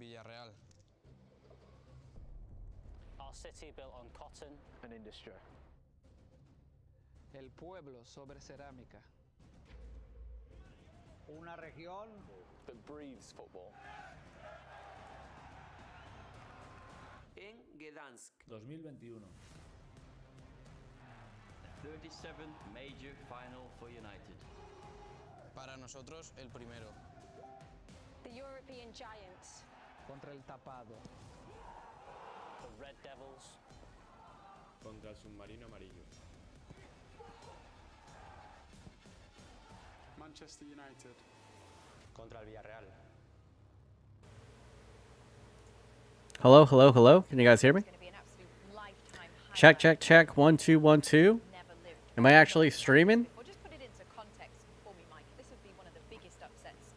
Villarreal. Our city built on cotton and industry. El pueblo sobre cerámica. Una región that breathes football. En Gdansk. 2021. 37th major final for United. Para nosotros, el primero. The European Giants. Contra el tapado. The Red Devils. Contra el submarino amarillo. Manchester United. Contra el Villarreal. Hello, hello, hello. Can you guys hear me? Check, check, check. 1 2 1 2. Am I actually streaming? Or just put it into context for me, Mike. This would be one of the biggest upsets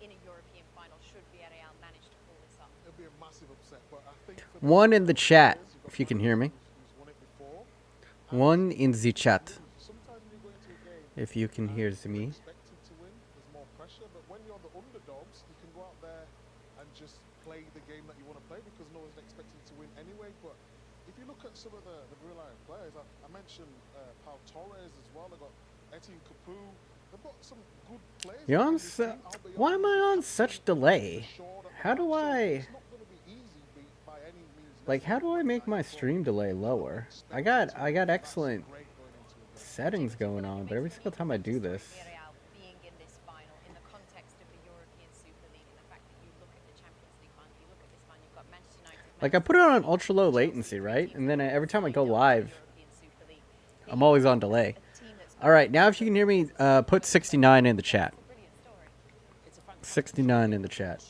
in a European final should Villarreal manage to pull this up. It'll be a massive upset, but I think One in the chat, if you can hear me. One in the chat, if you can hear me. expected to win, there's more pressure, but when you're the underdogs, you can go out there and just play the game that you want to play because no one's expecting to win anyway. But if you look at some of the Villarreal players, I mentioned Pau Torres as well. They've got Etienne Capoue. They've got some good players. You on why am I on such delay? How do I... Like, how do I make my stream delay lower? I got excellent settings going on, but every single time I do this... Villarreal being in this final in the context of the European Super League and the fact that you look at the Champions League final, you look at this final, you've got Manchester United. Like, I put it on ultra low latency, right? And then every time I go live, I'm always on delay. Alright, now if you can hear me, put 69 in the chat. 69 in the chat.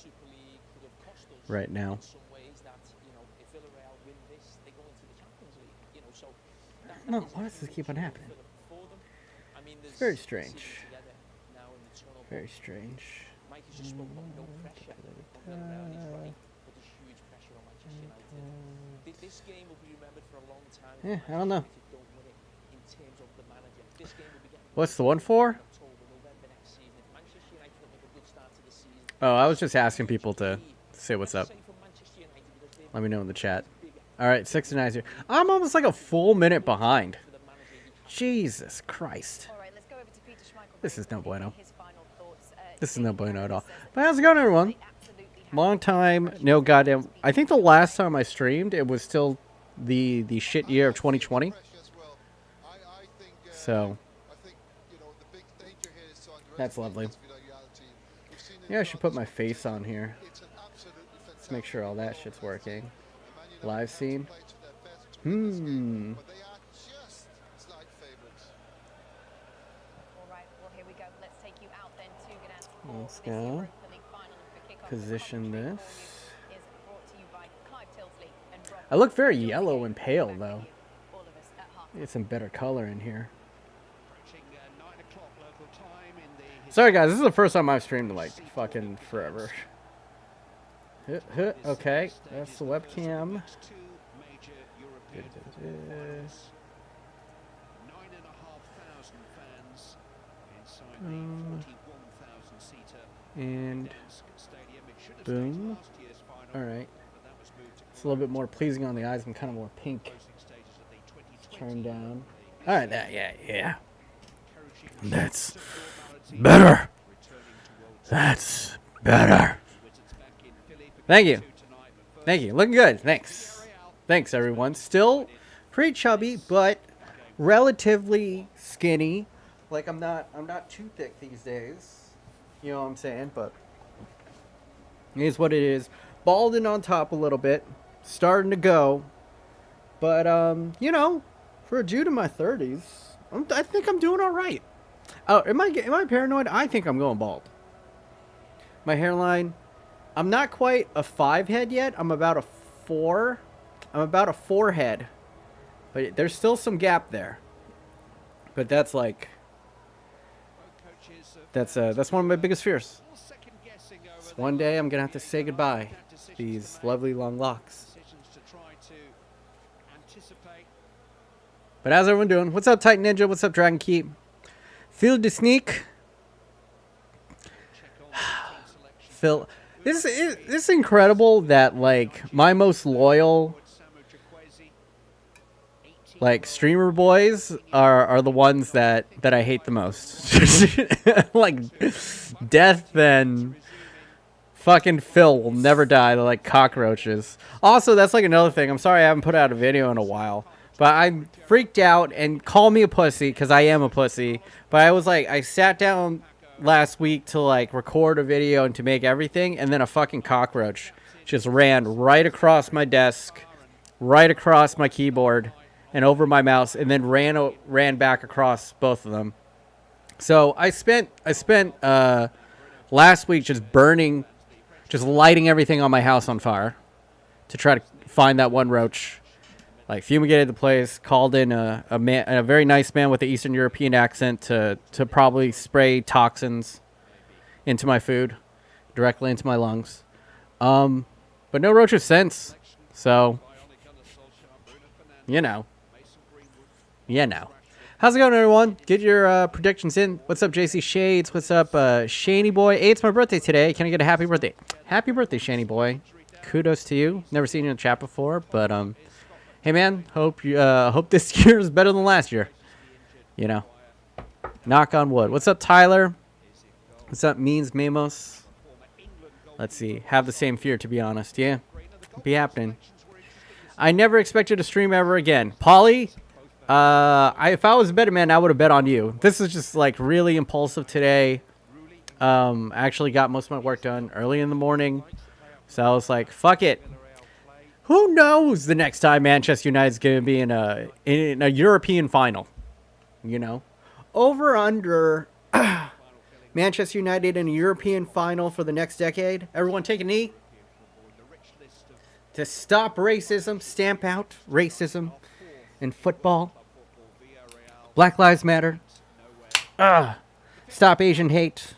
Right now. No, why does this keep on happening? It's very strange. Very strange. Yeah, I don't know. What's the one for? Oh, I was just asking people to say what's up. Let me know in the chat. Alright, 69 here. I'm almost like a full minute behind. Jesus Christ. This is no bueno. This is no bueno at all. But how's it going, everyone? Long time, no goddamn... I think the last time I streamed, it was still the shit year of 2020. So... That's lovely. Yeah, I should put my face on here. Let's make sure all that shit's working. Live scene. Let's go. Position this. I look very yellow and pale, though. Get some better color in here. Sorry, guys. This is the first time I've streamed in, like, fucking forever. Okay, that's the webcam. And boom. Alright. It's a little bit more pleasing on the eyes. I'm kind of more pink. Turn down. Alright, yeah. That's better. That's better. Thank you. Thank you. Looking good. Thanks. Thanks, everyone. Still pretty chubby, but relatively skinny. Like I'm not too thick these days. You know what I'm saying? But it is what it is. Balding on top a little bit. Starting to go. But you know, for a dude in my 30s, I think I'm doing all right. Oh, am I paranoid? I think I'm going bald. My hairline, I'm not quite a 5 head yet. I'm about a 4. I'm about a 4 head. But there's still some gap there. But that's like that's one of my biggest fears. So one day I'm going to have to say goodbye to these lovely long locks. But how's everyone doing? What's up, Titan Ninja? What's up, Dragon Keep? Phil de Sneak. Phil This is incredible that like my most loyal like streamer boys are the ones that I hate the most. Like Death and fucking Phil will never die. They're like cockroaches. Also, that's like another thing. I'm sorry I haven't put out a video in a while, but I'm freaked out and call me a pussy because I am a pussy. But I was like, I sat down last week to like record a video and to make everything, and then a fucking cockroach just ran right across my desk, right across my keyboard, and over my mouse, and then ran back across both of them. So I spent last week just lighting everything on my house on fire to try to find that one roach. Like fumigated the place, called in a very nice man with an Eastern European accent to probably spray toxins into my food, directly into my lungs. But no roaches since. So, you know. How's it going, everyone? Get your predictions in. What's up, JC Shades? What's up, Shaney Boy? Hey, it's my birthday today. Can I get a happy birthday? Happy birthday, Shaney Boy. Kudos to you. Never seen you in the chat before, but hey, man. Hope this year is better than last year. You know. Knock on wood. What's up, Tyler? What's up, Means Mamos? Let's see. Have the same fear, to be honest. Yeah. Be happening. I never expected to stream ever again. Polly? If I was a betting man, I would have bet on you. This is just like really impulsive today. I actually got most of my work done early in the morning. So I was like, fuck it. Who knows the next time Manchester United's going to be in a European final? You know? Over under Manchester United in a European final for the next decade. Everyone take a knee. To stop racism, stamp out racism in football. Black Lives Matter. Stop Asian hate.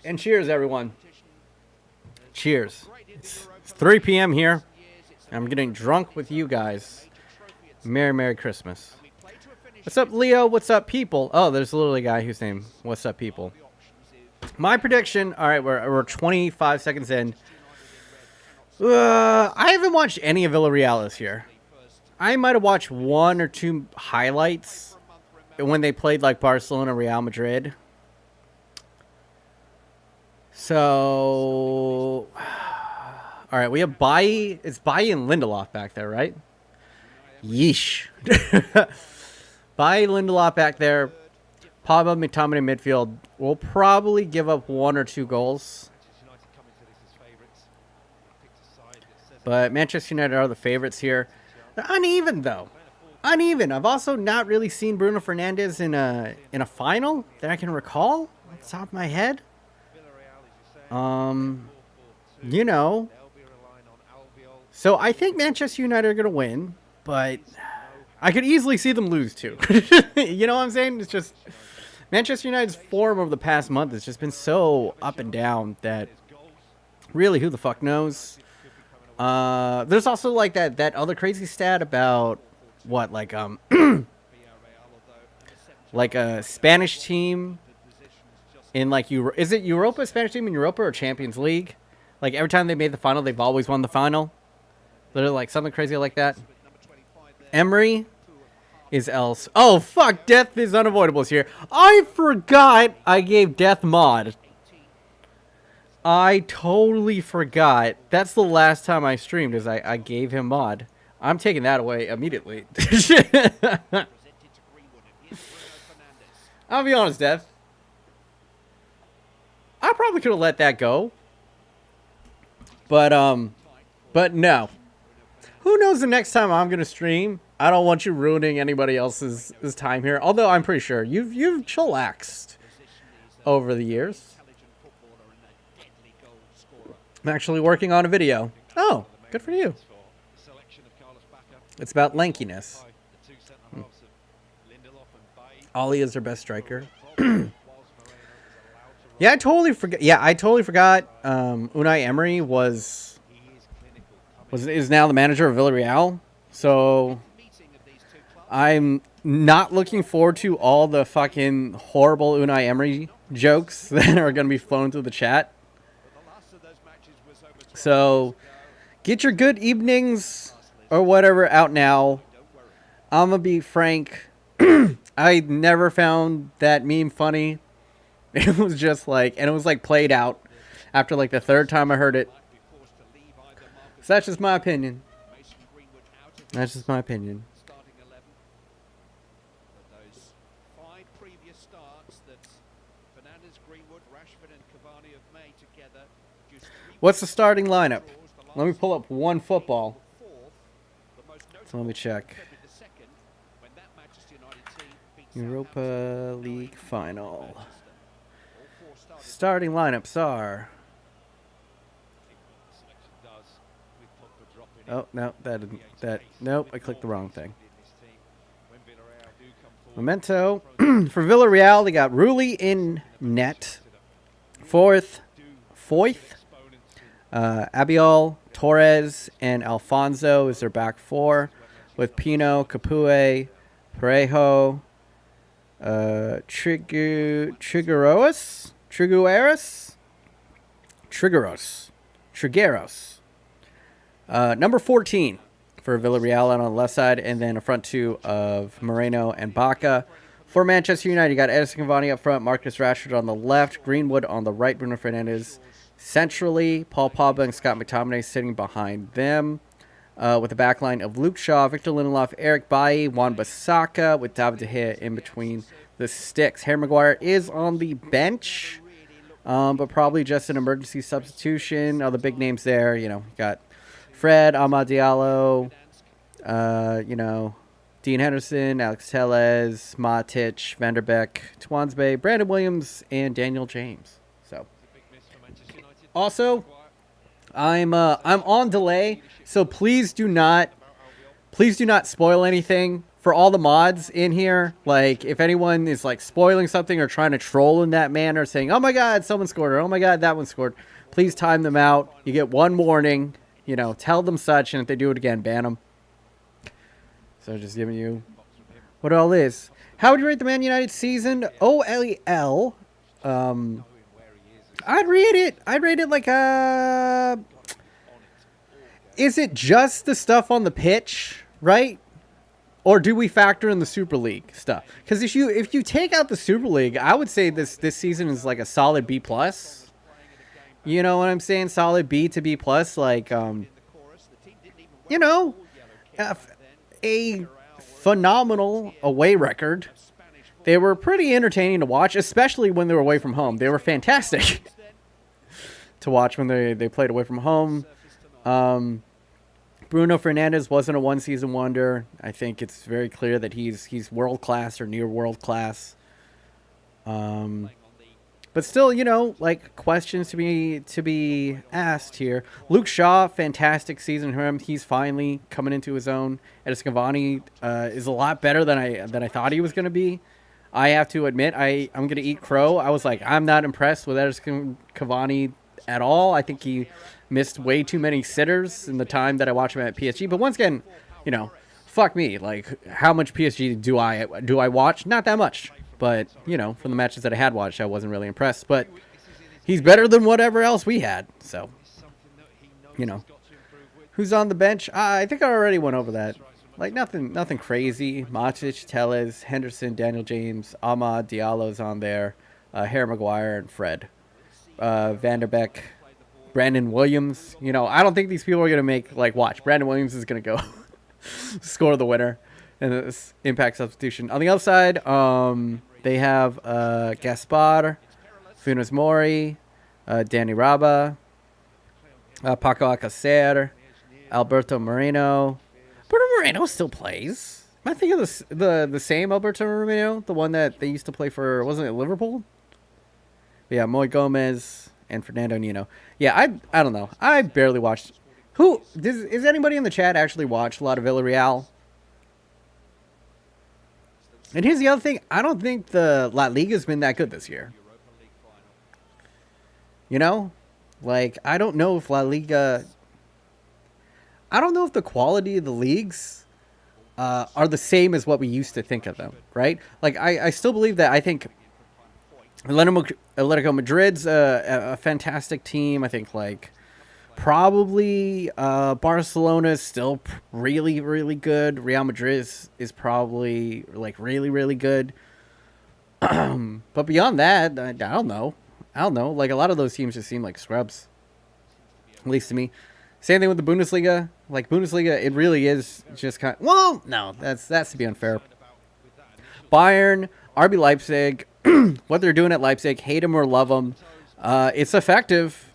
And cheers, everyone. Cheers. It's 3 p.m. here. I'm getting drunk with you guys. Merry Christmas. What's up, Leo? What's up, people? Oh, there's literally a guy whose name, what's up, people? My prediction, all right, we're 25 seconds in. I haven't watched any of Villarreal this year. I might have watched 1 or 2 highlights when they played like Barcelona, Real Madrid. So, all right, we have Bailly. It's Bailly and Lindelof back there, right? Yeesh. Bailly, Lindelof back there. Pogba, McTominay in midfield. We'll probably give up 1 or 2 goals. But Manchester United are the favorites here. They're uneven, though. Uneven. I've also not really seen Bruno Fernandes in a final that I can recall off the top of my head. You know. So I think Manchester United are going to win, but I could easily see them lose, too. You know what I'm saying? It's just Manchester United's form over the past month has just been so up and down that really who the fuck knows. There's also like that other crazy stat about what, like like a Spanish team in like is it Europa, a Spanish team in Europa or Champions League? Like every time they made the final, they've always won the final. Literally like something crazy like that. Emery is else. Oh fuck, death is unavoidable here. I forgot I gave death mod. I totally forgot. That's the last time I streamed is I gave him mod. I'm taking that away immediately. I'll be honest, Death. I probably could have let that go. But no. Who knows the next time I'm going to stream? I don't want you ruining anybody else's time here. Although I'm pretty sure you've chillaxed over the years. I'm actually working on a video. Oh, good for you. It's about lankiness. Ollie is their best striker. Yeah, I totally forgot. Yeah, I totally forgot. Unai Emery is now the manager of Villarreal. So I'm not looking forward to all the fucking horrible Unai Emery jokes that are going to be flown through the chat. So get your good evenings or whatever out now. I'm going to be frank. I never found that meme funny. It was just like, and it was like played out after like the third time I heard it. So that's just my opinion. That's just my opinion. What's the starting lineup? Let me pull up one football. So let me check. Europa League final. Starting lineups are. Oh no, nope, I clicked the wrong thing. Memento for Villarreal, they got Rulli in net. Fourth, Abiol, Torres, and Alfonso is their back four, with Pino, Capoue, Parejo, Trigueros. Number 14 for Villarreal on the left side, and then a front two of Moreno and Baca. For Manchester United, you got Edison Cavani up front, Marcus Rashford on the left, Greenwood on the right, Bruno Fernandes centrally, Paul Pogba and Scott McTominay sitting behind them, with a backline of Luke Shaw, Victor Lindelof, Eric Bailly, Wan-Bissaka, with David De Gea in between the sticks. Harry Maguire is on the bench, but probably just an emergency substitution. All the big names there, you got Fred, Amad Diallo, Dean Henderson, Alex Telles, Matic, Van der Beek, Twansbe, Brandon Williams, and Daniel James. So, also, I'm on delay, so please do not spoil anything for all the mods in here. Like, if anyone is like spoiling something or trying to troll in that manner, saying, "Oh my God, someone scored," or "Oh my God, that one scored," please time them out. You get one warning. Tell them such, and if they do it again, ban them. So just giving you what it all is. How would you rate the Man United season? OLEL. I'd rate it like a... Is it just the stuff on the pitch, right? Or do we factor in the Super League stuff? Because if you take out the Super League, I would say this season is like a solid B+. You know what I'm saying? Solid B to B+. Like, a phenomenal away record. They were pretty entertaining to watch, especially when they were away from home. They were fantastic to watch when they played away from home. Bruno Fernandes wasn't a one-season wonder. I think it's very clear that he's world-class or near world-class. But still, like questions to be asked here. Luke Shaw, fantastic season for him. He's finally coming into his own. Edison Cavani is a lot better than I thought he was going to be. I have to admit, I'm going to eat crow. I was like, I'm not impressed with Edison Cavani at all. I think he missed way too many sitters in the time that I watched him at PSG. But once again, fuck me. Like, how much PSG do I watch? Not that much. But, from the matches that I had watched, I wasn't really impressed. But he's better than whatever else we had. So, Who's on the bench? I think I already went over that. Like, nothing crazy. Matic, Telles, Henderson, Daniel James, Amad, Diallo's on there. Harry Maguire, and Fred. Van der Beek, Brandon Williams. I don't think these people are going to make, like, watch. Brandon Williams is going to go score the winner. And this impact substitution. On the other side, they have Gaspar, Funes Mori, Danny Raba, Paco Alcacer, Alberto Moreno. Alberto Moreno still plays. Am I thinking of the same Alberto Moreno? The one that they used to play for, wasn't it Liverpool? But yeah, Moy Gomez and Fernando Nino. Yeah, I don't know. I barely watched. Is anybody in the chat actually watch a lot of Villarreal? And here's the other thing. I don't think the La Liga's been that good this year. Like, I don't know if La Liga... I don't know if the quality of the leagues are the same as what we used to think of them, right? Like, I still believe that. I think Atletico Madrid's a fantastic team. I think, like, probably Barcelona is still really, really good. Real Madrid is probably, like, really, really good. But beyond that, I don't know. Like, a lot of those teams just seem like scrubs, at least to me. Same thing with the Bundesliga. Like, Bundesliga, it really is just kind of... Well, no, that's to be unfair. Bayern, RB Leipzig, what they're doing at Leipzig, hate them or love them. It's effective.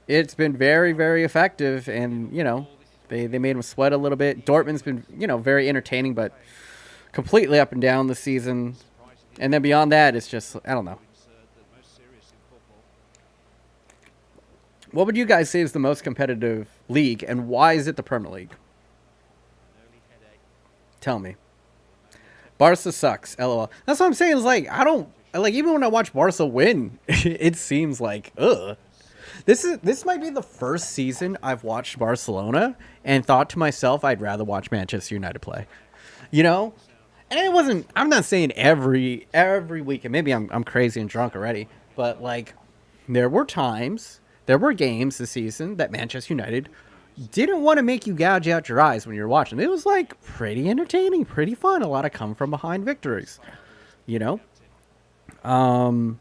It's been very, very effective. And, you know, they made them sweat a little bit. Dortmund's been, you know, very entertaining, but completely up and down this season. And then beyond that, it's just, I don't know. What would you guys say is the most competitive league, and why is it the Premier League? Tell me. Barca sucks, LOL. That's what I'm saying. Is like, I don't, like, even when I watch Barca win, it seems like, ugh. This might be the first season I've watched Barcelona and thought to myself, I'd rather watch Manchester United play. You know? And it wasn't, I'm not saying every week, and maybe I'm crazy and drunk already, but, like, there were times, there were games this season that Manchester United didn't want to make you gouge out your eyes when you're watching. It was, like, pretty entertaining, pretty fun, a lot of come from behind victories, you know? And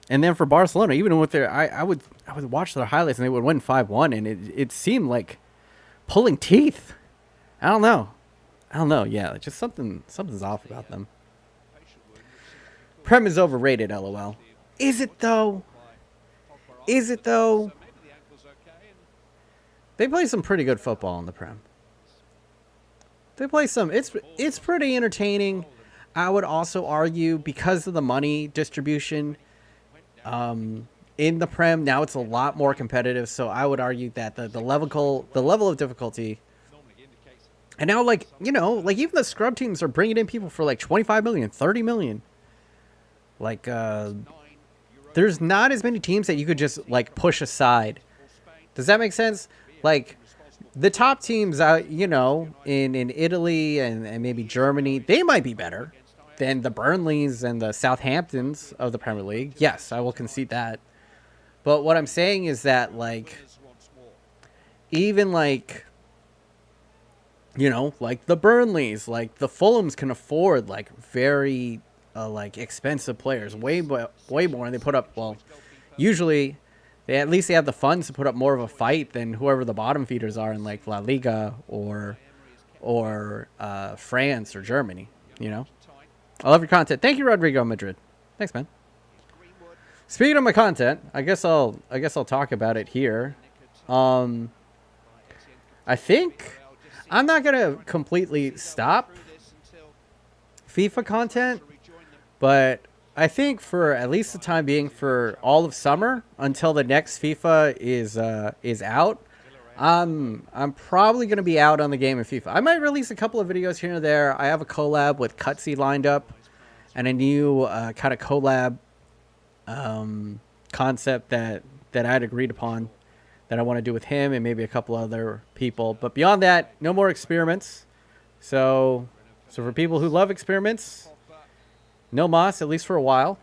then for Barcelona, even with their, I would watch their highlights and they would win 5-1, and it seemed like pulling teeth. I don't know. Yeah, just something's off about them. Prem is overrated, LOL. Is it though? They play some pretty good football in the Prem. They play some. It's pretty entertaining. I would also argue because of the money distribution in the Prem, now it's a lot more competitive. So I would argue that the level of difficulty. And now, like, you know, like, even the scrub teams are bringing in people for, like, 25 million, 30 million. Like, there's not as many teams that you could just, like, push aside. Does that make sense? Like, the top teams out, you know, in Italy and maybe Germany, they might be better than the Burnleys and the Southamptons of the Premier League. Yes, I will concede that. But what I'm saying is that, like, even, like, you know, like the Burnleys, like the Fulhams can afford, like, very like expensive players, way more, and they put up, well, usually they at least have the funds to put up more of a fight than whoever the bottom feeders are in, like, La Liga or France or Germany. You know, I love your content. Thank you, Rodrigo Madrid. Thanks, man. Speaking of my content, I guess I'll talk about it here. I think I'm not gonna completely stop FIFA content, but I think for at least the time being, for all of summer until the next FIFA is out, I'm probably gonna be out on the game of FIFA. I might release a couple of videos here and there. I have a collab with Cutsy lined up, and a new kind of collab concept that I'd agreed upon, that I want to do with him and maybe a couple other people. But beyond that, no more experiments. So for people who love experiments, no Moss, at least for a while.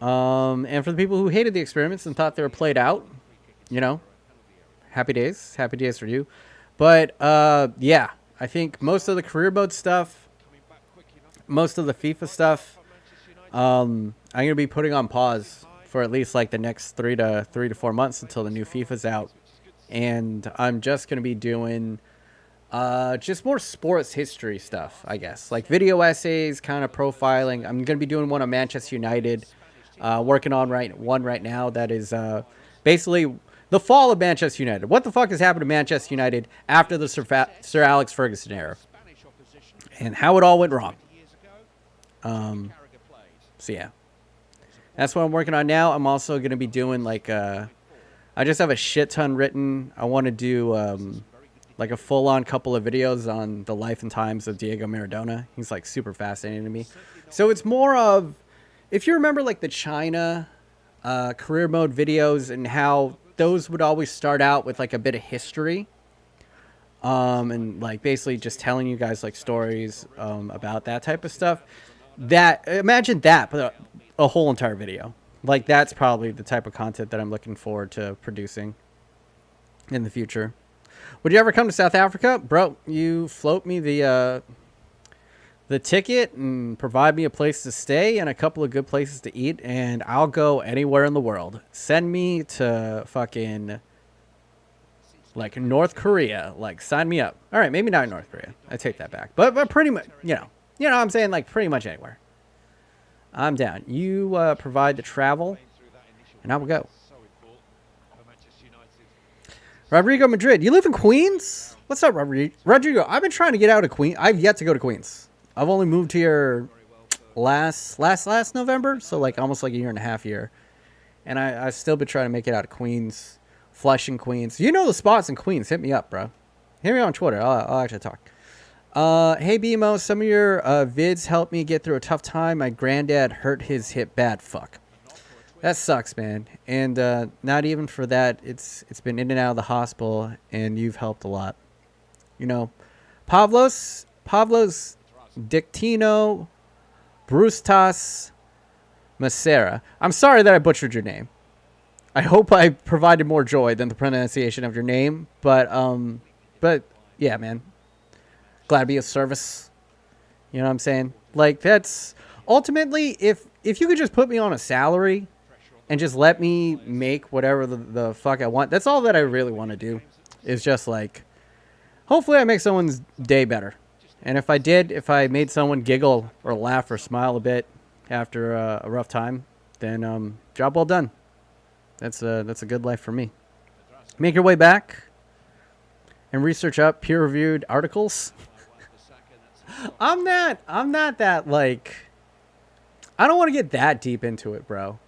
And for the people who hated the experiments and thought they were played out, you know, happy days for you. But yeah, I think most of the career mode stuff, most of the FIFA stuff, I'm going to be putting on pause for at least, like, the next 3 to 4 months until the new FIFA's out. And I'm just going to be doing just more sports history stuff, I guess. Like video essays, kind of profiling. I'm going to be doing one on Manchester United, working on one right now that is basically the fall of Manchester United. What the fuck has happened to Manchester United after the Sir Alex Ferguson era? And how it all went wrong. So yeah. That's what I'm working on now. I'm also going to be doing, like, I just have a shit ton written. I want to do, like, a full-on couple of videos on the life and times of Diego Maradona. He's, like, super fascinating to me. So it's more of, if you remember, like, the China career mode videos and how those would always start out with, like, a bit of history. and like basically just telling you guys like stories about that type of stuff. That imagine that, but a whole entire video. Like that's probably the type of content that I'm looking forward to producing in the future. Would you ever come to South Africa, bro? You float me the ticket and provide me a place to stay and a couple of good places to eat, and I'll go anywhere in the world. Send me to fucking like North Korea. Like sign me up. All right, maybe not North Korea. I take that back. But pretty much, you know what I'm saying, like pretty much anywhere. I'm down. You provide the travel, and I will go. Rodrigo Madrid, you live in Queens? What's up, Rodrigo? I've been trying to get out of Queens. I've yet to go to Queens. I've only moved here last November, so like almost like a year and a half here. And I've still been trying to make it out of Queens, Flushing, Queens. You know the spots in Queens. Hit me up, bro. Hit me on Twitter. I'll actually talk. Hey, BMO, some of your vids helped me get through a tough time. My granddad hurt his hip bad. Fuck. That sucks, man. And not even for that, it's been in and out of the hospital, and you've helped a lot. You know, Pavlos Dictino Brustas Macera. I'm sorry that I butchered your name. I hope I provided more joy than the pronunciation of your name, but yeah, man. Glad to be of service. You know what I'm saying? Like that's ultimately if you could just put me on a salary and just let me make whatever the fuck I want. That's all that I really want to do. Is just like hopefully I make someone's day better. And if I made someone giggle or laugh or smile a bit after a rough time, then job well done. That's a good life for me. Make your way back and research up peer-reviewed articles. I'm not that like I don't want to get that deep into it, bro.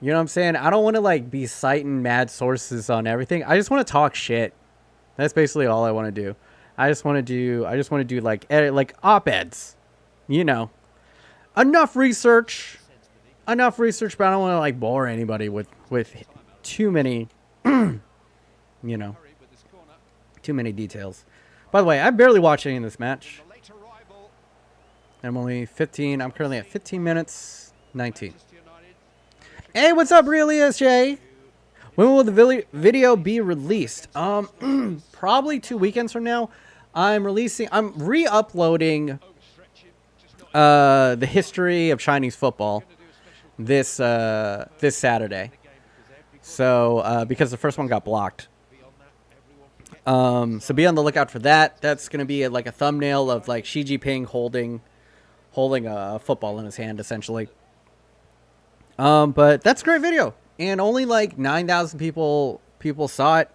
You know what I'm saying? I don't want to like be citing mad sources on everything. I just want to talk shit. That's basically all I want to do. I just want to do like op-eds. You know. Enough research, but I don't want to like bore anybody with too many you know, too many details. By the way, I barely watched any of this match. I'm only 15. I'm currently at 15 minutes 19. Hey, what's up, Real ESJ? When will the video be released? Probably 2 weekends from now. I'm re-uploading the history of Chinese football this Saturday. So because the first one got blocked. So be on the lookout for that. That's gonna be like a thumbnail of like Xi Jinping holding a football in his hand, essentially. But that's a great video, and only like 9,000 people saw it.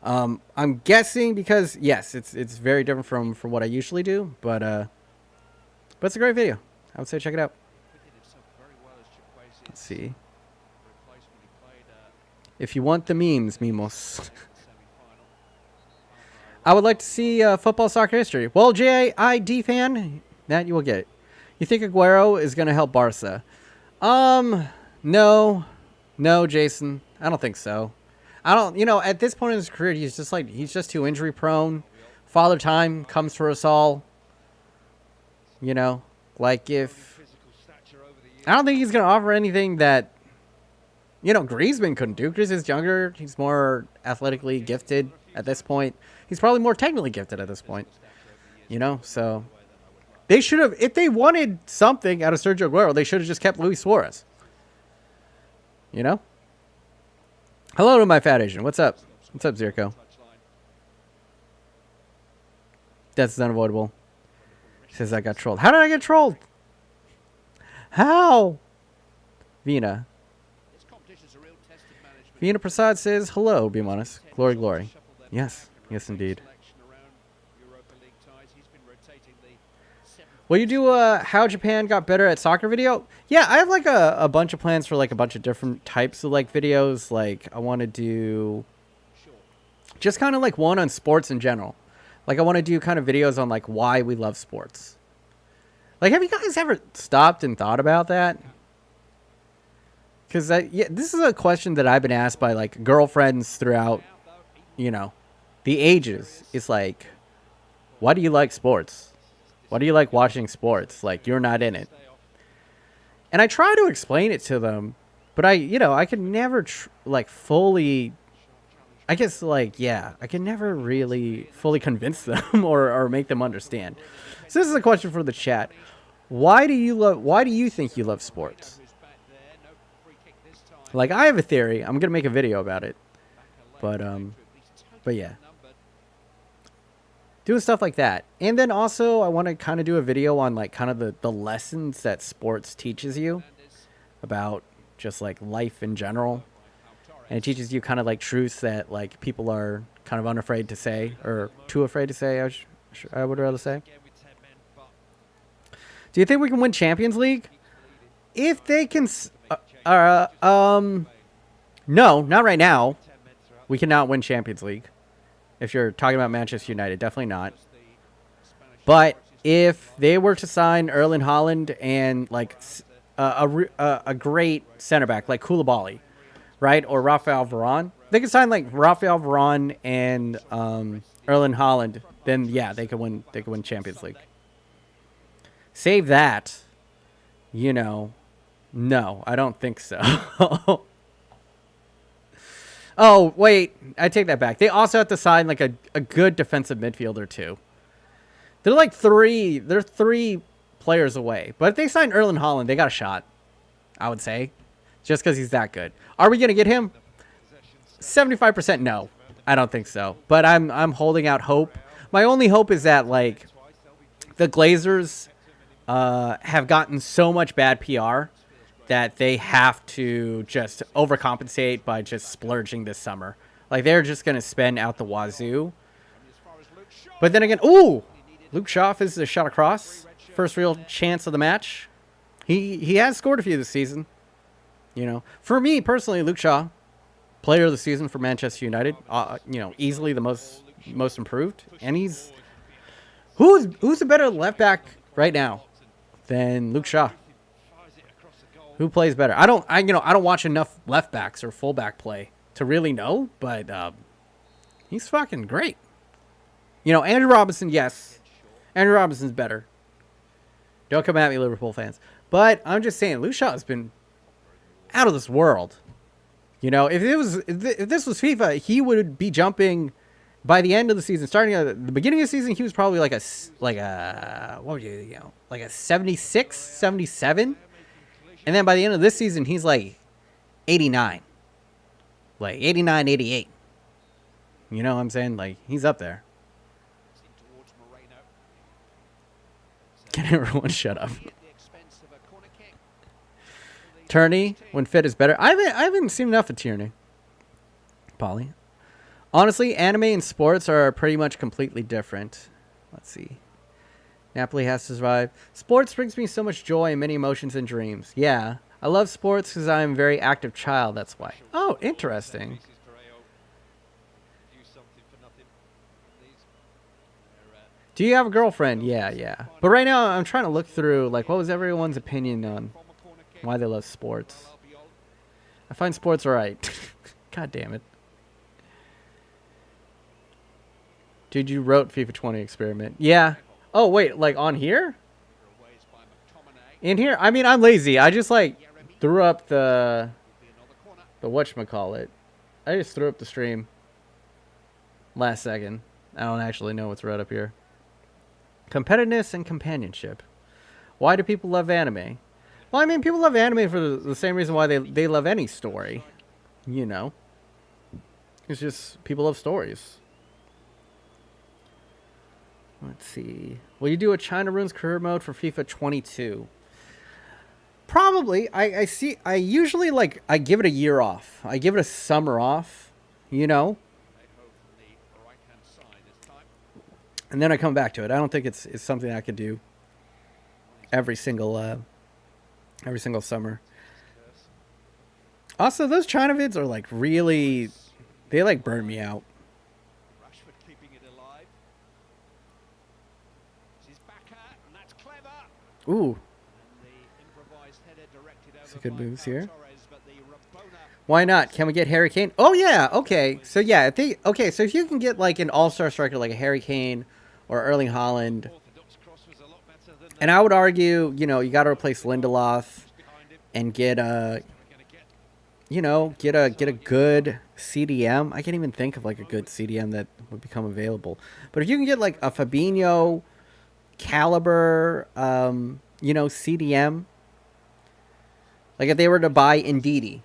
I'm guessing because yes, it's very different from what I usually do, but it's a great video. I would say check it out. Let's see. If you want the memes, Mimos. I would like to see football soccer history. Well, JID fan, that you will get it. You think Aguero is going to help Barca? No, Jason. I don't think so. I don't. You know, at this point in his career, he's just too injury prone. Father Time comes for us all. You know, like if I don't think he's going to offer anything that Griezmann couldn't do. Griezmann's younger. He's more athletically gifted at this point. He's probably more technically gifted at this point. So they should have, if they wanted something out of Sergio Aguero, they should have just kept Luis Suarez. Hello to my fat Asian. What's up? What's up, Zirko? That's unavoidable. He says I got trolled. How did I get trolled? How? Vina Prasad says, hello, BMOnus. Glory, glory. Yes, indeed. Will you do how Japan got better at soccer video? Yeah, I have like a bunch of plans for like a bunch of different types of like videos. Like I want to do just kind of like one on sports in general. Like I want to do kind of videos on like why we love sports. Like, have you guys ever stopped and thought about that? Because this is a question that I've been asked by like girlfriends throughout, the the ages. It's like, why do you like sports? Why do you like watching sports? Like, you're not in it. And I try to explain it to them, but I could never fully, I guess, I can never really fully convince them or make them understand. So this is a question for the chat. Why do you think you love sports? Like, I have a theory. I'm going to make a video about it. But yeah. Doing stuff like that. And then also I want to kind of do a video on like kind of the lessons that sports teaches you about just like life in general. And it teaches you kind of like truths that like people are kind of unafraid to say, or too afraid to say, I would rather say. Do you think we can win Champions League? If they can... no, not right now. We cannot win Champions League. If you're talking about Manchester United, definitely not. But if they were to sign Erling Haaland and like a great center back like Koulibaly, right, or Rafael Varane, they could sign like Rafael Varane and Erling Haaland. Then yeah, they could win. They could win Champions League. Save that. No, I don't think so. Oh, wait. I take that back. They also have to sign like a good defensive midfielder too. They're like three players away. But if they sign Erling Haaland, they got a shot, I would say. Just because he's that good. Are we going to get him? 75% no. I don't think so. But I'm holding out hope. My only hope is that like the Glazers have gotten so much bad PR that they have to just overcompensate by just splurging this summer. Like, they're just going to spend out the wazoo. But then again, ooh! Luke Shaw is a shot across. First real chance of the match. He has scored a few this season. For me, personally, Luke Shaw, player of the season for Manchester United. Easily the most improved. And he's... Who's a better left back right now than Luke Shaw? Who plays better? I don't watch enough left backs or fullback play to really know, but he's fucking great. Andrew Robinson, yes. Andrew Robinson's better. Don't come at me, Liverpool fans. But I'm just saying, Luke Shaw has been out of this world. If this was FIFA, he would be jumping by the end of the season. Starting at the beginning of the season, he was probably like a 76, 77. And then by the end of this season, he's like 89. Like 89, 88. You know what I'm saying? Like, he's up there. Can everyone shut up? Tierney, when fit, is better. I haven't seen enough of Tierney. Polly. Honestly, anime and sports are pretty much completely different. Let's see. Napoli has to survive. Sports brings me so much joy and many emotions and dreams. Yeah. I love sports because I'm a very active child. That's why. Oh, interesting. Do you have a girlfriend? Yeah. But right now, I'm trying to look through, like, what was everyone's opinion on why they love sports? I find sports alright. God damn it. Dude, you wrote FIFA 20 experiment. Yeah. Oh, wait, like on here? In here? I mean, I'm lazy. I just, like, threw up the whatchamacallit. I just threw up the stream last second. I don't actually know what's right up here. Competitiveness and companionship. Why do people love anime? Well, I mean, people love anime for the same reason why they love any story. It's just, people love stories. Let's see. Will you do a China Runes career mode for FIFA 22? Probably. I usually, like, I give it a year off. I give it a summer off, And then I come back to it. I don't think it's something I could do every single summer. Also, those China vids are, like, really... They, like, burn me out. Ooh. Some good moves here. Why not? Can we get Harry Kane? Oh yeah, okay. So yeah, so if you can get like an all-star striker like a Harry Kane or Erling Haaland, and I would argue, you know, you got to replace Lindelof and get a good CDM. I can't even think of like a good CDM that would become available. But if you can get like a Fabinho caliber, CDM, like if they were to buy Ndidi,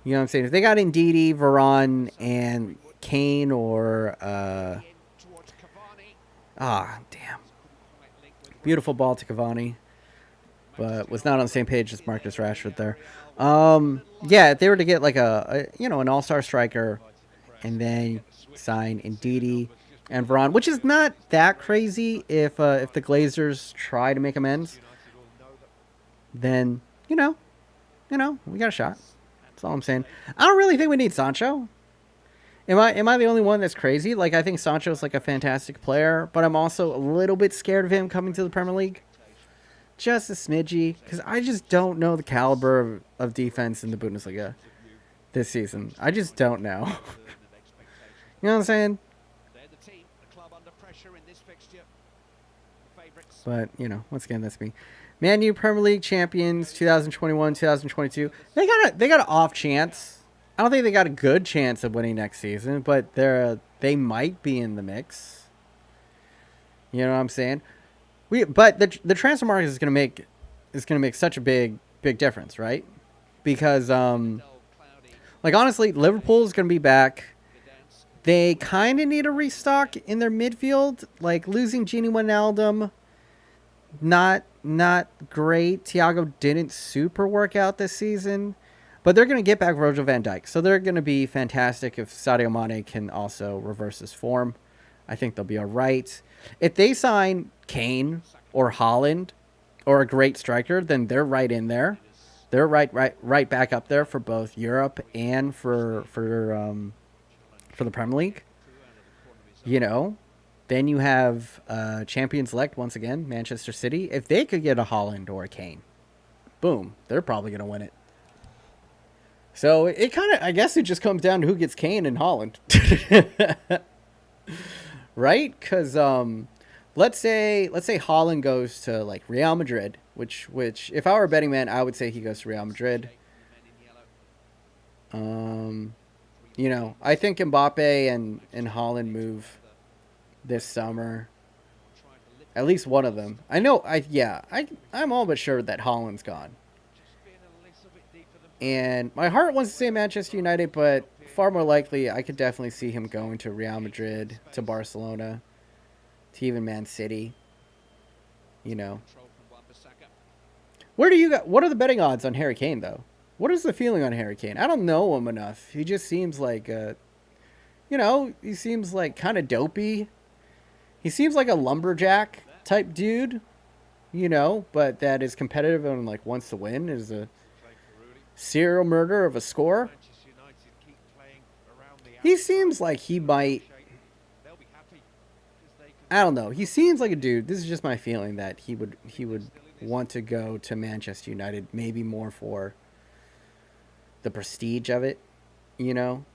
you know what I'm saying? If they got Ndidi, Varane, and Kane, or damn, beautiful ball to Cavani, but was not on the same page as Marcus Rashford there. Yeah, if they were to get like an all-star striker, and then sign Ndidi and Varane, which is not that crazy if the Glazers try to make amends, then we got a shot. That's all I'm saying. I don't really think we need Sancho. Am I the only one that's crazy? Like, I think Sancho's like a fantastic player, but I'm also a little bit scared of him coming to the Premier League. Just a smidgy, because I just don't know the caliber of defense in the Bundesliga this season. I just don't know. You know what I'm saying? But, once again, that's me. Man U Premier League champions 2021, 2022. They got an off chance. I don't think they got a good chance of winning next season, but they might be in the mix. You know what I'm saying? But the transfer market is going to make such a big difference, right? Because honestly, Liverpool is going to be back. They kind of need a restock in their midfield. Like, losing Gini Wijnaldum, not great. Thiago didn't super work out this season, but they're going to get back Virgil van Dijk, so they're going to be fantastic if Sadio Mane can also reverse his form. I think they'll be all right. If they sign Kane or Haaland or a great striker, then they're right in there. They're right back up there for both Europe and for the Premier League. Then you have champions elect once again, Manchester City. If they could get a Haaland or a Kane, boom, they're probably going to win it. So it kind of, I guess it just comes down to who gets Kane and Haaland. Right? Because let's say Haaland goes to like Real Madrid, which if I were a betting man, I would say he goes to Real Madrid. I think Mbappe and Haaland move this summer. At least one of them. I'm all but sure that Haaland's gone. And my heart wants to say Manchester United, but far more likely, I could definitely see him going to Real Madrid, to Barcelona, to even Man City. What are the betting odds on Harry Kane, though? What is the feeling on Harry Kane? I don't know him enough. He just seems like he seems like kind of dopey. He seems like a lumberjack type dude, but that is competitive and like wants to win, is a serial murderer of a scorer. He seems like he might, I don't know. He seems like a dude. This is just my feeling that he would want to go to Manchester United, maybe more for the prestige of it, than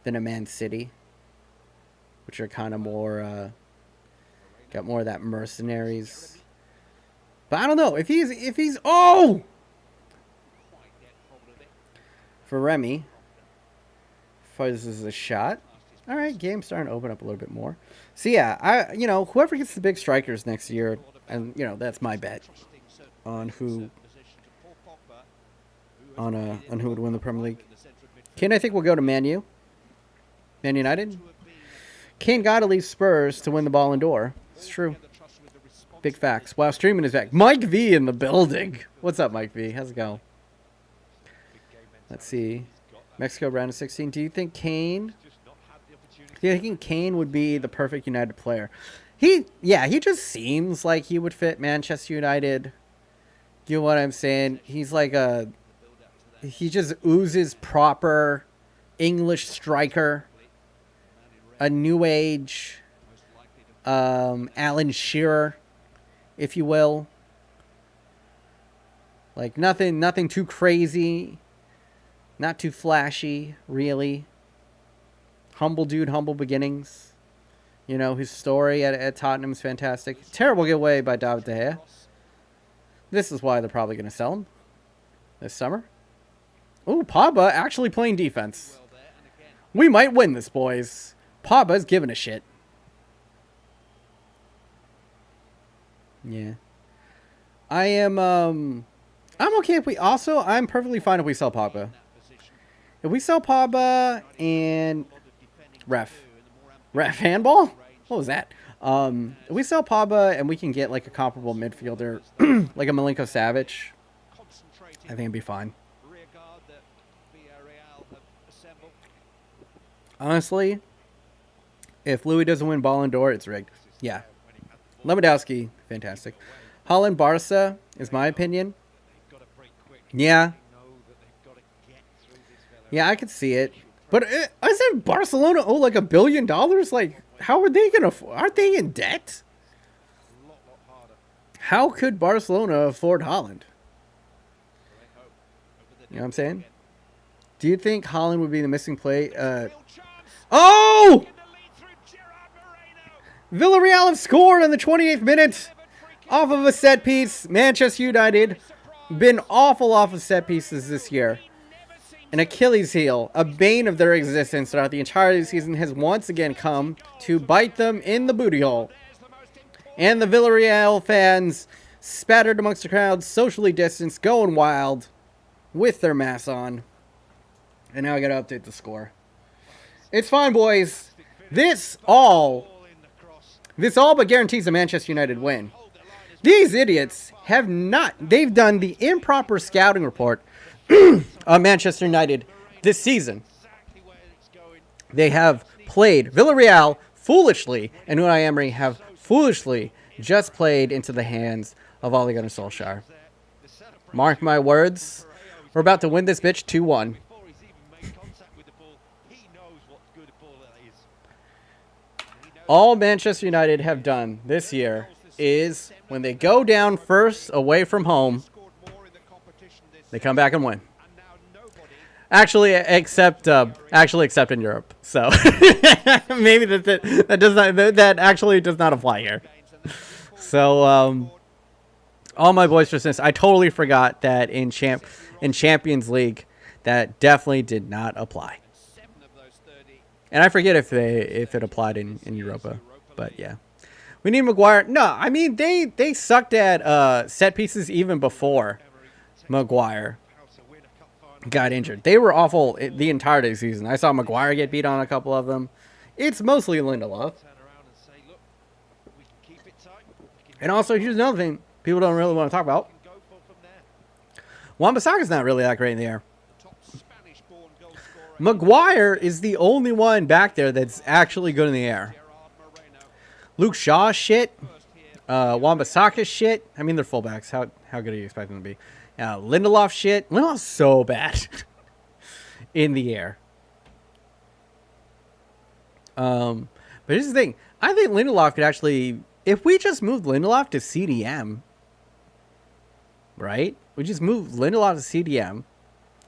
a Man City, which are kind of more got more of that mercenaries. But I don't know if he's for Remy. This is a shot. All right, game's starting to open up a little bit more. So yeah, whoever gets the big strikers next year, and that's my bet on who would win the Premier League. Kane, I think, will go to Man U. Man United. Kane got to leave Spurs to win the Ballon d'Or. It's true. Big facts. Wow, streaming is back. Mike V in the building. What's up, Mike V? How's it going? Let's see. Mexico round of 16. Do you think Kane would be the perfect United player? He just seems like he would fit Manchester United. You know what I'm saying? He's like he just oozes proper English striker. A new age Alan Shearer, if you will. Like nothing too crazy. Not too flashy, really. Humble dude, humble beginnings. You know, his story at Tottenham is fantastic. Terrible giveaway by David De Gea. This is why they're probably going to sell him this summer. Ooh, Pogba actually playing defense. We might win this, boys. Pogba's giving a shit. Yeah. I'm okay if we I'm perfectly fine if we sell Pogba. If we sell Pogba and ref handball? What was that? If we sell Pogba and we can get like a comparable midfielder, like a Milinko Savic, I think it'd be fine. Honestly, if Louis doesn't win Ballon d'Or, it's rigged. Yeah. Lewandowski, fantastic. Holland Barca is my opinion. Yeah. Yeah, I could see it. But isn't Barcelona owe like $1 billion? Like, how are they going to... Aren't they in debt? How could Barcelona afford Holland? You know what I'm saying? Do you think Holland would be the missing play? Oh! Villarreal have scored in the 28th minute off of a set piece. Manchester United been awful off of set pieces this year. An Achilles heel, a bane of their existence throughout the entire season, has once again come to bite them in the booty hole. And the Villarreal fans, spattered amongst the crowd, socially distanced, going wild with their masks on. And now I gotta update the score. It's fine, boys. This all but guarantees a Manchester United win. These idiots have not... They've done the improper scouting report on Manchester United this season. They have played Villarreal foolishly, and Unai Emery have foolishly just played into the hands of Ole Gunnar Solskjaer. Mark my words, we're about to win this bitch 2-1. All Manchester United have done this year is when they go down first away from home, they come back and win. Actually, except in Europe. So maybe that actually does not apply here. So all my boys for since I totally forgot that in Champions League that definitely did not apply. And I forget if it applied in Europa, but yeah. We need Maguire. No, I mean they sucked at set pieces even before Maguire got injured. They were awful the entire season. I saw Maguire get beat on a couple of them. It's mostly Lindelof. And also, here's another thing people don't really want to talk about. Wan-Bissaka's not really that great in the air. Maguire is the only one back there that's actually good in the air. Luke Shaw shit. Wan-Bissaka shit. I mean, they're fullbacks. How good are you expecting them to be? Lindelof shit. Lindelof's so bad in the air. But here's the thing. I think Lindelof could actually... If we just moved Lindelof to CDM, right? We just move Lindelof to CDM.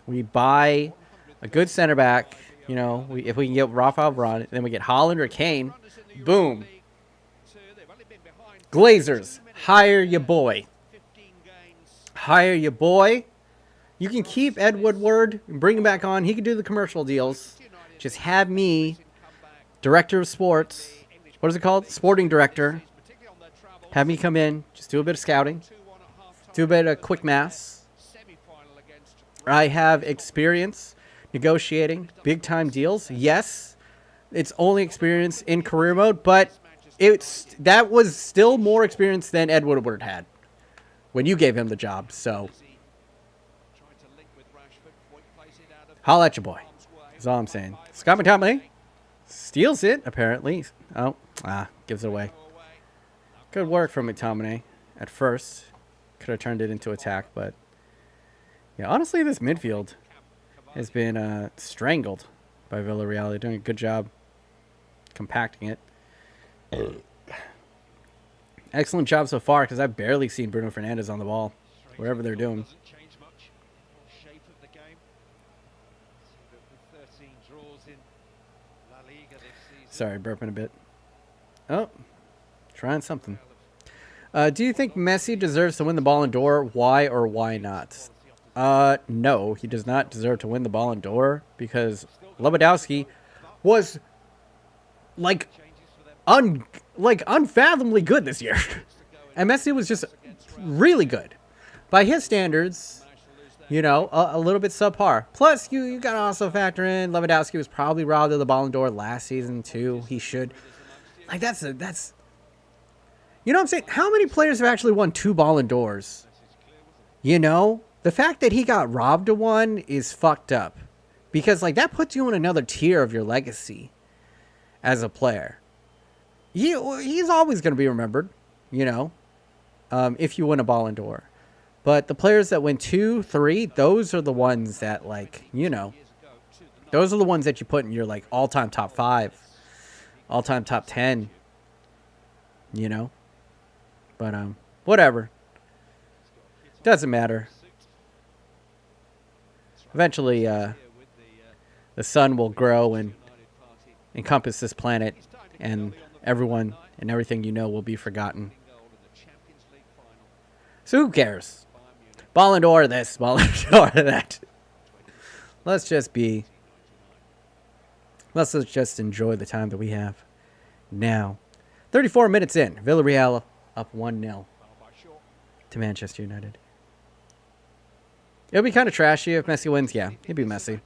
We buy a good center back. You know, if we can get Rafael Varane, then we get Haaland or Kane. Boom. Glazers, hire your boy. Hire your boy. You can keep Ed Woodward and bring him back on. He can do the commercial deals. Just have me, director of sports. What is it called? Sporting director. Have me come in. Just do a bit of scouting. Do a bit of quick maths. I have experience negotiating big-time deals. Yes, it's only experience in career mode, but that was still more experience than Ed Woodward had when you gave him the job. So, holla at your boy. That's all I'm saying. Scott McTominay steals it, apparently. Oh, gives it away. Good work from McTominay at first. Could have turned it into attack, but yeah, honestly, this midfield has been strangled by Villarreal. They're doing a good job compacting it. Excellent job so far, because I've barely seen Bruno Fernandes on the ball, wherever they're doing. Sorry, burping a bit. Oh, trying something. Do you think Messi deserves to win the Ballon d'Or? Why or why not? No, he does not deserve to win the Ballon d'Or because Lewandowski was like unfathomably good this year. And Messi was just really good. By his standards, you know, a little bit subpar. Plus, you got to also factor in Lewandowski was probably robbed of the Ballon d'Or last season, too. He should. Like, that's... You know what I'm saying? How many players have actually won 2 Ballon d'Ors? You know? The fact that he got robbed of one is fucked up. Because, like, that puts you in another tier of your legacy as a player. He's always going to be remembered, you know, if you win a Ballon d'Or. But the players that win 2, 3, those are the ones that, like, you know, those are the ones that you put in your, like, all-time top 5, all-time top 10, you know. But, whatever. Doesn't matter. Eventually, the sun will grow and encompass this planet, and everyone and everything you know will be forgotten. So who cares? Ballon d'Or this, Ballon d'Or that. Let's just enjoy the time that we have now. 34 minutes in. Villarreal up 1-0 to Manchester United. It'll be kind of trashy if Messi wins. Yeah, he'd be messy.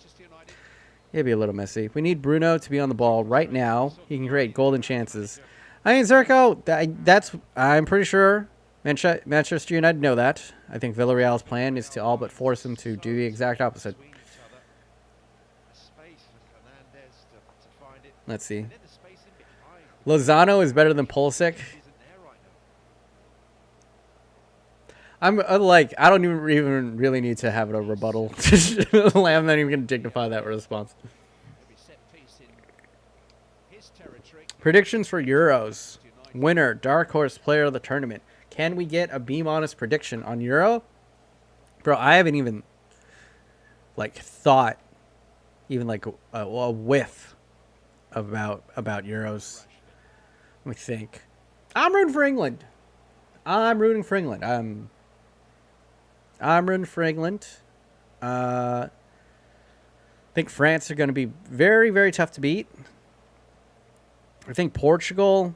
He'd be a little messy. We need Bruno to be on the ball right now. He can create golden chances. I mean, Zerko, I'm pretty sure Manchester United know that. I think Villarreal's plan is to all but force him to do the exact opposite. Let's see. Lozano is better than Pulisic. I'm like, I don't even really need to have a rebuttal. I'm not even going to dignify that response. Predictions for Euros. Winner, dark horse player of the tournament. Can we get a BMOnus prediction on Euro? Bro, I haven't even, like, thought, even like a whiff about Euros. Let me think. I'm rooting for England. I'm rooting for England. I think France are going to be very, very tough to beat. I think Portugal,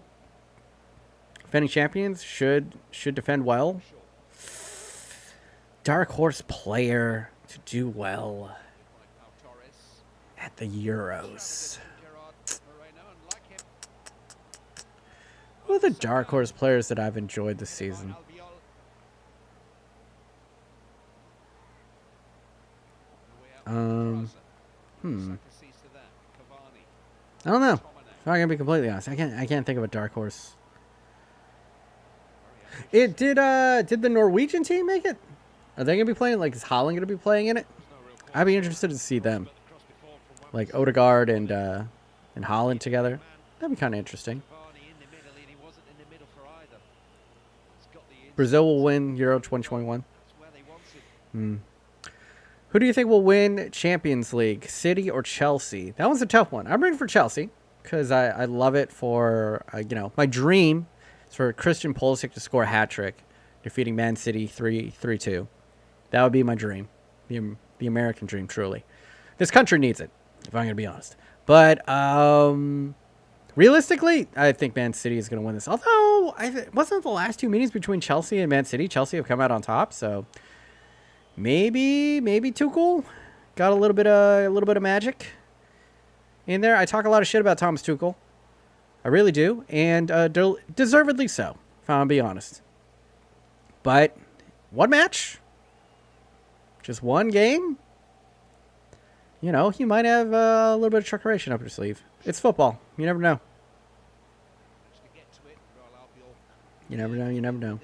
defending champions, should defend well. Dark horse player to do well at the Euros. Who are the dark horse players that I've enjoyed this season? I don't know. If I'm gonna be completely honest, I can't think of a dark horse. It did the Norwegian team make it? Are they gonna be playing? Like, is Holland gonna be playing in it? I'd be interested to see them, like Odegaard and Holland together. That'd be kind of interesting. Brazil will win Euro 2021. Who do you think will win Champions League, City or Chelsea? That one's a tough one. I'm rooting for Chelsea because I love it for, you know, my dream is for Christian Pulisic to score a hat-trick, defeating Man City 3-2. That would be my dream, the American dream, truly. This country needs it, if I'm going to be honest. But realistically, I think Man City is going to win this. Although, wasn't the last 2 meetings between Chelsea and Man City, Chelsea have come out on top, so... Maybe Tuchel got a little bit of magic in there. I talk a lot of shit about Thomas Tuchel. I really do, and deservedly so, if I'm being honest. But one match, just one game, you know, he might have a little bit of trickeration up your sleeve. It's football. You never know. You never know.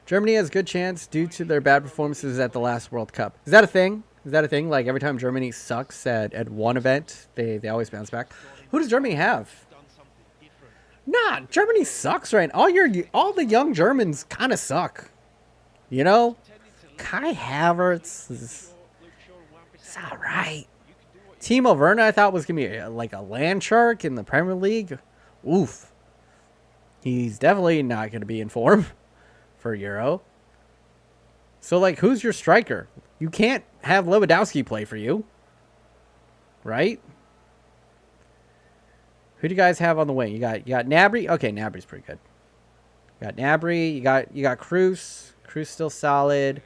Germany has a good chance due to their bad performances at the last World Cup. Is that a thing? Like, every time Germany sucks at one event, they always bounce back? Who does Germany have? Nah, Germany sucks right now. All the young Germans kind of suck. You know? Kai Havertz is all right. Timo Werner, I thought was going to be like a land shark in the Premier League. Oof. He's definitely not going to be in form for Euro. So, like, who's your striker? You can't have Lewandowski play for you. Right? Who do you guys have on the wing? You got Gnabry. Okay, Gnabry's pretty good. You got Gnabry. You got Kroos. Kroos still solid.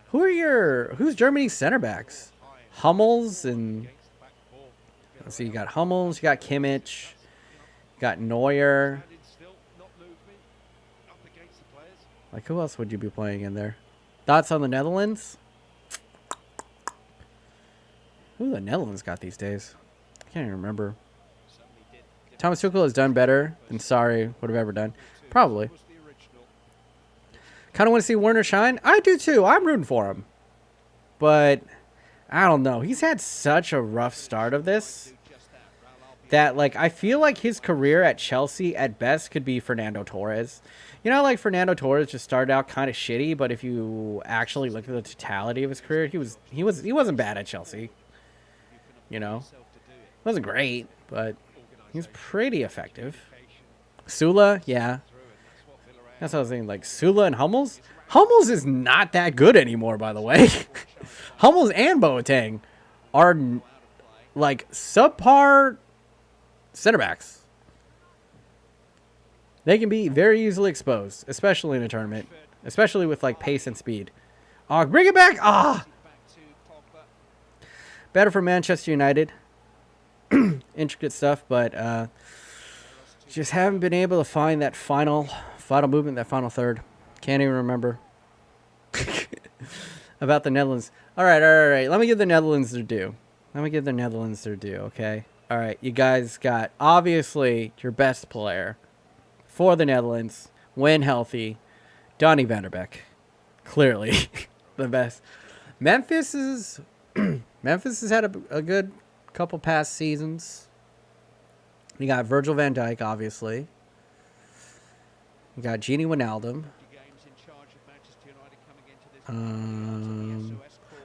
Who's Germany's center backs? Hummels and let's see. You got Hummels. You got Kimmich. You got Neuer. Like, who else would you be playing in there? Thoughts on the Netherlands? Who the Netherlands got these days? I can't even remember. Thomas Tuchel has done better than Sarri would have ever done. Probably. Kind of want to see Werner shine. I do too. I'm rooting for him. But I don't know. He's had such a rough start of this that, like, I feel like his career at Chelsea at best could be Fernando Torres. You know, like, Fernando Torres just started out kind of shitty, but if you actually look at the totality of his career, he wasn't bad at Chelsea. You know, wasn't great, but he was pretty effective. Sula, yeah. That's what I was thinking. Like, Sula and Hummels? Hummels is not that good anymore, by the way. Hummels and Boateng are, like, subpar center backs. They can be very easily exposed, especially in a tournament. Especially with, like, pace and speed. Oh, bring it back! Ah! Better for Manchester United. Intricate stuff, but just haven't been able to find that final movement, that final third. Can't even remember. About the Netherlands. All right. Let me give the Netherlands their due. Okay? All right, you guys got, obviously, your best player for the Netherlands, when healthy, Donny van der Beek. Clearly the best. Memphis has had a good couple past seasons. You got Virgil van Dijk, obviously. You got Gini Wijnaldum.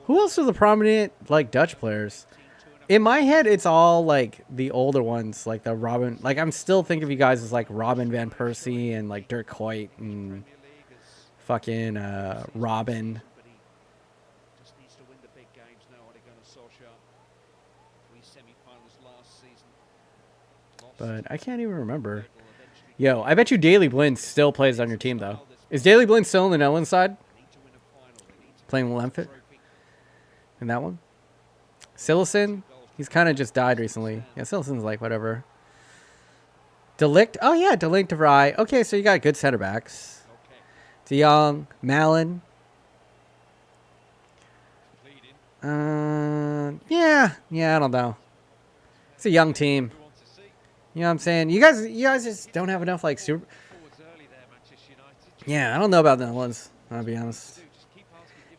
Who else are the prominent, like, Dutch players? In my head, it's all, like, the older ones, like the Robin. Like, I'm still thinking of you guys as, like, Robin van Persie and, like, Dirk Kuyt and fucking Robin. But I can't even remember. Yo, I bet you Daley Blind still plays on your team, though. Is Daley Blind still on the Netherlands side? Playing Lemfit? In that one? Silesen? He's kind of just died recently. Yeah, Silesen's like, whatever. De Ligt? Oh, yeah, De Ligt, De Vrij. Okay, so you got good center backs. De Jong, Malen. Yeah, I don't know. It's a young team. You know what I'm saying? You guys just don't have enough, like, super... Yeah, I don't know about the Netherlands, I'll be honest.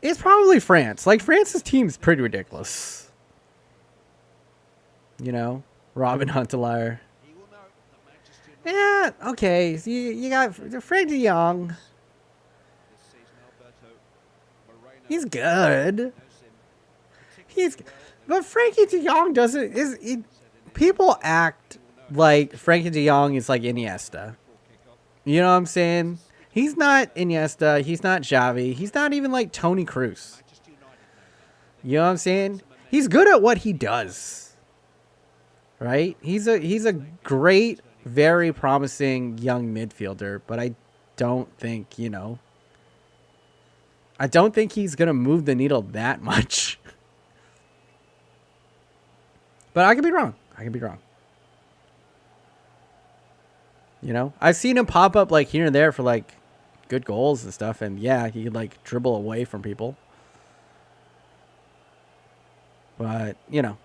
It's probably France. Like, France's team's pretty ridiculous. You know? Robin Huntelaar. Yeah, okay. So you got Frank de Jong. He's good. But Frankie de Jong doesn't... people act like Frankie de Jong is like Iniesta. You know what I'm saying? He's not Iniesta. He's not Xavi. He's not even like Toni Kroos. You know what I'm saying? He's good at what he does. Right? He's a great, very promising young midfielder, but I don't think, you know, I don't think he's going to move the needle that much. But I could be wrong. You know, I've seen him pop up like here and there for like good goals and stuff. And yeah, he could like dribble away from people. But, you know,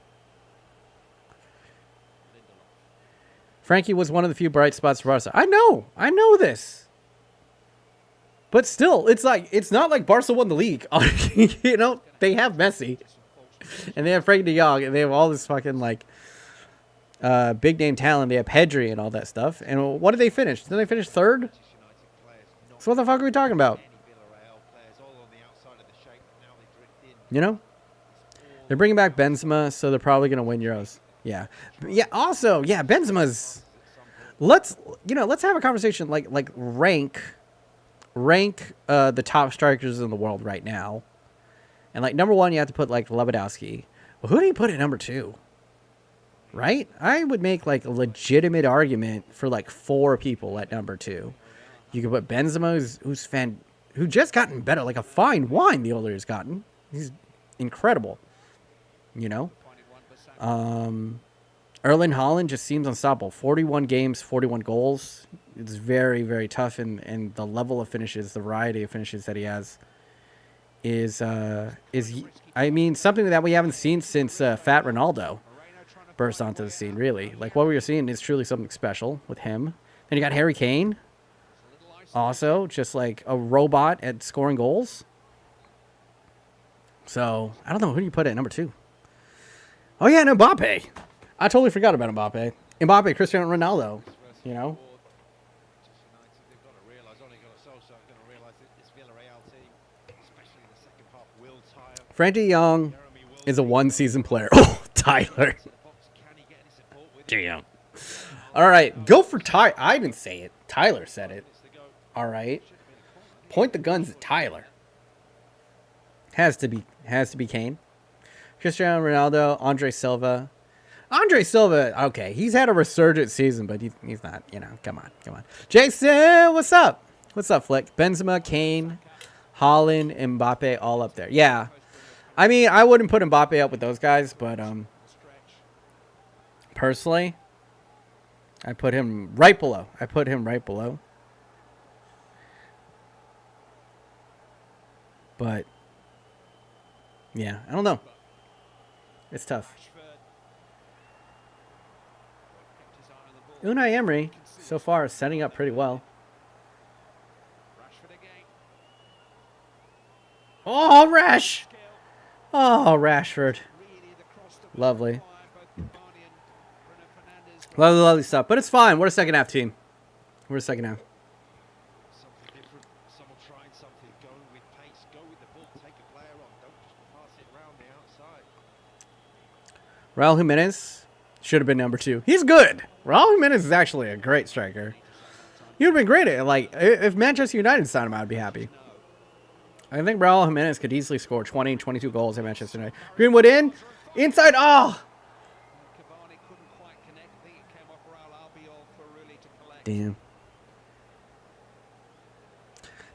Frankie was one of the few bright spots for Barca. I know this. But still, it's not like Barca won the league. You know, they have Messi. And they have Frankie de Jong. And they have all this fucking like big name talent. They have Pedri and all that stuff. And what did they finish? Didn't they finish third? So what the fuck are we talking about? You know? They're bringing back Benzema, so they're probably going to win Euros. Yeah. Yeah, also, yeah, Benzema's... Let's have a conversation, like rank the top strikers in the world right now. And, like, number 1, you have to put, like, Lewandowski. Well, who do you put at number 2? Right? I would make, like, a legitimate argument for, like, 4 people at number 2. You could put Benzema, who just gotten better, like a fine wine the older he's gotten. He's incredible. You know? Erling Haaland just seems unstoppable. 41 games, 41 goals. It's very, very tough, and the level of finishes, the variety of finishes that he has is I mean, something that we haven't seen since Fat Ronaldo burst onto the scene, really. Like, what we were seeing is truly something special with him. Then you got Harry Kane. Also, just like a robot at scoring goals. So, I don't know. Who do you put at number 2? Oh, yeah, and Mbappe. I totally forgot about Mbappe. Mbappe, Cristiano Ronaldo, you know. Frankie Young is a one-season player. Oh, Tyler. Damn. All right, go for Tyler. I didn't say it. Tyler said it. All right. Point the guns at Tyler. Has to be Kane. Cristiano Ronaldo, Andre Silva. Andre Silva, okay, he's had a resurgent season, but he's not, you know, come on. Jason, what's up? What's up, Flick? Benzema, Kane, Haaland, Mbappe, all up there. Yeah. I mean, I wouldn't put Mbappe up with those guys, but personally, I put him right below. But yeah, I don't know. It's tough. Unai Emery, so far, is setting up pretty well. Oh, Rash! Oh, Rashford. Lovely. Lovely stuff. But it's fine. We're a second half team. Raul Jimenez should have been number 2. He's good. Raul Jimenez is actually a great striker. He would have been great at, like, if Manchester United signed him, I'd be happy. I think Raul Jimenez could easily score 20 and 22 goals at Manchester United. Greenwood in. Inside. Oh! Damn.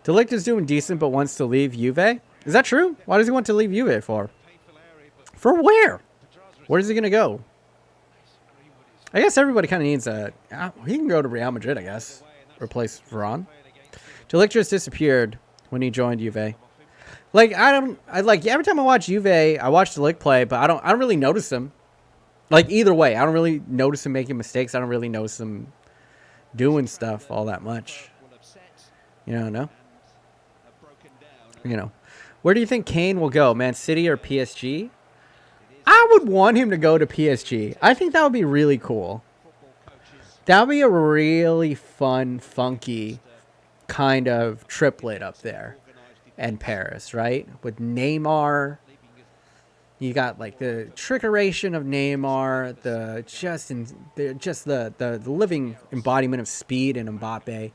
De Ligt is doing decent but wants to leave Juve. Is that true? Why does he want to leave Juve for? For where? Where is he going to go? I guess everybody kind of needs a... he can go to Real Madrid, I guess. Replace Varane. De Ligt just disappeared when he joined Juve. Like, every time I watch Juve, I watch De Ligt play, but I don't really notice him. Like, either way, I don't really notice him making mistakes. I don't really notice him doing stuff all that much. No? Where do you think Kane will go? Man City or PSG? I would want him to go to PSG. I think that would be really cool. That would be a really fun, funky kind of triplet up there in Paris, right? With Neymar. You got like the trickeration of Neymar, the living embodiment of speed in Mbappe.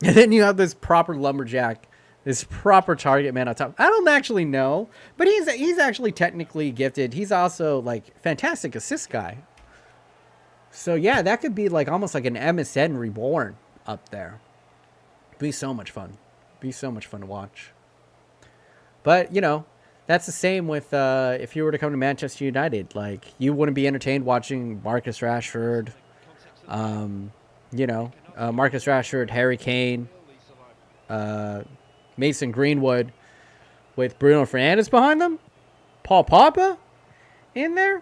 And then you have this proper lumberjack, this proper target man on top. I don't actually know, but he's actually technically gifted. He's also like fantastic assist guy. So yeah, that could be like almost like an MSN reborn up there. Be so much fun. Be so much fun to watch. But that's the same with if you were to come to Manchester United. Like, you wouldn't be entertained watching Marcus Rashford. Marcus Rashford, Harry Kane, Mason Greenwood with Bruno Fernandes behind them. Paul Pogba in there.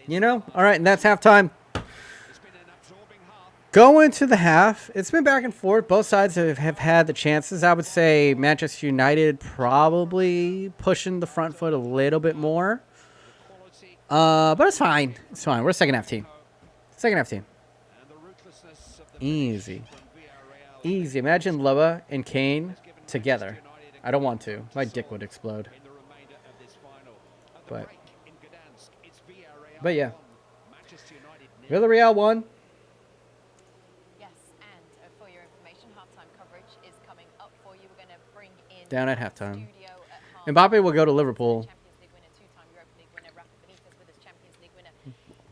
All right, and that's halftime. Going to the half, it's been back and forth. Both sides have had the chances. I would say Manchester United probably pushing the front foot a little bit more. But it's fine. It's fine. We're a second half team. Easy. Imagine Loa and Kane together. I don't want to. My dick would explode. But yeah. Villarreal won. Yes, and for your information, halftime coverage is coming up for you. We're going to bring in Down at halftime. studio at half. Mbappe will go to Liverpool. Champions League winner, two-time Europa League winner, Rafa Benitez with us, Champions League winner,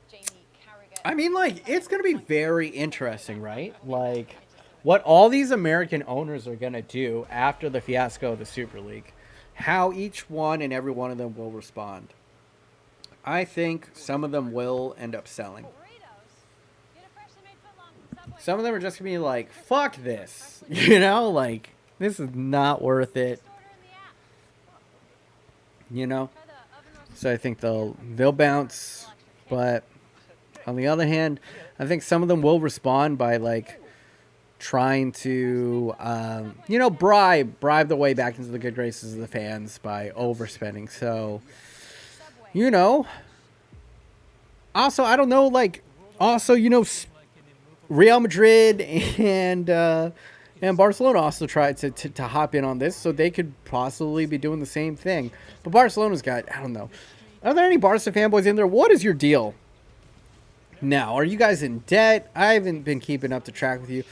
Jamie Carragher. I mean, like, it's going to be very interesting, right? Like, what all these American owners are going to do after the fiasco of the Super League. How each one and every one of them will respond. I think some of them will end up selling. Some of them are just going to be like, fuck this. You know, like, this is not worth it. You know? So I think they'll bounce. But on the other hand, I think some of them will respond by, like, trying to, you know, bribe the way back into the good graces of the fans by overspending. So, you know, also, I don't know, like, also, you know, Real Madrid and Barcelona also tried to hop in on this, so they could possibly be doing the same thing. But Barcelona's got, I don't know. Are there any Barca fanboys in there? What is your deal now? Are you guys in debt? I haven't been keeping up to track with you.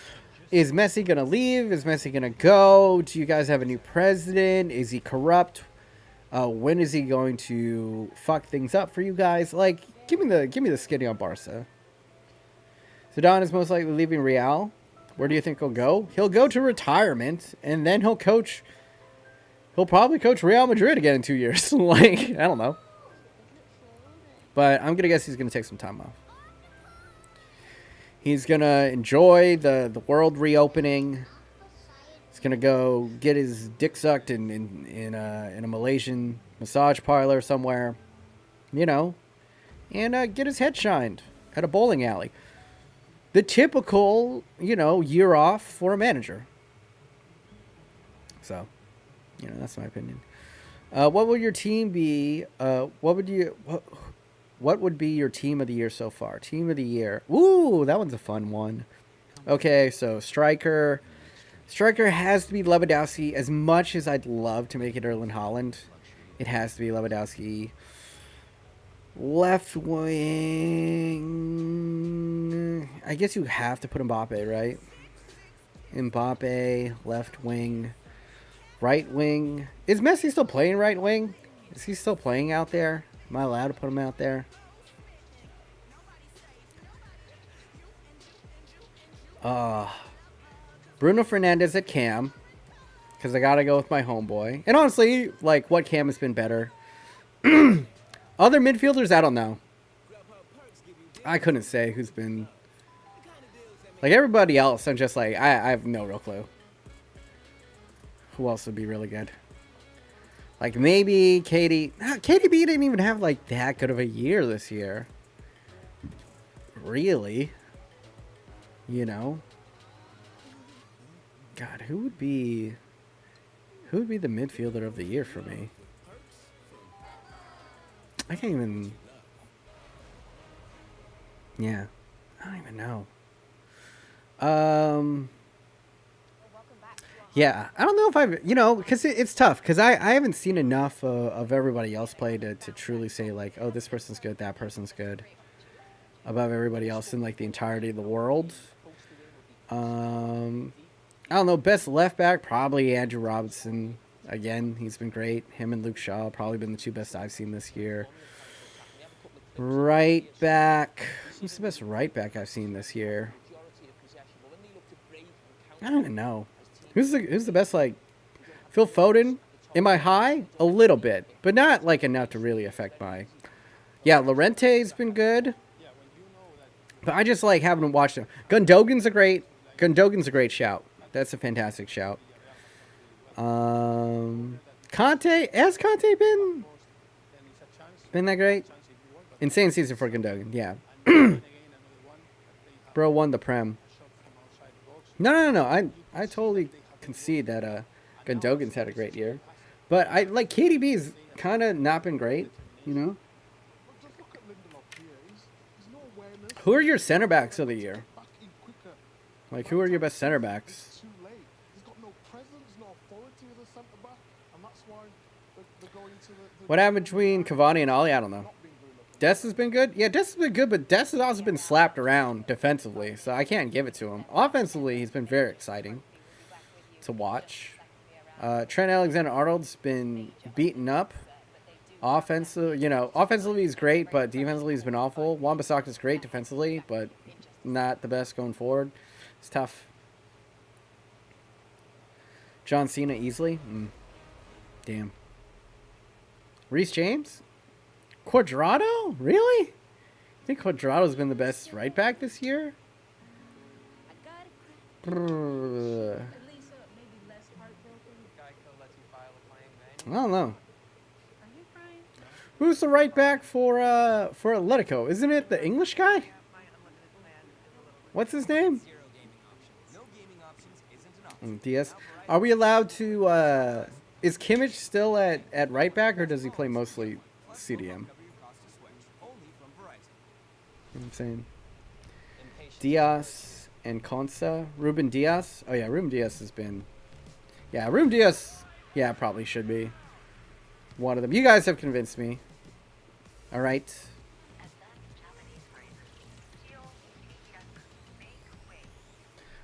Is Messi going to leave? Is Messi going to go? Do you guys have a new president? Is he corrupt? When is he going to fuck things up for you guys? Like, give me the skinny on Barca. Zidane is most likely leaving Real. Where do you think he'll go? He'll go to retirement, and then he'll probably coach Real Madrid again in 2 years. Like, I don't know. But I'm going to guess he's going to take some time off. He's going to enjoy the world reopening. He's going to go get his dick sucked in a Malaysian massage parlor somewhere. You know. And get his head shined at a bowling alley. The typical, you know, year off for a manager. So, you know, that's my opinion. What would your team be? What would be your team of the year so far? Team of the year. Ooh, that one's a fun one. Okay, so striker. Striker has to be Lewandowski. As much as I'd love to make it Erling Haaland, it has to be Lewandowski. Left wing. I guess you have to put Mbappe, right? Mbappe, left wing. Right wing. Is Messi still playing right wing? Is he still playing out there? Am I allowed to put him out there? Bruno Fernandes at Cam. Because I got to go with my homeboy. And honestly, like, what Cam has been better? Other midfielders, I don't know. I couldn't say who's been... Like, everybody else, I'm just like, I have no real clue. Who else would be really good? Like, maybe KD... KDB didn't even have, like, that good of a year this year. Really? You know? God, who would be the midfielder of the year for me? I can't even... Yeah. I don't even know. Yeah. I don't know if I've... You know, because it's tough. Because I haven't seen enough of everybody else play to truly say, like, oh, this person's good, that person's good. Above everybody else in, like, the entirety of the world. I don't know. Best left back, probably Andrew Robertson. Again, he's been great. Him and Luke Shaw probably been the two best I've seen this year. Right back. Who's the best right back I've seen this year? I don't even know. Who's the best, like, Phil Foden? Am I high? A little bit, but not like enough to really affect my... Yeah, Llorente's been good. But I just like haven't watched him. Gundogan's a great shout. That's a fantastic shout. Conte, has Conte been that great? Insane season for Gundogan, yeah. Bro won the Prem. No. I totally concede that Gundogan's had a great year. But I like KDB's kind of not been great, you know? Who are your center backs of the year? Like, who are your best center backs? He's got no presence, no authority as a centre back, and that's why they're going to the What happened between Cavani and Ollie? I don't know. not being very lucky. Des has been good. Yeah, Des has been good, but Des has also been slapped around defensively, so I can't give it to him. Offensively, he's been very exciting to watch. Trent Alexander-Arnold's been beaten up. Offensively he's great, but defensively he's been awful. Wan-Bissaka's great defensively, but not the best going forward. It's tough. John Cena easily. Damn. Reece James? Quadrado? Really? I think Quadrado's been the best right back this year? I don't know. Who's the right back for Atletico? Isn't it the English guy? What's his name? Diaz. Are we allowed to... is Kimmich still at right back, or does he play mostly CDM? You know what I'm saying? Diaz and Consa. Ruben Diaz. Oh, yeah, Ruben Diaz has been... Yeah, Ruben Diaz... Yeah, probably should be one of them. You guys have convinced me. All right.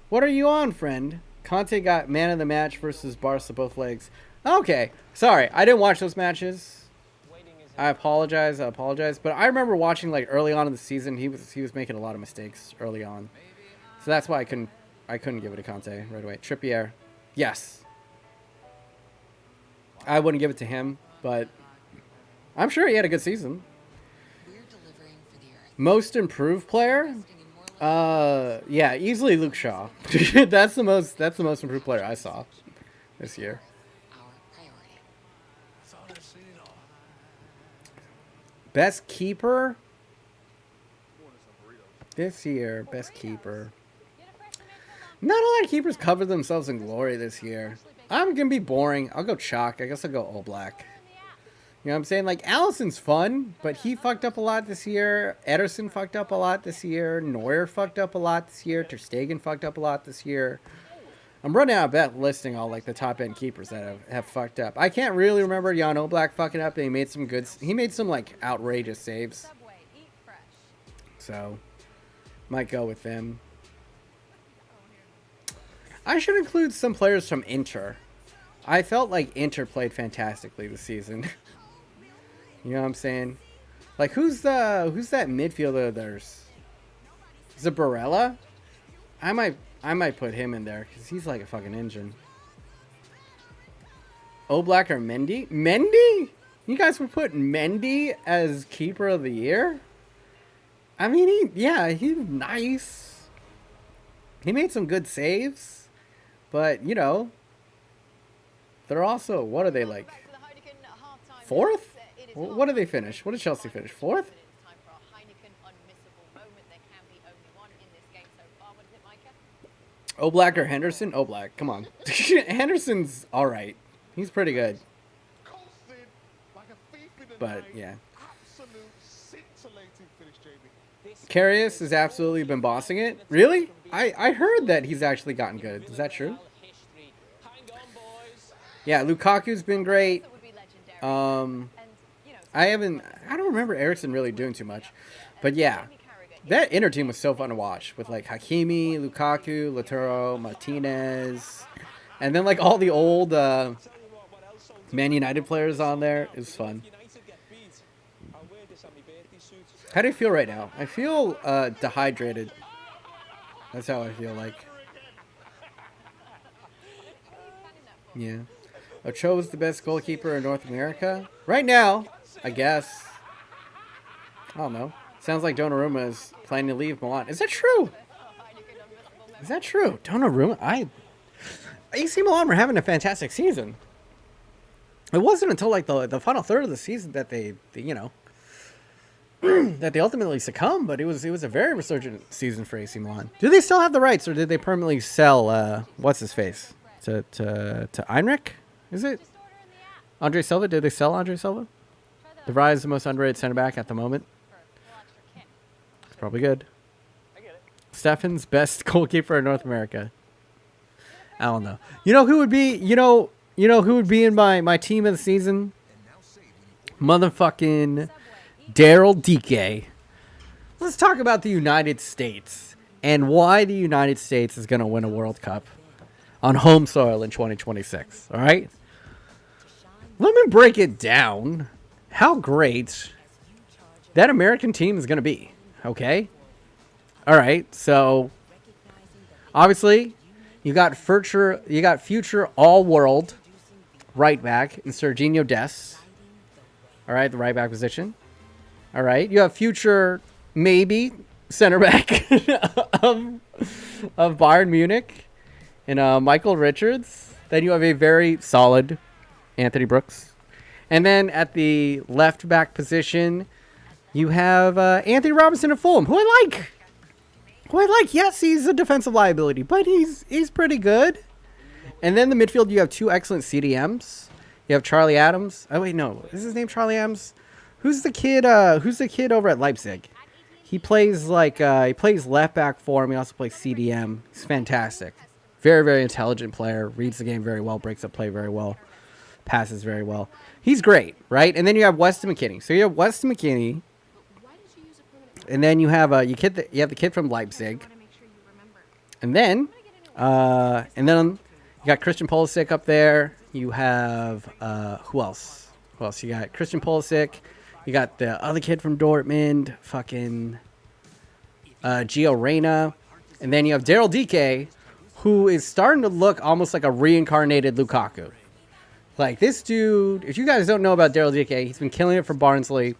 What are you on, friend? Conte got man of the match versus Barca both legs. Okay. Sorry, I didn't watch those matches. I apologize. But I remember watching like early on in the season. He was making a lot of mistakes early on. So that's why I couldn't give it to Conte right away. Trippier. Yes. I wouldn't give it to him, but I'm sure he had a good season. Most improved player? Yeah, easily Luke Shaw. That's the most improved player I saw this year. Best keeper? This year, best keeper. Not a lot of keepers covered themselves in glory this year. I'm going to be boring. I'll go chalk. I guess I'll go all black. You know what I'm saying? Like, Allison's fun, but he fucked up a lot this year. Ederson fucked up a lot this year. Neuer fucked up a lot this year. Ter Stegen fucked up a lot this year. I'm running out of bet listing all, like, the top-end keepers that have fucked up. I can't really remember Jan Oblak fucking up, but he made some good... He made some, like, outrageous saves. So, might go with them. I should include some players from Inter. I felt like Inter played fantastically this season. You know what I'm saying? Like, who's that midfielder of theirs? Is it Barella? I might put him in there because he's like a fucking engine. Oblak or Mendy? Mendy? You guys would put Mendy as keeper of the year? I mean, he's nice. He made some good saves, but you know, they're also, what are they, like, fourth? What did they finish? What did Chelsea finish? Fourth? Oblak or Henderson? Oblak, come on. Henderson's all right. He's pretty good. But, yeah. Karius has absolutely been bossing it. Really? I heard that he's actually gotten good. Is that true? Yeah, Lukaku's been great. I don't remember Eriksen really doing too much. But yeah, that Inter team was so fun to watch with like Hakimi, Lukaku, Lautaro, Martinez, and then like all the old Man United players on there. It was fun. How do you feel right now? I feel dehydrated. That's how I feel like. Yeah. Ochoa's the best goalkeeper in North America. Right now, I guess. I don't know. Sounds like Donnarumma is planning to leave Milan. Is that true? Is that true? Donnarumma? AC Milan were having a fantastic season. It wasn't until like the final third of the season that they you know, that they ultimately succumbed, but it was a very resurgent season for AC Milan. Do they still have the rights, or did they permanently sell what's his face to Heinrich? Is it Andre Silva? Did they sell Andre Silva? De Vrij is the most underrated center back at the moment. It's probably good. Steffen's best goalkeeper in North America. I don't know. You know who would be? You know who would be in my team of the season? motherfucking Daryl Dike. Let's talk about the United States and why the United States is going to win a World Cup on home soil in 2026. All right? Let me break it down how great that American team is going to be. Okay? All right. So, obviously, you got future all-world right back in Serginho Dest. All right, the right back position. All right, you have future maybe center back of Bayern Munich and Michael Richards. Then you have a very solid Anthony Brooks. And then at the left back position, you have Anthony Robinson of Fulham, who I like. Yes, he's a defensive liability, but he's pretty good. And then the midfield, you have two excellent CDMs. You have Charlie Adams. Oh wait, no, is his name Charlie Adams? Who's the kid over at Leipzig? He plays left back for him. He also plays CDM. He's fantastic. Very, very intelligent player. Reads the game very well. Breaks up play very well. Passes very well. He's great, right? And then you have Weston McKennie. So you have Weston McKennie. And then you have you have the kid from Leipzig. And then you got Christian Pulisic up there. You have who else? You got Christian Pulisic. You got the other kid from Dortmund, fucking Gio Reyna. And then you have Daryl Dike, who is starting to look almost like a reincarnated Lukaku. Like, this dude, if you guys don't know about Daryl Dike, he's been killing it for Barnsley.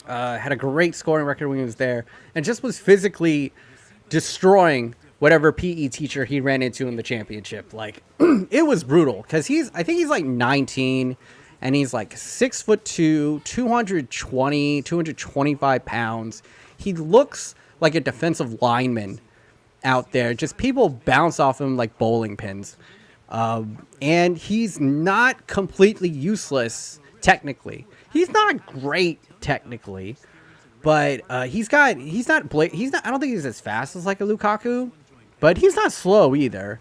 Had a great scoring record when he was there. And just was physically destroying whatever PE teacher he ran into in the championship. Like, it was brutal. Because I think he's like 19. And he's like 6'2", 225 pounds. He looks like a defensive lineman out there. Just people bounce off him like bowling pins. And he's not completely useless technically. He's not great technically, but I don't think he's as fast as like a Lukaku, but he's not slow either.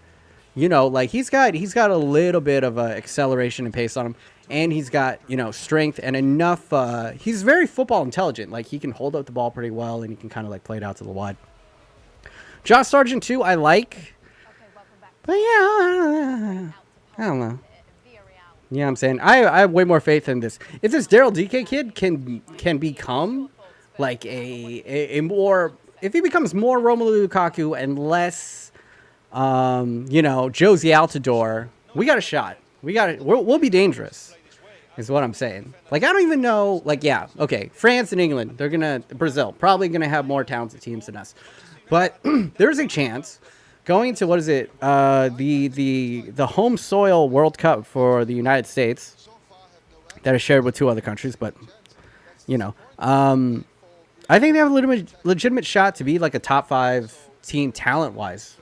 You know, like he's got a little bit of acceleration and pace on him. And he's got, strength and enough. He's very football intelligent. Like, he can hold up the ball pretty well, and he can kind of, like, play it out to the wide. Josh Sargent, too, I like. But, yeah, I don't know. You know what I'm saying? I have way more faith in this. If this Daryl Dike kid can become, like, a more... If he becomes more Romelu Lukaku and less, Josie Altidore, we got a shot. We'll be dangerous. Is what I'm saying. Like, I don't even know. Like, yeah, okay. France and England, Brazil, probably gonna have more talented teams than us. But there's a chance going to the home soil World Cup for the United States that is shared with two other countries. But I think they have a legitimate shot to be like a top 5 team talent wise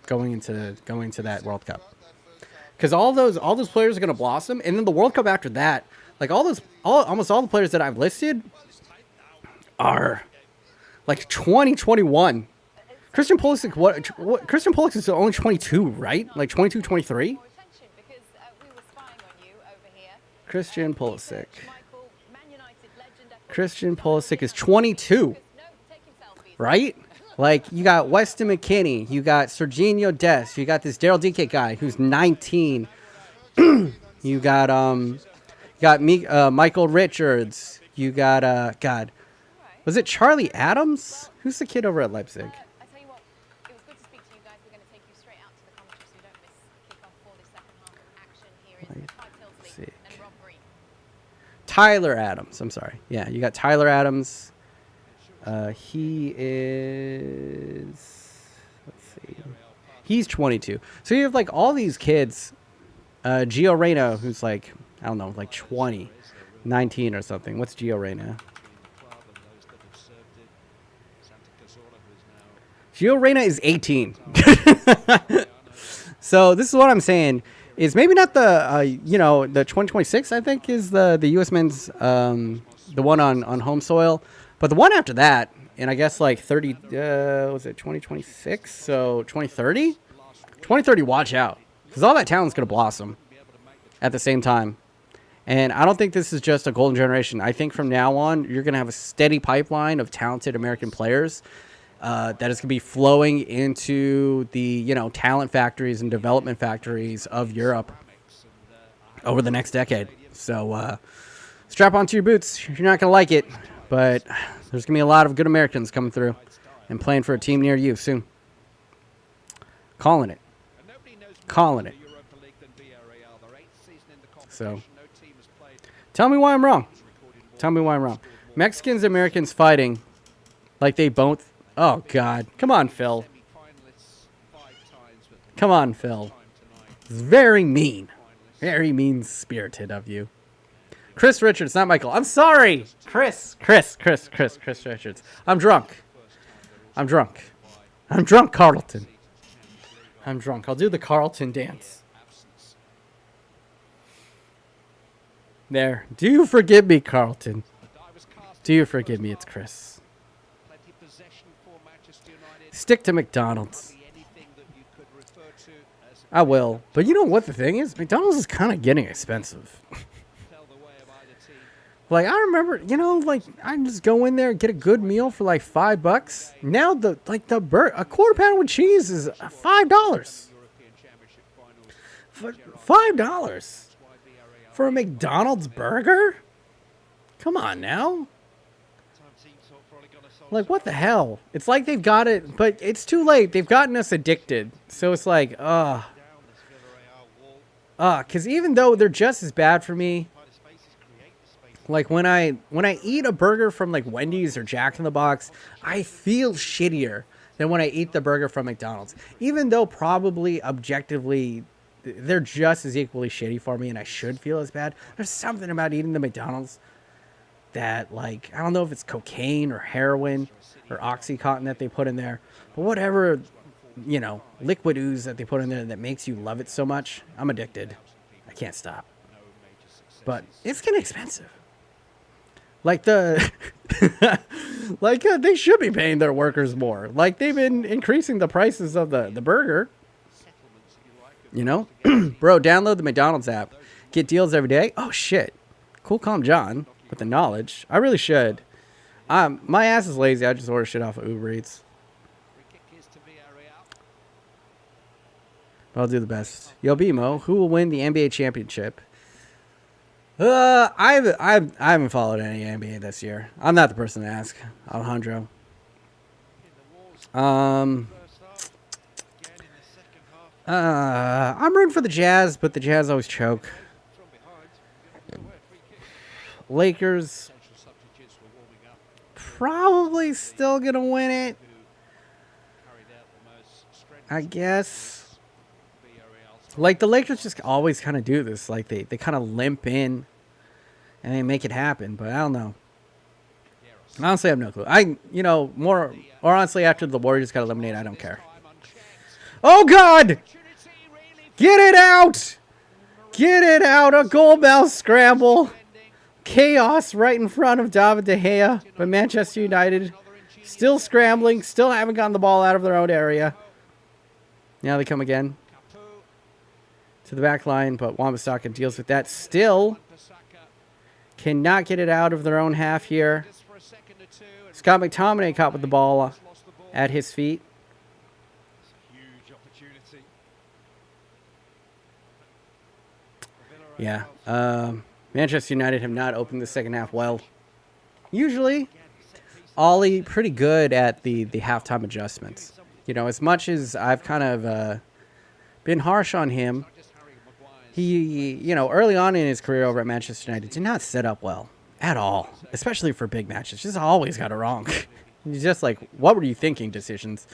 going into that World Cup. Because all those players are going to blossom. And then the World Cup after that, like almost all the players that I've listed are like 2021. Christian Pulisic, Christian Pulisic is only 22, right? Like 22, 23? Christian Pulisic. Christian Pulisic is 22, right? Like, you got Weston McKennie, you got Serginho Dest, you got this Daryl Dike guy who's 19. You got Michael Richards. You got God, was it Charlie Adams? Who's the kid over at Leipzig? I tell you what, it was good to speak to you guys. We're going to take you straight out to the commentary so you don't miss kick-off for this second half of action here in Tilsley and Rob Green. Tyler Adams. I'm sorry. Yeah, you got Tyler Adams. He is, let's see, he's 22. So you have like all these kids, Gio Reyna, who's like, I don't know, like 20, 19 or something. What's Gio Reyna? Gio Reyna is 18. So this is what I'm saying is maybe not the, the 2026, I think is the U.S. men's, the one on home soil. But the one after that, and I guess like 30, was it 2026? So 2030? 2030, watch out. Because all that talent's going to blossom at the same time. And I don't think this is just a golden generation. I think from now on, you're going to have a steady pipeline of talented American players that is going to be flowing into the, you know, talent factories and development factories of Europe over the next decade. So strap onto your boots. You're not going to like it, but there's going to be a lot of good Americans coming through and playing for a team near you soon. Calling it. Calling it. So, tell me why I'm wrong. Tell me why I'm wrong. Mexicans and Americans fighting like they both... Oh, God. Come on, Phil. Come on, Phil. It's very mean. Very mean-spirited of you. Chris Richards, not Michael. I'm sorry. Chris Richards. I'm drunk. I'm drunk. I'm drunk, Carlton. I'm drunk. I'll do the Carlton dance. There. Do you forgive me, Carlton? Do you forgive me? It's Chris. Stick to McDonald's. I will. But you know what the thing is? McDonald's is kind of getting expensive. Like, I remember, you know, like, I just go in there and get a good meal for like $5. Now, a quarter pounder with cheese is $5. $5 for a McDonald's burger? Come on now. Like, what the hell? It's like they've got it, but it's too late. They've gotten us addicted. So it's like, because even though they're just as bad for me, like when I eat a burger from like Wendy's or Jack in the Box, I feel shittier than when I eat the burger from McDonald's. Even though probably objectively they're just as equally shitty for me and I should feel as bad. There's something about eating the McDonald's that, like, I don't know if it's cocaine or heroin or Oxycontin that they put in there, but whatever, you know, liquid ooze that they put in there that makes you love it so much, I'm addicted. I can't stop. But it's getting expensive. Like they should be paying their workers more. Like they've been increasing the prices of the burger. You know, bro, download the McDonald's app. Get deals every day. Oh shit, cool, calm John with the knowledge. I really should. My ass is lazy. I just order shit off of Uber Eats. But I'll do the best. Yo, BMO, who will win the NBA championship? I haven't followed any NBA this year. I'm not the person to ask. Alejandro. I'm rooting for the Jazz, but the Jazz always choke. Lakers probably still gonna win it, I guess. Like, the Lakers just always kind of do this. Like, they kind of limp in and they make it happen. But I don't know. Honestly, I have no clue. More honestly, after the Warriors got eliminated, I don't care. Oh, God! Get it out! Get it out! A goal mouse scramble. Chaos right in front of David De Gea. But Manchester United still scrambling. Still haven't gotten the ball out of their own area. Now they come again to the back line, but Wan-Bissaka deals with that. Still cannot get it out of their own half here. Scott McTominay caught with the ball at his feet. Yeah. Manchester United have not opened the second half well. Usually, Ollie pretty good at the halftime adjustments. You know, as much as I've kind of been harsh on him, he, early on in his career over at Manchester United, did not set up well at all, especially for big matches. Just always got it wrong. He's just like, what were you thinking decisions?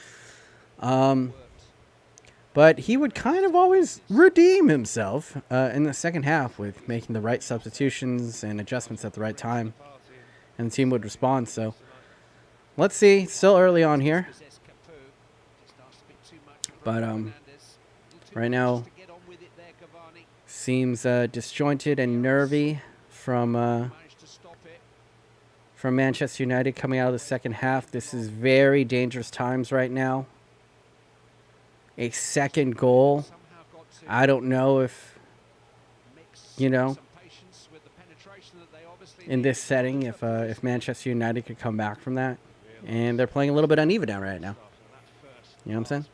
But he would kind of always redeem himself in the second half with making the right substitutions and adjustments at the right time. And the team would respond. So let's see. Still early on here. But right now seems disjointed and nervy from Manchester United coming out of the second half. This is very dangerous times right now. A second goal. I don't know if, in this setting if Manchester United could come back from that. And they're playing a little bit uneven now right now. You know what I'm saying?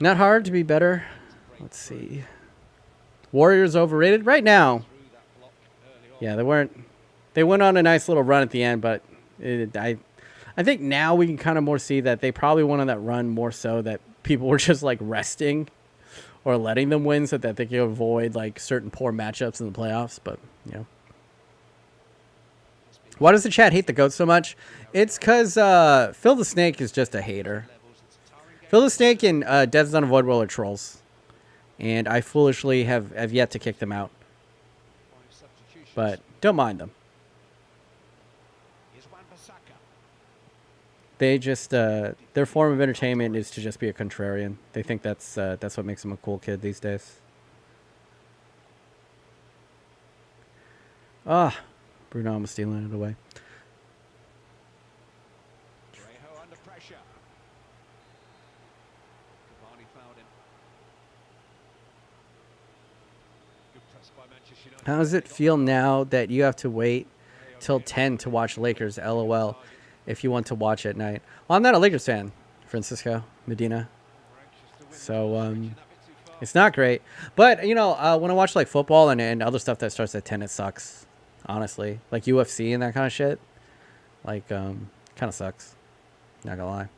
Not hard to be better. Let's see. Warriors overrated right now. Yeah, they weren't. They went on a nice little run at the end, but I think now we can kind of more see that they probably went on that run more so that people were just like resting or letting them win so that they could avoid like certain poor matchups in the playoffs. But you know, why does the chat hate the GOAT so much? It's because Phil the Snake is just a hater. Phil the Snake and Death's Unavoidable are trolls, and I foolishly have yet to kick them out. But don't mind them. They just their form of entertainment is to just be a contrarian. They think that's what makes them a cool kid these days. Ah, Bruno almost stealing it away. How does it feel now that you have to wait till 10 to watch Lakers? LOL. If you want to watch at night. Well, I'm not a Lakers fan, Francisco Medina. So it's not great. But you know, when I watch like football and other stuff that starts at 10, it sucks. Honestly, like UFC and that kind of shit. Like kind of sucks. Not gonna lie.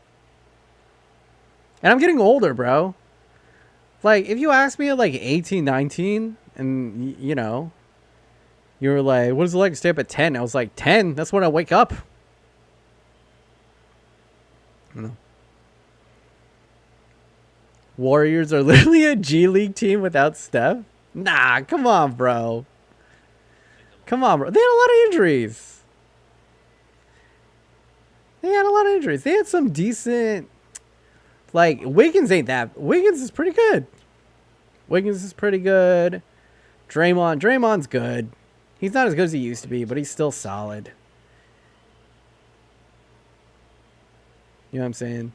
And I'm getting older, bro. Like if you ask me at like 18, 19, and you know, you were like, "What is it like to stay up at 10?" I was like, 10. That's when I wake up. I don't know. Warriors are literally a G League team without Steph? Nah, come on, bro. Come on, bro. They had a lot of injuries. They had some decent... Like, Wiggins ain't that... Wiggins is pretty good. Draymond's good. He's not as good as he used to be, but he's still solid. You know what I'm saying?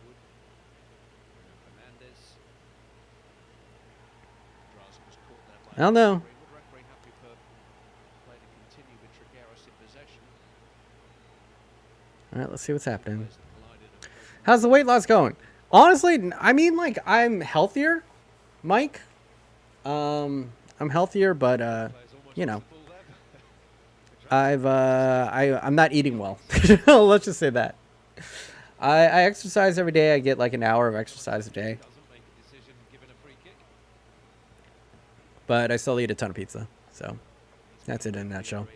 I don't know. All right, let's see what's happening. How's the weight loss going? Honestly, I mean, like, I'm healthier, Mike. I'm healthier, but you know, I'm not eating well. Let's just say that. I exercise every day. I get like an hour of exercise a day. But I still eat a ton of pizza. So that's it in a nutshell.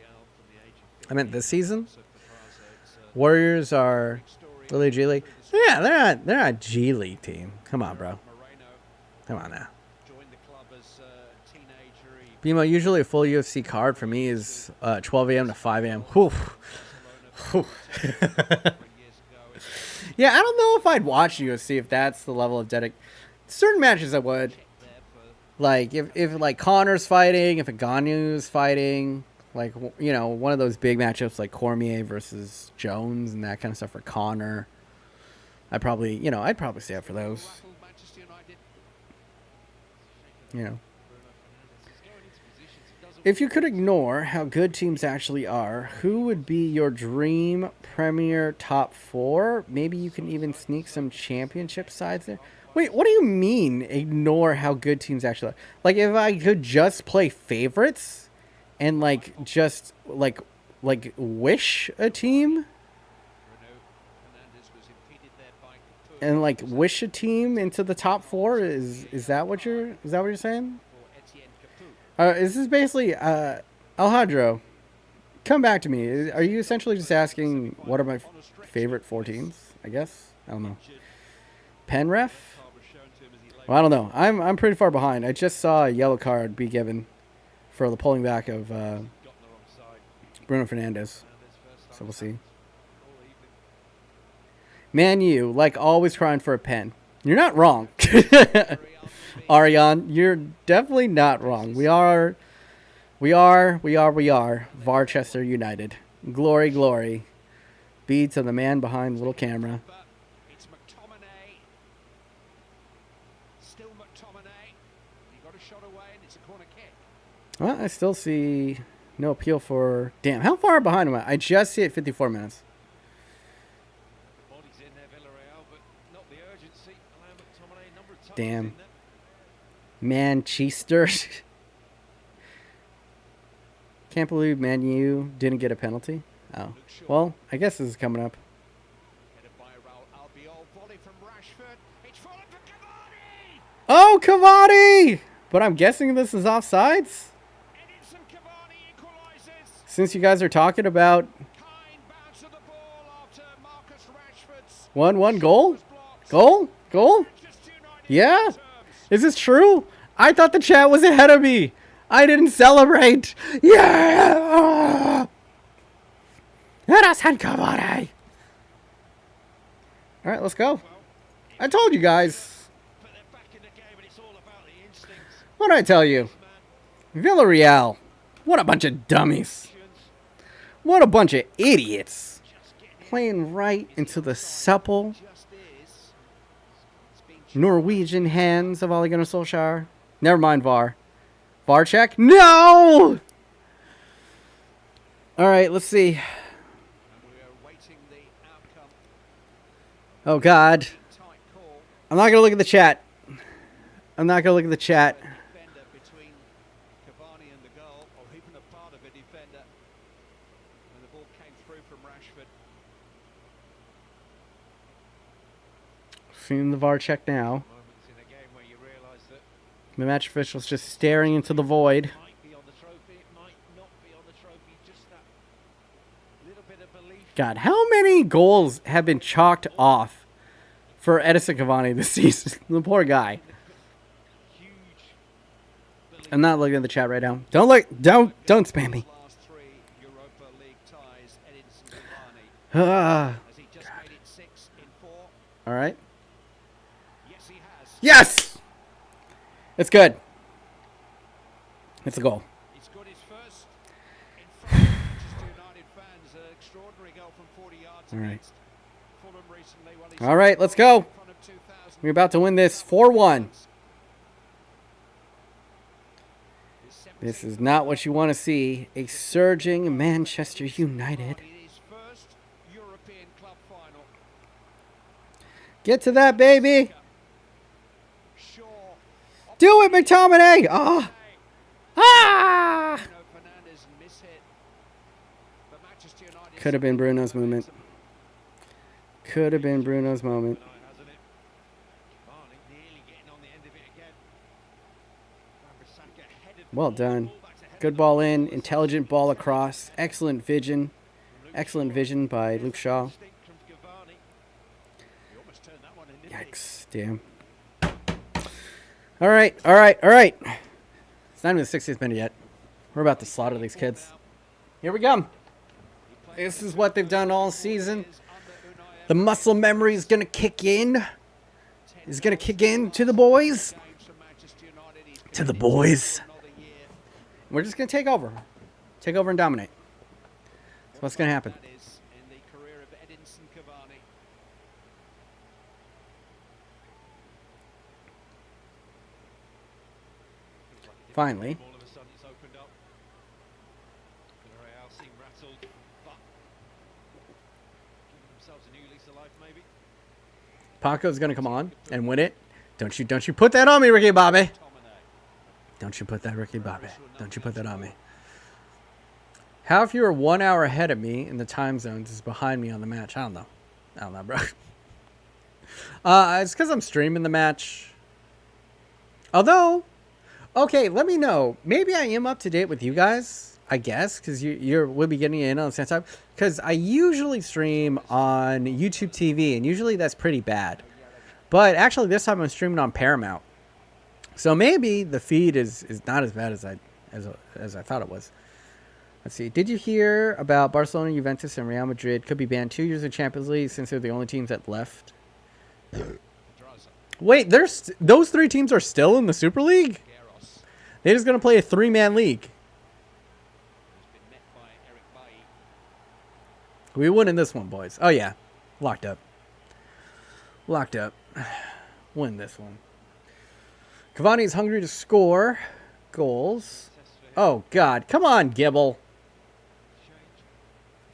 I meant this season. Warriors are really G League. Yeah, they're not a G League team. Come on, bro. Come on now. BMO, usually a full UFC card for me is 12 a.m. to 5 a.m. Whew. Whew. Yeah, I don't know if I'd watch UFC if that's the level of dedication. Certain matches I would. Like, if like Connor's fighting, if Ngannou's fighting, like, you know, one of those big matchups like Cormier versus Jones and that kind of stuff for Connor, I'd probably stay up for those. You know. If you could ignore how good teams actually are, who would be your dream Premier top 4? Maybe you can even sneak some championship sides there. Wait, what do you mean ignore how good teams actually are? Like, if I could just play favorites and like just like wish a team and like wish a team into the top 4, is that what you're saying? Is this basically Alejandro? Come back to me. Are you essentially just asking what are my favorite 4 teams? I guess I don't know. Penref? Well, I don't know. I'm pretty far behind. I just saw a yellow card be given for the pulling back of Bruno Fernandes. So we'll see. Man, you like always crying for a pen. You're not wrong. Ariane, you're definitely not wrong. We are Varchester United. Glory, glory. Be to the man behind the little camera. Well, I still see No appeal for... Damn, how far behind am I? I just see it 54 minutes. Damn. Manchester. Can't believe Man U didn't get a penalty. Oh. Well, I guess this is coming up. Oh, Cavani! But I'm guessing this is offsides? Since you guys are talking about 1-1 goal? Goal? Yeah? Is this true? I thought the chat was ahead of me. I didn't celebrate. Yeah! Fatasian Cavani! Alright, let's go. I told you guys. What did I tell you? Villarreal. What a bunch of dummies. What a bunch of idiots. Playing right into the supple Norwegian hands of Ole Gunnar Solskjaer. Never mind VAR. VAR check? No! Alright, let's see. Oh, God. I'm not going to look at the chat. I'm not going to look at the chat. Seeing the VAR check now. The match official's just staring into the void. God, how many goals have been chalked off for Edison Cavani this season? The poor guy. I'm not looking at the chat right now. Don't look. Don't spam me. All right. Yes! It's good. It's a goal. All right. All right, let's go. We're about to win this 4-1. This is not what you want to see. A surging Manchester United. Get to that, baby. Do it, McTominay. Oh. Ah! Could have been Bruno's movement. Could have been Bruno's moment. Well done. Good ball in. Intelligent ball across. Excellent vision. Excellent vision by Luke Shaw. Yikes. Damn. All right. It's not even the 60th minute yet. We're about to slaughter these kids. Here we go. This is what they've done all season. The muscle memory is going to kick in. It's going to kick in to the boys. To the boys. We're just going to take over. Take over and dominate. That's what's going to happen. Finally. Paco's gonna come on and win it. Don't you put that on me, Ricky Bobby. Don't you put that, Ricky Bobby. Don't you put that on me. How if you were 1 hour ahead of me in the time zones is behind me on the match? I don't know, bro. It's because I'm streaming the match. Although, okay, let me know. Maybe I am up to date with you guys, I guess, because we'll be getting in on the same time. Because I usually stream on YouTube TV, and usually that's pretty bad. But actually, this time I'm streaming on Paramount. So maybe the feed is not as bad as I thought it was. Let's see. Did you hear about Barcelona, Juventus, and Real Madrid could be banned 2 years of Champions League since they're the only teams that left? Wait, those 3 teams are still in the Super League? They're just going to play a 3-man league. We win in this one, boys. Oh, yeah. Locked up. Locked up. Win this one. Cavani is hungry to score goals. Oh, God. Come on, Gibble.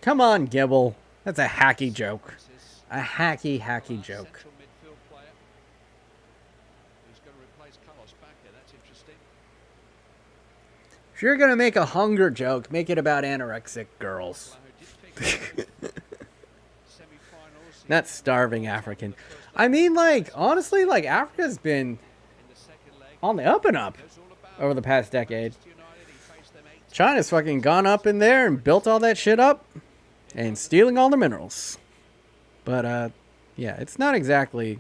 Come on, Gibble. That's a hacky joke. A hacky joke. If you're going to make a hunger joke, make it about anorexic girls. Not starving African. I mean, like, honestly, like, Africa's been on the up and up over the past decade. China's fucking gone up in there and built all that shit up and stealing all the minerals. But, yeah, it's not exactly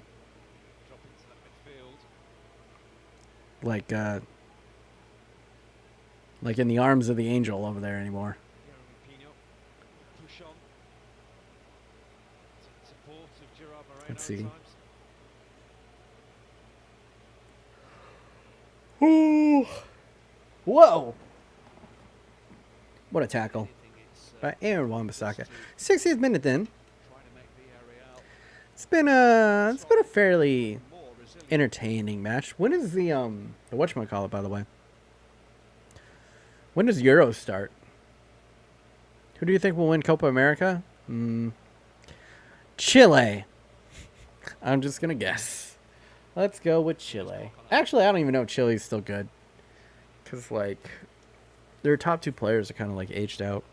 like in the arms of the angel over there anymore. Let's see. Ooh. Whoa! What a tackle by Aaron Wan-Bissaka. 60th minute then. It's been a fairly entertaining match. When is the whatchamacallit, by the way? When does Euros start? Who do you think will win Copa America? Chile. I'm just gonna guess. Let's go with Chile. Actually, I don't even know if Chile's still good. Because, like, their top two players are kind of, like, aged out.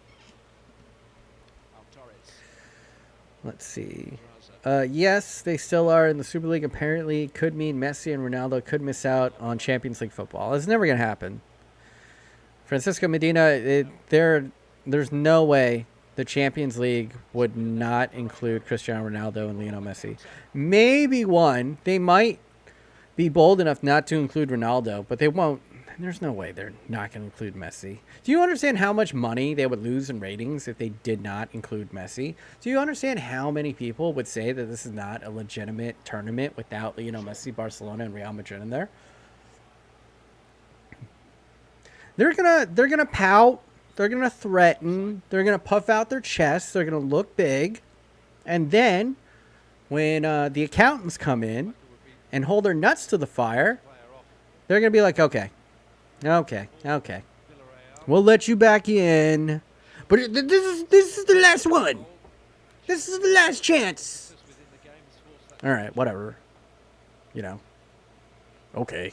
Let's see. Yes, they still are in the Super League. Apparently, could mean Messi and Ronaldo could miss out on Champions League football. It's never going to happen. Francisco Medina, there's no way the Champions League would not include Cristiano Ronaldo and Lionel Messi. Maybe one. They might be bold enough not to include Ronaldo, but they won't. There's no way they're not going to include Messi. Do you understand how much money they would lose in ratings if they did not include Messi? Do you understand how many people would say that this is not a legitimate tournament without Lionel Messi, Barcelona, and Real Madrid in there? They're gonna pout. They're gonna threaten. They're gonna puff out their chests. They're gonna look big, and then when the accountants come in and hold their nuts to the fire, they're gonna be like, okay, we'll let you back in, but this is the last one. This is the last chance. All right, whatever. You know. Okay.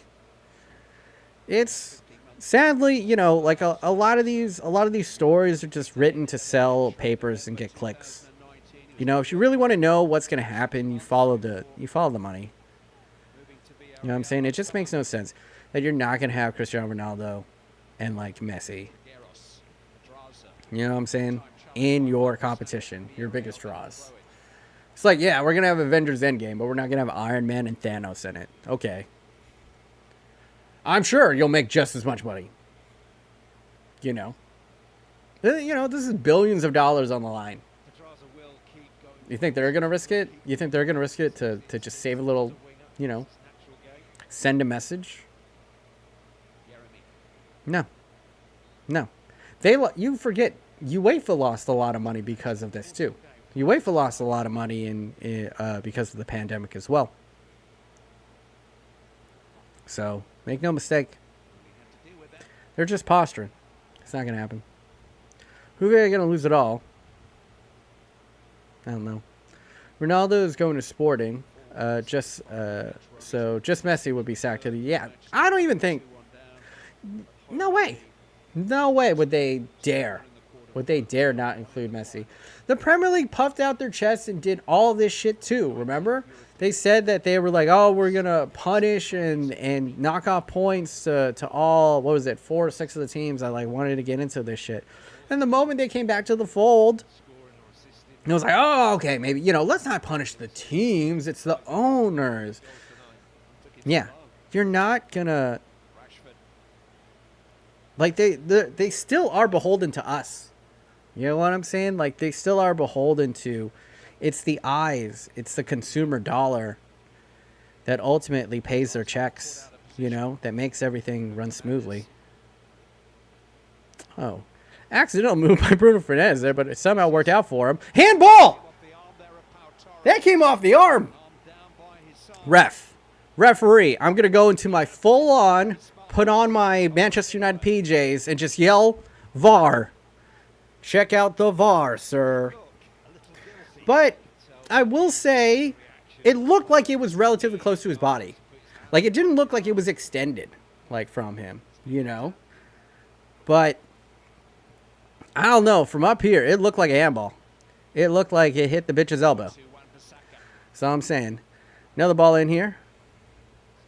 It's sadly, you know, like a lot of these stories are just written to sell papers and get clicks. You know, if you really want to know what's going to happen, you follow the money. You know what I'm saying? It just makes no sense that you're not going to have Cristiano Ronaldo and, like, Messi. You know what I'm saying? In your competition, your biggest draws. It's like, yeah, we're going to have Avengers Endgame, but we're not going to have Iron Man and Thanos in it. Okay. I'm sure you'll make just as much money. You know. You know, this is billions of dollars on the line. You think they're going to risk it? You think they're going to risk it to just save a little, you know, send a message? No. You forget, UEFA lost a lot of money because of this too. UEFA lost a lot of money because of the pandemic as well. So, make no mistake. They're just posturing. It's not going to happen. Who are they going to lose it all? I don't know. Ronaldo is going to Sporting. Just Messi would be sacked to the... Yeah, I don't even think... No way. No way would they dare. Would they dare not include Messi? The Premier League puffed out their chests and did all this shit too, remember? They said that they were like, oh, we're going to punish and knock off points to all, what was it, 4 or 6 of the teams that, like, wanted to get into this shit. And the moment they came back to the fold, it was like, oh, okay, maybe, you know, let's not punish the teams. It's the owners. Yeah, you're not going to, like, they still are beholden to us. You know what I'm saying? Like, they still are beholden to, it's the eyes, it's the consumer dollar that ultimately pays their checks, you know, that makes everything run smoothly. Oh, accidental move by Bruno Fernandes there, but it somehow worked out for him. Handball! That came off the arm. Referee, I'm going to go into my full-on, put on my Manchester United PJs and just yell, VAR. Check out the VAR, sir. But I will say it looked like it was relatively close to his body. Like, it didn't look like it was extended, like, from him, you know? But I don't know. From up here, it looked like a handball. It looked like it hit the bitch's elbow. So I'm saying. Another ball in here.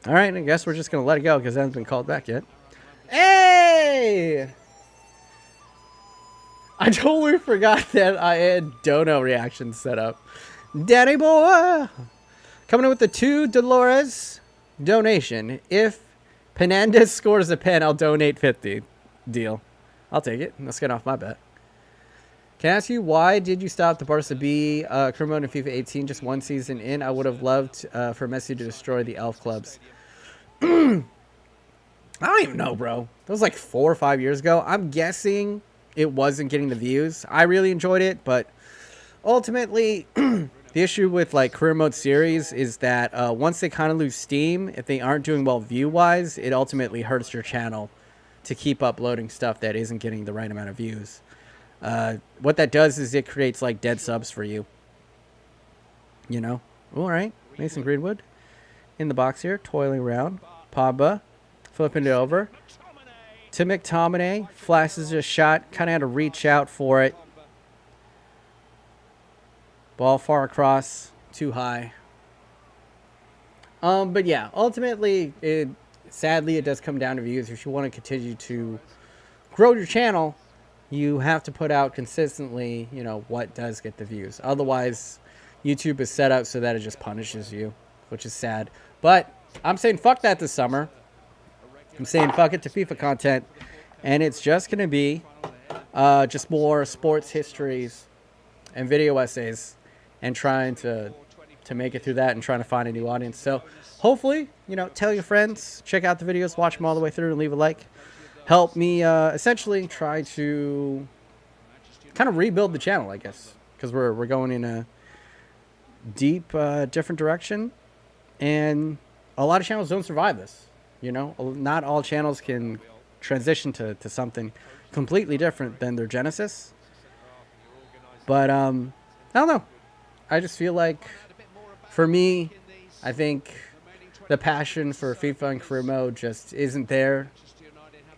All right, I guess we're just going to let it go because it hasn't been called back yet. Hey! I totally forgot that I had dono reactions set up. Danny boy! Coming in with the 2 Dolores donation. If Penandez scores a pen, I'll donate 50. Deal. I'll take it. Let's get off my bet. Can I ask you, why did you stop the Barca B career mode in FIFA 18 just one season in? I would have loved for Messi to destroy the elf clubs. I don't even know, bro. That was like 4 or 5 years ago. I'm guessing it wasn't getting the views. I really enjoyed it, but ultimately, the issue with like career mode series is that once they kind of lose steam, if they aren't doing well view-wise, it ultimately hurts your channel to keep uploading stuff that isn't getting the right amount of views. What that does is it creates like dead subs for you. You know? All right. Mason Greenwood in the box here, toiling around. Pogba flipping it over to McTominay. Flashes a shot. Kind of had to reach out for it. Ball far across. Too high. But yeah, ultimately, sadly, it does come down to views. If you want to continue to grow your channel, you have to put out consistently, you know, what does get the views. Otherwise, YouTube is set up so that it just punishes you, which is sad. But I'm saying fuck that this summer. I'm saying fuck it to FIFA content. And it's just going to be just more sports histories and video essays and trying to make it through that and trying to find a new audience. So hopefully, you know, tell your friends, check out the videos, watch them all the way through and leave a like. Help me essentially try to kind of rebuild the channel, I guess, because we're going in a deep, different direction. And a lot of channels don't survive this. You know, not all channels can transition to something completely different than their genesis. But I don't know. I just feel like, for me, I think the passion for FIFA and career mode just isn't there.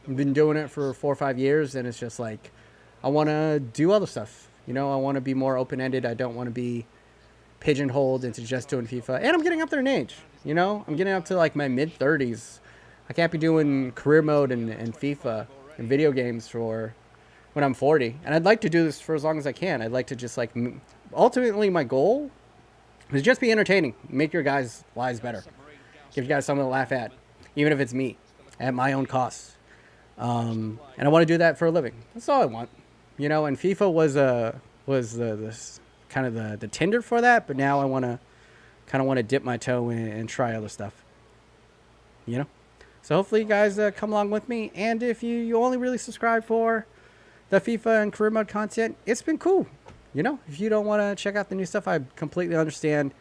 I've been doing it for 4 or 5 years, and it's just like, I want to do other stuff. You know, I want to be more open-ended. I don't want to be pigeonholed into just doing FIFA. And I'm getting up there in age. You know, I'm getting up to like my mid-30s. I can't be doing career mode and FIFA and video games for when I'm 40. And I'd like to do this for as long as I can. I'd like to just like, ultimately my goal is just be entertaining. Make your guys' lives better. Give you guys something to laugh at. Even if it's me, at my own cost. And I want to do that for a living. That's all I want. You know, and FIFA was the kind of the tinder for that. But now I want to dip my toe in and try other stuff. You know? So hopefully you guys come along with me. And if you only really subscribe for the FIFA and career mode content, it's been cool. You know, if you don't want to check out the new stuff, I completely understand.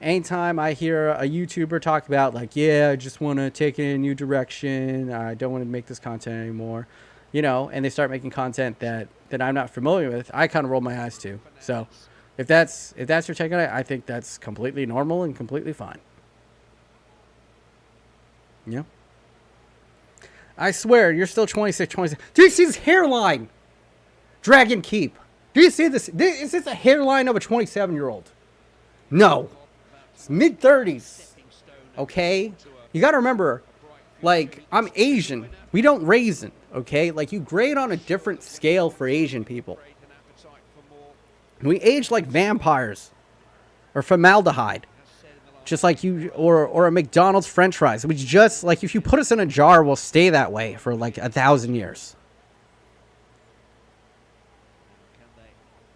Anytime I hear a YouTuber talk about like, yeah, I just want to take it in a new direction. I don't want to make this content anymore. You know, and they start making content that I'm not familiar with, I kind of roll my eyes to. So if that's your take on it, I think that's completely normal and completely fine. Yeah. I swear, you're still 26, 27. Do you see this hairline? Dragon Keep. Do you see this? Is this a hairline of a 27-year-old? No. It's mid-30s. Okay? You got to remember, like, I'm Asian. We don't raisin, okay? Like, you grade on a different scale for Asian people. We age like vampires. Or formaldehyde. Just like you, or a McDonald's French fries. Which just, like, if you put us in a jar, we'll stay that way for, like, 1,000 years.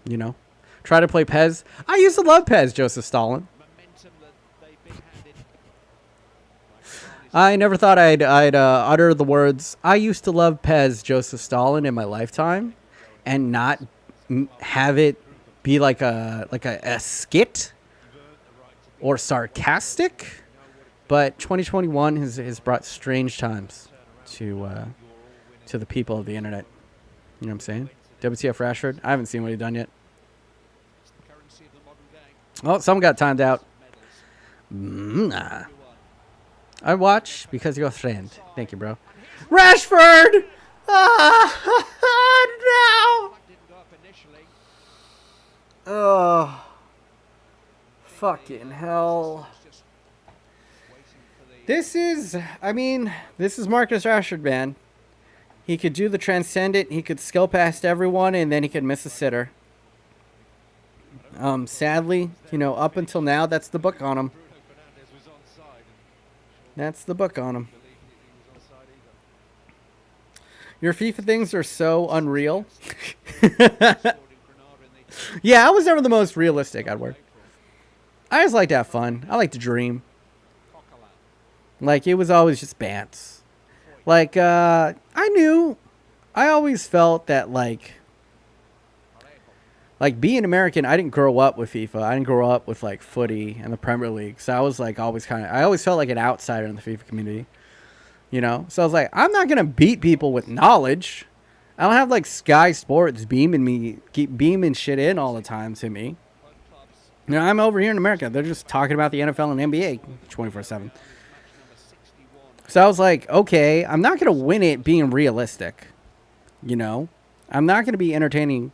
You know? Try to play Pez. I used to love Pez, Joseph Stalin. I never thought I'd utter the words, I used to love Pez, Joseph Stalin in my lifetime. And not have it be like a skit. Or sarcastic. But 2021 has brought strange times to the people of the internet. You know what I'm saying? WTF Rashford. I haven't seen what he's done yet. Oh, someone got timed out. Nah. I watch because you're a friend. Thank you, bro. Rashford! Ah, no! Oh. Fucking hell. This is Marcus Rashford, man. He could do the transcendent. He could skill past everyone, and then he could miss a sitter. Sadly, up until now, that's the book on him. That's the book on him. Your FIFA things are so unreal. Yeah, I was never the most realistic, Edward. I just like to have fun. I like to dream. Like, it was always just bants. Like, I always felt that, like being American, I didn't grow up with FIFA. I didn't grow up with, like, footy and the Premier League. So I was, like, I always felt like an outsider in the FIFA community. So I was like, I'm not going to beat people with knowledge. I don't have, like, Sky Sports keep beaming shit in all the time to me. I'm over here in America. They're just talking about the NFL and NBA 24/7. So I was like, okay, I'm not going to win it being realistic. I'm not going to be entertaining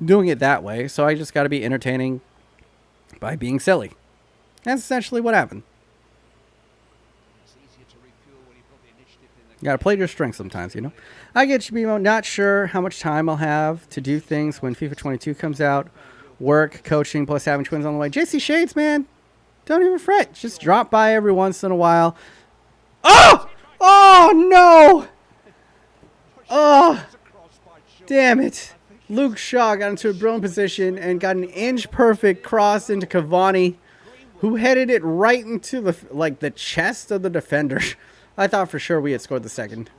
doing it that way. So I just got to be entertaining by being silly. That's essentially what happened. You got to play to your strengths sometimes, I get you, BMO. Not sure how much time I'll have to do things when FIFA 22 comes out. Work, coaching, plus having twins on the way. JC Shades, man. Don't even fret. Just drop by every once in a while. Oh! Oh, no! Oh! Damn it. Luke Shaw got into a brilliant position and got an inch-perfect cross into Cavani, who headed it right into the chest of the defender. I thought for sure we had scored the second.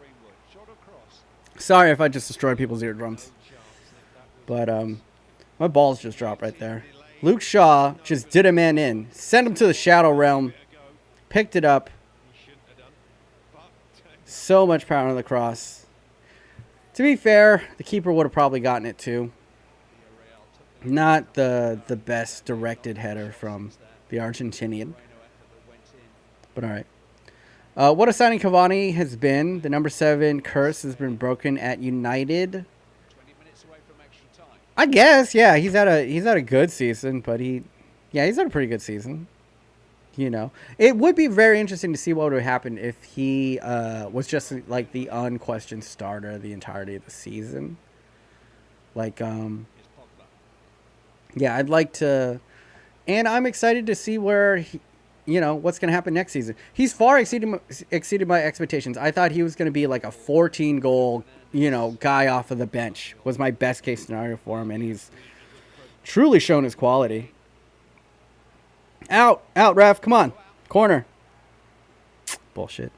Sorry if I just destroyed people's eardrums. But, my balls just dropped right there. Luke Shaw just did a man in. Sent him to the Shadow Realm. Picked it up. So much power on the cross. To be fair, the keeper would have probably gotten it too. Not the best directed header from the Argentinian. But alright. What a signing Cavani has been. The number 7 curse has been broken at United. I guess, yeah, he's had a good season, but he's had a pretty good season. It would be very interesting to see what would happen if he was just like the unquestioned starter the entirety of the season. Like, yeah, I'd like to, and I'm excited to see where what's going to happen next season. He's far exceeded my expectations. I thought he was going to be like a 14 goal, guy off of the bench was my best case scenario for him. And he's truly shown his quality. Out, ref. Come on. Corner. Bullshit.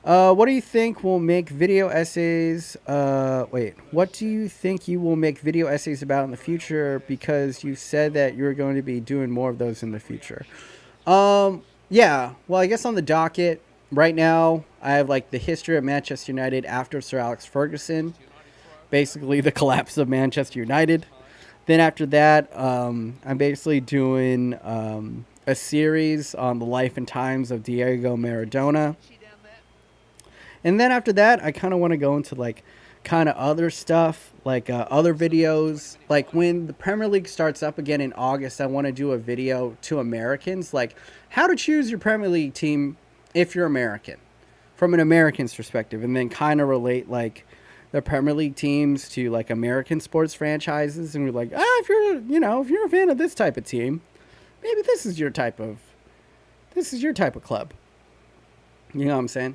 What do you think will make video essays? What do you think you will make video essays about in the future? Because you said that you're going to be doing more of those in the future. Yeah. Well, I guess on the docket right now, I have like the history of Manchester United after Sir Alex Ferguson. Basically, the collapse of Manchester United. Then after that, I'm basically doing a series on the life and times of Diego Maradona. And then after that, I kind of want to go into like kind of other stuff, like other videos. Like when the Premier League starts up again in August, I want to do a video to Americans, like how to choose your Premier League team if you're American, from an American's perspective, and then kind of relate like the Premier League teams to like American sports franchises, and we're like, if you're a fan of this type of team, maybe this is your type of club. You know what I'm saying?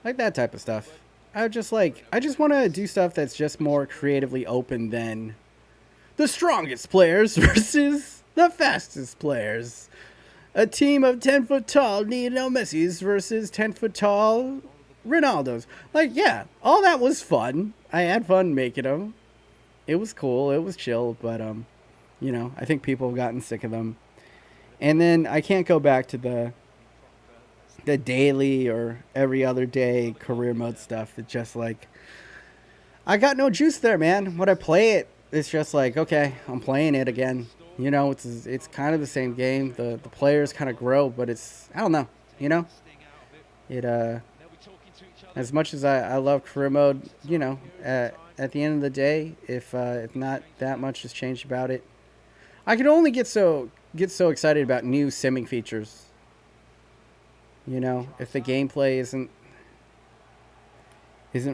Like that type of stuff. I just want to do stuff that's just more creatively open than the strongest players versus the fastest players. A team of 10-foot tall Lionel Messi's versus 10-foot tall Ronaldo's. Like, yeah, all that was fun. I had fun making them. It was cool. It was chill, but I think people have gotten sick of them. And then I can't go back to the daily or every other day career mode stuff. It's just like, I got no juice there, man. When I play it, it's just like, okay, I'm playing it again. You know, it's kind of the same game. The players kind of grow, but it's, I don't know, you know? It, as much as I love career mode, you know, at the end of the day, if not that much has changed about it, I can only get so excited about new simming features. You know, if the gameplay isn't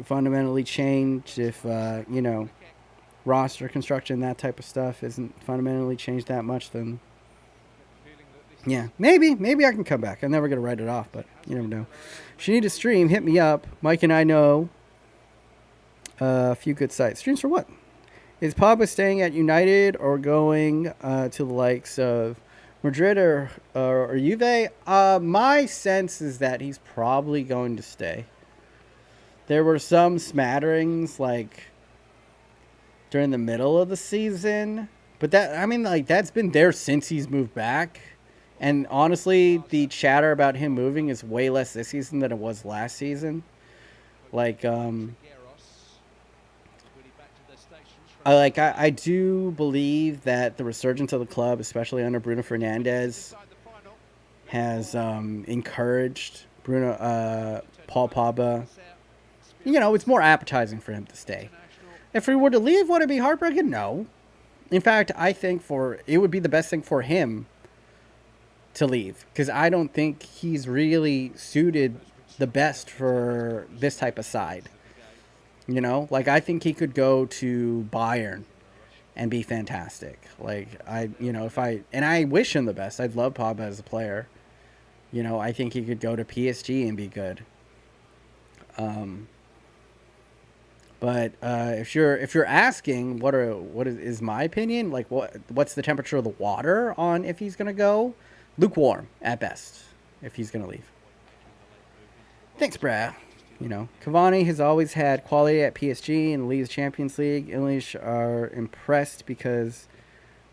fundamentally changed, if you know, roster construction, that type of stuff isn't fundamentally changed that much, then yeah, maybe I can come back. I'm never gonna write it off, but you never know. If you need to stream, hit me up. Mike and I know a few good sites. Streams for what? Is Pogba staying at United or going to the likes of Madrid or Juve? My sense is that he's probably going to stay. There were some smatterings like during the middle of the season, but that, I mean, like, that's been there since he's moved back. And honestly, the chatter about him moving is way less this season than it was last season. Like, I do believe that the resurgence of the club, especially under Bruno Fernandes, has encouraged Paul Pogba. You know, it's more appetizing for him to stay. If he were to leave, would it be heartbreaking? No. In fact, I think it would be the best thing for him to leave, because I don't think he's really suited the best for this type of side. You know, like, I think he could go to Bayern and be fantastic. Like, and I wish him the best. I'd love Pogba as a player. You know, I think he could go to PSG and be good. But if you're asking what is my opinion, like what's the temperature of the water on if he's gonna go, lukewarm at best if he's gonna leave. Thanks, Brad. You know, Cavani has always had quality at PSG and leads Champions League. English are impressed because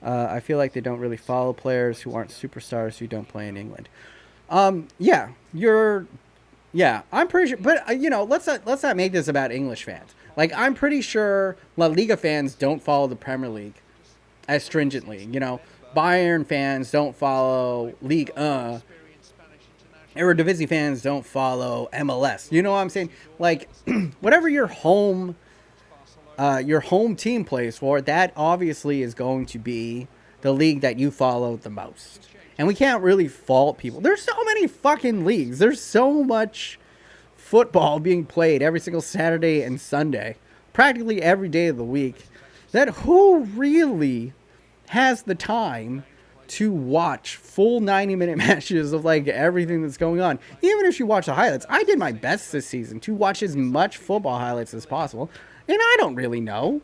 I feel like they don't really follow players who aren't superstars who don't play in England. I'm pretty sure, but you know, let's not make this about English fans. Like, I'm pretty sure La Liga fans don't follow the Premier League as stringently. You know, Bayern fans don't follow Ligue 1. Eredivisie fans don't follow MLS. You know what I'm saying? Like, whatever your home team plays for, that obviously is going to be the league that you follow the most. And we can't really fault people. There's so many fucking leagues. There's so much football being played every single Saturday and Sunday, practically every day of the week, that who really has the time to watch full 90-minute matches of, like, everything that's going on? Even if you watch the highlights, I did my best this season to watch as much football highlights as possible, and I don't really know,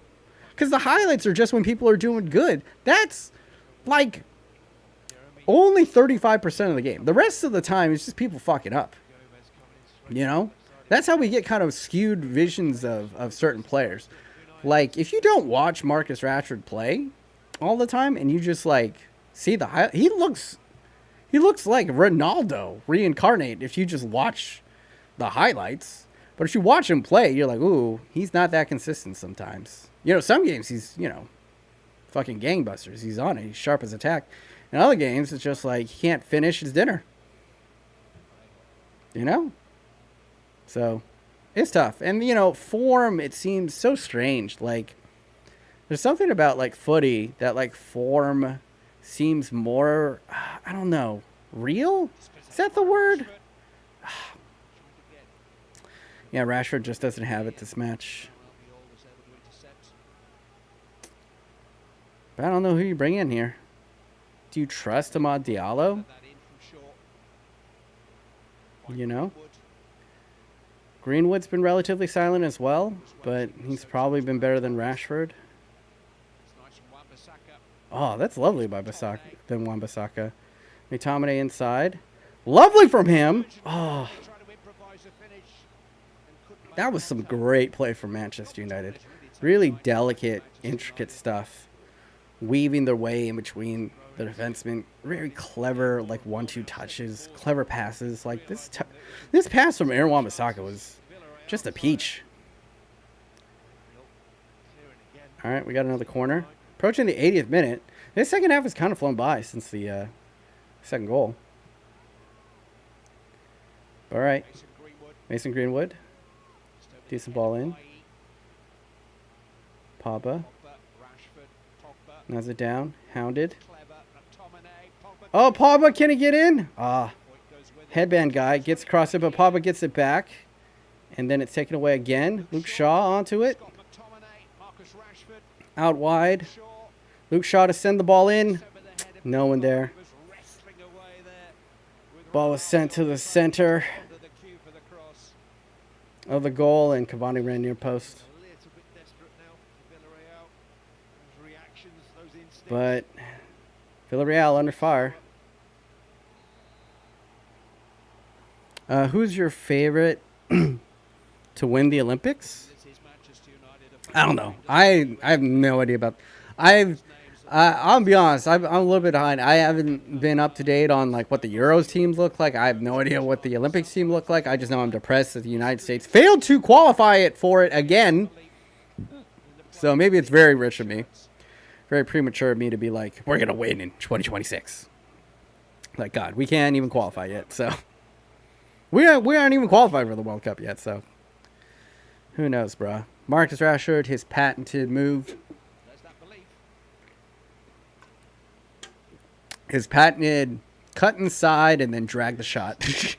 because the highlights are just when people are doing good. That's like only 35% of the game. The rest of the time is just people fucking up. You know, that's how we get kind of skewed visions of certain players. Like, if you don't watch Marcus Rashford play all the time and you just, like, see the highlight, he looks like Ronaldo reincarnate if you just watch the highlights. But if you watch him play, you're like, ooh, he's not that consistent sometimes. You know, some games he's, you know, fucking gangbusters. He's on it. He's sharp as attack. In other games, it's just like he can't finish his dinner. You know? So, it's tough. And, you know, form, it seems so strange. Like, there's something about, like, footy that, like, form seems more, I don't know, real? Is that the word? Yeah, Rashford just doesn't have it this match. But I don't know who you bring in here. Do you trust Amad Diallo? You know? Greenwood's been relatively silent as well, but he's probably been better than Rashford. Oh, that's lovely by Wan-Bissaka. McTominay inside. Lovely from him. Oh. That was some great play from Manchester United. Really delicate, intricate stuff. Weaving their way in between the defensemen. Very clever, like, 1-2 touches. Clever passes. Like, this pass from Aaron Wan-Bissaka was just a peach. All right, we got another corner. Approaching the 80th minute. This second half has kind of flown by since the second goal. All right. Mason Greenwood. Decent ball in. Pogba. Naz it down. Hounded. Oh, Pogba, can he get in? Ah. Headband guy gets across it, but Pogba gets it back. And then it's taken away again. Luke Shaw onto it. Out wide. Luke Shaw to send the ball in. No one there. Ball was sent to the center of the goal, and Cavani ran near post. But Villarreal under fire. Who's your favorite to win the Olympics? I don't know. I have no idea about. I'll be honest. I'm a little bit behind. I haven't been up to date on like what the Euros teams look like. I have no idea what the Olympics team look like. I just know I'm depressed that the United States failed to qualify it for it again. So maybe it's very rich of me, very premature of me to be like, we're gonna win in 2026. Like God, we can't even qualify yet. So we aren't even qualified for the World Cup yet. So who knows, bruh? Marcus Rashford, his patented move. His patented cut inside and then drag the shot. Here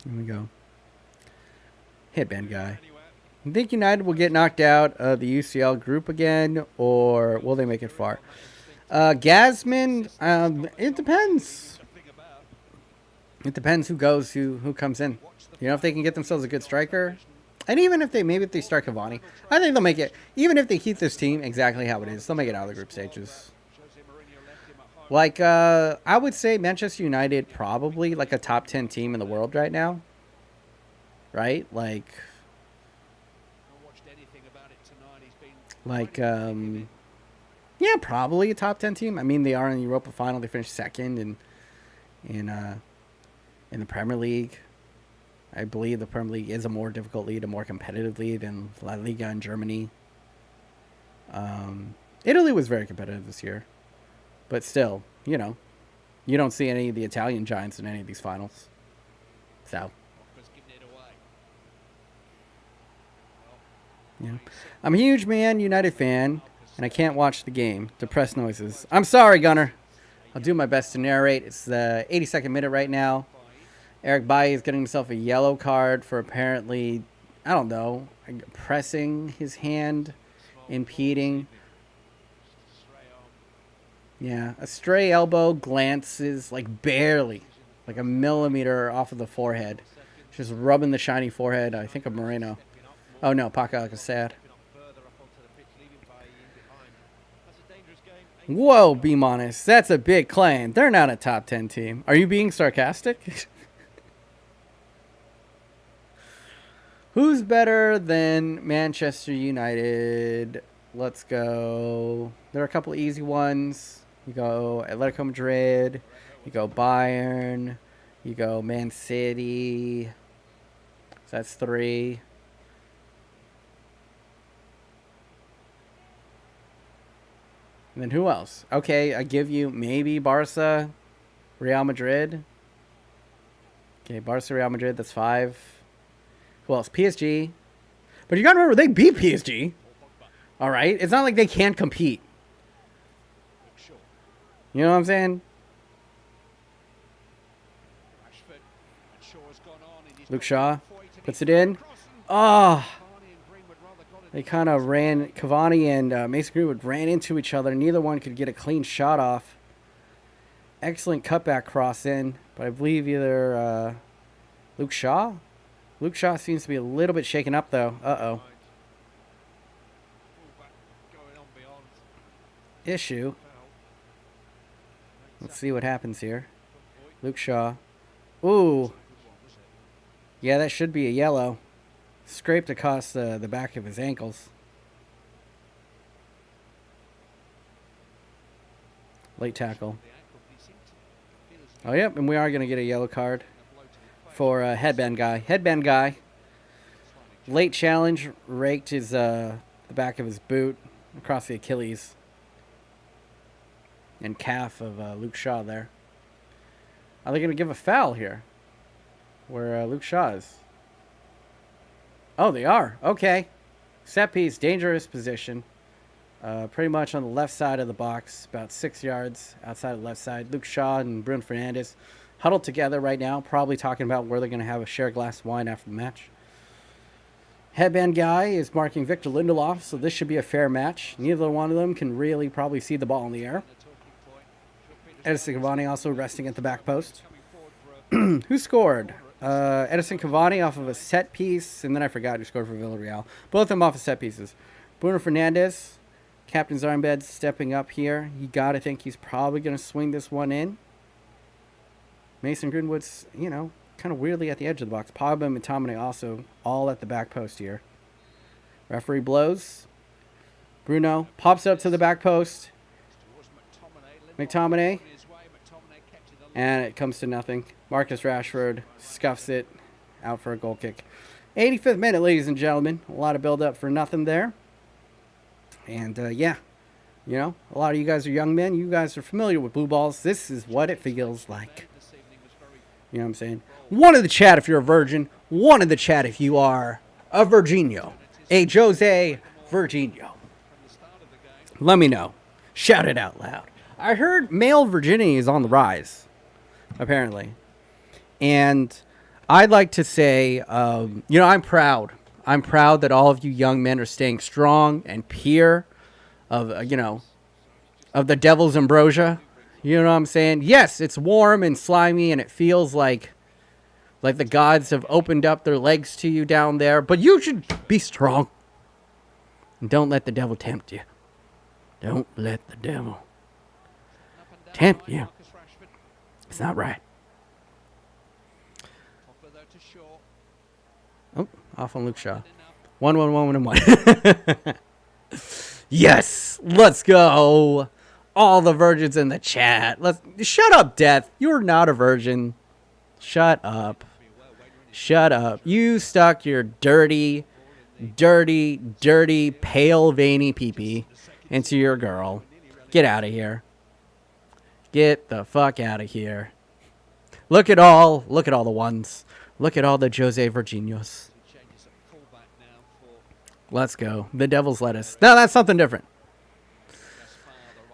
we go. Headband guy. You think United will get knocked out of the UCL group again, or will they make it far? Gasman, it depends. It depends who goes, who comes in. You know, if they can get themselves a good striker. And even if they start Cavani, I think they'll make it. Even if they keep this team exactly how it is, they'll make it out of the group stages. Like, I would say Manchester United probably like a top 10 team in the world right now. Right? Like, yeah, probably a top 10 team. I mean, they are in the Europa final. They finished second in the Premier League. I believe the Premier League is a more difficult league, a more competitive league than La Liga in Germany. Italy was very competitive this year. But still, you know, you don't see any of the Italian giants in any of these finals. So, yeah. I'm a huge Man United fan, and I can't watch the game. Depressed noises. I'm sorry, Gunner. I'll do my best to narrate. It's the 82nd minute right now. Eric Bailly is getting himself a yellow card for apparently, I don't know, pressing his hand, impeding. Yeah, a stray elbow glances like barely, like a millimeter off of the forehead. Just rubbing the shiny forehead, I think of Moreno. Oh no, Paco Alcacer. Whoa, BMOnus, that's a big claim. They're not a top 10 team. Are you being sarcastic? Who's better than Manchester United? Let's go. There are a couple of easy ones. You go Atletico Madrid. You go Bayern. You go Man City. So that's 3. And then who else? Okay, I give you maybe Barca, Real Madrid. Okay, Barca, Real Madrid, that's 5. Who else? PSG. But you got to remember, they beat PSG. All right? It's not like they can't compete. You know what I'm saying? Luke Shaw puts it in. Oh. They kind of ran. Cavani and Mason Greenwood ran into each other. Neither one could get a clean shot off. Excellent cutback cross in. But I believe either Luke Shaw? Luke Shaw seems to be a little bit shaken up, though. Uh-oh. Issue. Let's see what happens here. Luke Shaw. Ooh. Yeah, that should be a yellow. Scraped across the back of his ankles. Late tackle. Oh, yep, and we are going to get a yellow card for Headband Guy. Headband Guy Late challenge raked his the back of his boot across the Achilles and calf of Luke Shaw there. Are they going to give a foul here where Luke Shaw is? Oh, they are. Okay. Set piece, dangerous position. Pretty much on the left side of the box, about 6 yards outside of the left side. Luke Shaw and Bruno Fernandes huddled together right now, probably talking about where they're going to have a share glass of wine after the match. Headband guy is marking Victor Lindelof, so this should be a fair match. Neither one of them can really probably see the ball in the air. Edison Cavani also resting at the back post. Who scored? Edison Cavani off of a set piece, and then I forgot who scored for Villarreal. Both of them off of set pieces. Bruno Fernandes, captain's armband, stepping up here. You got to think he's probably going to swing this one in. Mason Greenwood's, you know, kind of weirdly at the edge of the box. Pogba and McTominay also all at the back post here. Referee blows. Bruno pops up to the back post. McTominay. And it comes to nothing. Marcus Rashford scuffs it out for a goal kick. 85th minute, ladies and gentlemen. A lot of build-up for nothing there. And, yeah, you know, a lot of you guys are young men. You guys are familiar with blue balls. This is what it feels like. You know what I'm saying? One in the chat if you're a virgin. One in the chat if you are a Virginio. A Jose Virginio. Let me know. Shout it out loud. I heard male virginity is on the rise, apparently. And I'd like to say, you know, I'm proud. I'm proud that all of you young men are staying strong and pure of, you know, of the devil's ambrosia. You know what I'm saying? Yes, it's warm and slimy and it feels like the gods have opened up their legs to you down there. But you should be strong. And don't let the devil tempt you. Don't let the devil tempt you. It's not right. Oh, off on Luke Shaw. 1-1-1-1-1. Yes, let's go. All the virgins in the chat. Shut up, Death. You're not a virgin. Shut up. Shut up. You stuck your dirty, pale, veiny pee-pee into your girl. Get out of here. Get the fuck out of here. Look at all the ones. Look at all the Jose Virginios. Let's go. The devil's lettuce. No, that's something different.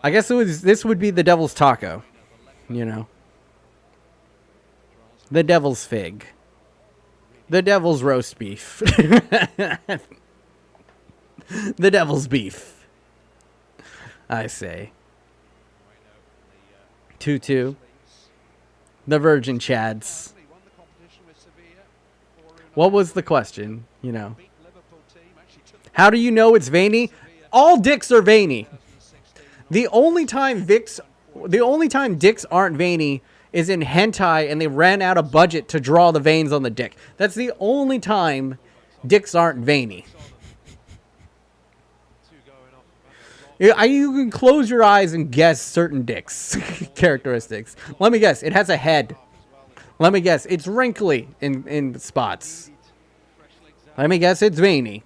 I guess this would be the devil's taco. You know. The devil's fig. The devil's roast beef. The devil's beef. I say. 2-2. The Virgin Chads. What was the question? You know. How do you know it's veiny? All dicks are veiny. The only time dicks aren't veiny is in hentai and they ran out of budget to draw the veins on the dick. That's the only time dicks aren't veiny. You can close your eyes and guess certain dicks characteristics. Let me guess. It has a head. Let me guess. It's wrinkly in spots. Let me guess. It's veiny.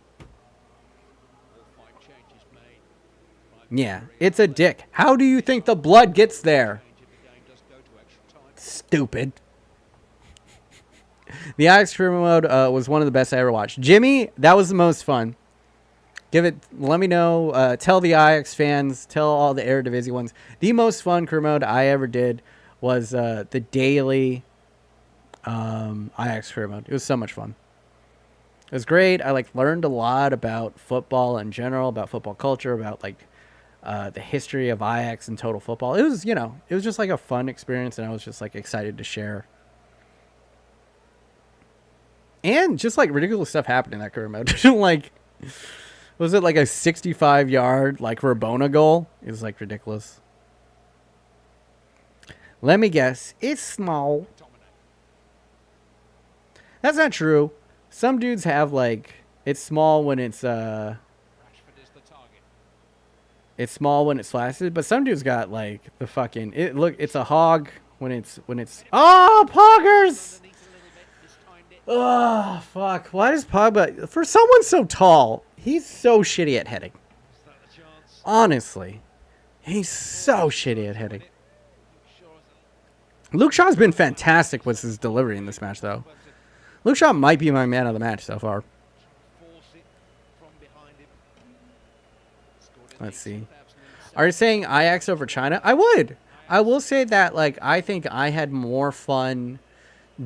Yeah, it's a dick. How do you think the blood gets there? Stupid. The Ajax career mode was one of the best I ever watched. Jimmy, that was the most fun. Let me know. Tell the Ajax fans, tell all the Eredivisie ones. The most fun career mode I ever did was the daily Ajax career mode. It was so much fun. It was great. I learned a lot about football in general, about football culture, about the history of Ajax and total football. It was, it was just a fun experience, and I was just excited to share. And just ridiculous stuff happened in that career mode. Was it a 65-yard Rabona goal? It was ridiculous. Let me guess. It's small. That's not true. Some dudes have it's small when it's small when it's flaccid, but some dudes got the fucking it's a hog when it's oh, poggers. Oh, fuck. Why does Pogba... For someone so tall, he's so shitty at heading. Honestly. He's so shitty at heading. Luke Shaw's been fantastic with his delivery in this match, though. Luke Shaw might be my man of the match so far. Let's see. Are you saying Ajax over China? I would. I will say that, like, I think I had more fun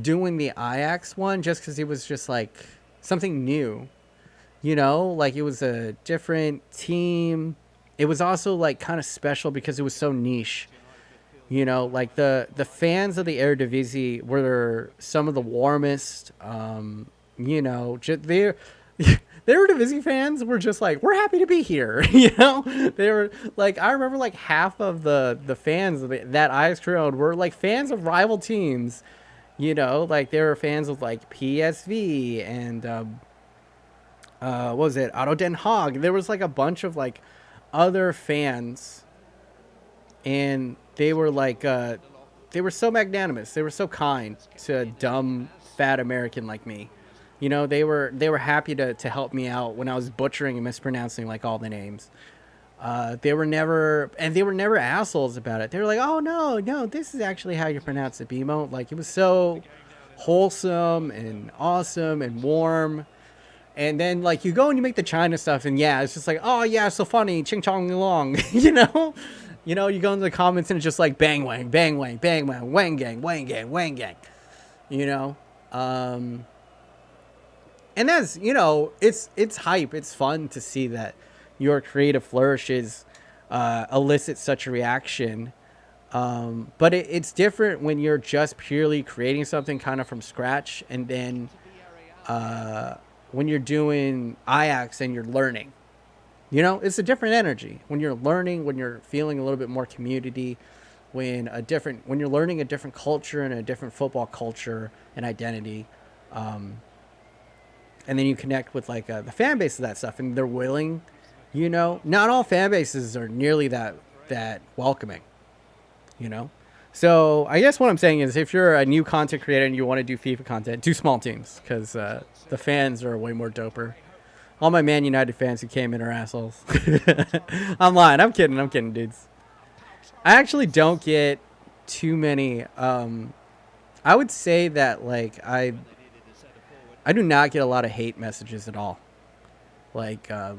doing the Ajax one just because it was just, like, something new. You know? Like, it was a different team. It was also, like, kind of special because it was so niche. You know, like, the fans of the Eredivisie were some of the warmest. You know, the Eredivisie fans were just like, we're happy to be here. You know, they were like, I remember like half of the fans of that Ajax crew were like fans of rival teams. You know, like they were fans of like PSV and what was it, Otto Den Haag. There was like a bunch of like other fans, and they were like they were so magnanimous. They were so kind to a dumb fat American like me. You know, they were happy to help me out when I was butchering and mispronouncing like all the names. They were never assholes about it. They were like, oh no, this is actually how you pronounce it, BMO. Like, it was so wholesome and awesome and warm. And then like you go and you make the China stuff, and yeah, it's just like, oh yeah, so funny, ching chong long. You know, you go into the comments and it's just like bang wang, bang wang, bang wang, wang gang, wang gang, wang gang. You know, and that's, you know, it's hype. It's fun to see that your creative flourishes elicit such a reaction. But it's different when you're just purely creating something kind of from scratch, and then when you're doing Ajax and you're learning. You know, it's a different energy. When you're learning, when you're feeling a little bit more community, when you're learning a different culture and a different football culture and identity, and then you connect with like the fan base of that stuff, and they're willing, you know. Not all fan bases are nearly that welcoming, you know. So I guess what I'm saying is, if you're a new content creator and you want to do FIFA content, do small teams, because the fans are way more doper. All my Man United fans who came in are assholes. I'm lying. I'm kidding, dudes. I actually don't get too many. I would say that like I do not get a lot of hate messages at all. Like I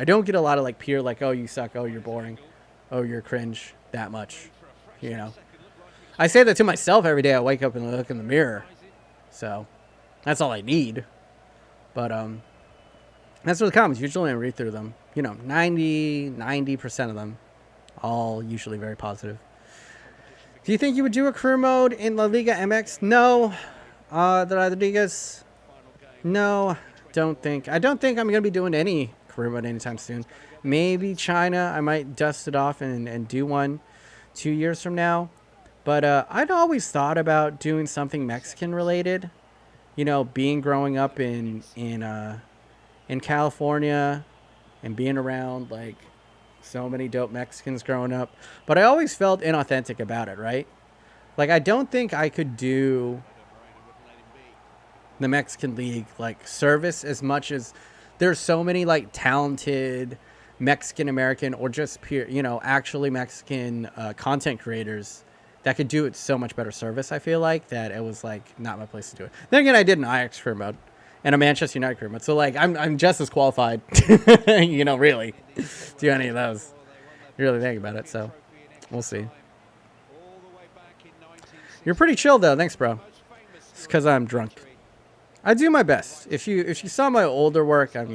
don't get a lot of like pure like, oh, you suck, oh, you're boring, oh, you're cringe, that much. You know, I say that to myself every day I wake up and look in the mirror. So that's all I need. But that's what the comments. Usually I read through them. You know, 90% of them, all usually very positive. Do you think you would do a career mode in La Liga MX? No. The Rodriguez? No, don't think. I don't think I'm going to be doing any career mode anytime soon. Maybe China. I might dust it off and do one 2 years from now. But I'd always thought about doing something Mexican related. You know, growing up in California and being around like so many dope Mexicans growing up. But I always felt inauthentic about it, right? Like, I don't think I could do the Mexican League like service as much as there's so many like talented Mexican American or just pure, you know, actually Mexican content creators that could do it so much better service. I feel like that it was like not my place to do it. Then again, I did an Ajax career mode and a Manchester United career mode, so like I'm just as qualified, you know, really, to do any of those. You really think about it, so we'll see. You're pretty chill though, thanks, bro. It's because I'm drunk. I do my best. If you saw my older work, I'm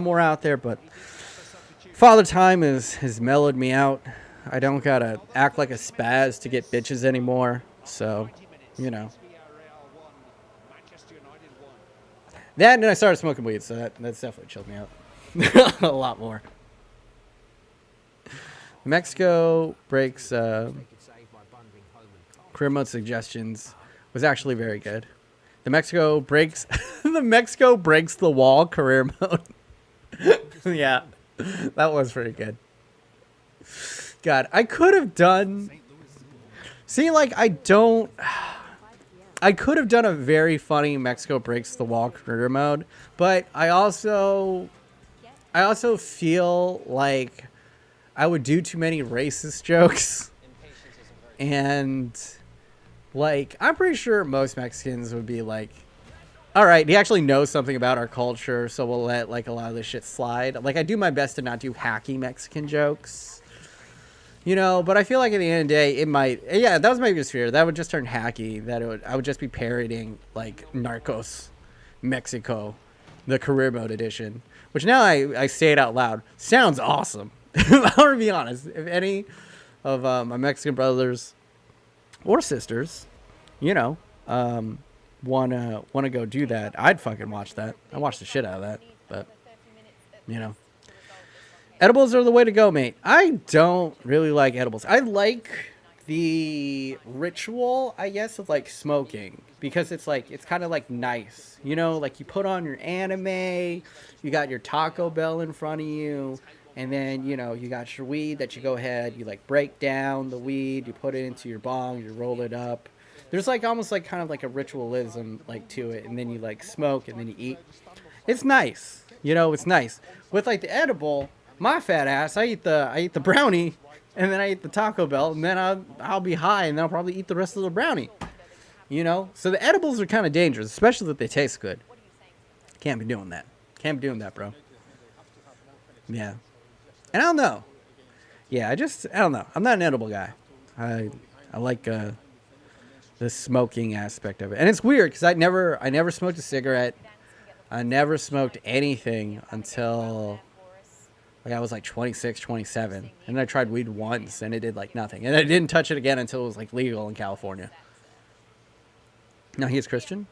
more out there, but Father Time has mellowed me out. I don't gotta act like a spaz to get bitches anymore. So, you know. That, and then I started smoking weed, so that's definitely chilled me out a lot more. Mexico breaks career mode suggestions. Was actually very good. The Mexico breaks the wall career mode. Yeah, that was pretty good. God, I could have done. See, like, I don't. I could have done a very funny Mexico breaks the wall career mode, but I also feel like I would do too many racist jokes. And like, I'm pretty sure most Mexicans would be like, all right, he actually knows something about our culture, so we'll let like a lot of this shit slide. Like, I do my best to not do hacky Mexican jokes, you know, but I feel like at the end of the day, it might, yeah, that was my biggest fear. That would just turn hacky, I would just be parodying like Narcos Mexico, the career mode edition, which now I say it out loud, sounds awesome. I'll be honest, if any of my Mexican brothers or sisters, you know, wanna go do that, I'd fucking watch that. I watch the shit out of that, but you know, edibles are the way to go, mate. I don't really like edibles. I like the ritual, I guess, of like smoking, because it's like, it's kind of like nice, you know, like you put on your anime, you got your Taco Bell in front of you, and then, you know, you got your weed that you go ahead, you like break down the weed, you put it into your bong, you roll it up. There's like almost like kind of like a ritualism like to it, and then you like smoke and then you eat. It's nice, you know, it's nice. With like the edible, my fat ass, I eat the brownie, and then I eat the Taco Bell, and then I'll be high, and then I'll probably eat the rest of the brownie. You know, so the edibles are kind of dangerous, especially if they taste good. Can't be doing that. Can't be doing that, bro. Yeah. And I don't know. Yeah, I don't know. I'm not an edible guy. I like the smoking aspect of it. And it's weird because I never smoked a cigarette. I never smoked anything until like I was like 26, 27. And then I tried weed once and it did like nothing. And I didn't touch it again until it was like legal in California. Now he is Christian.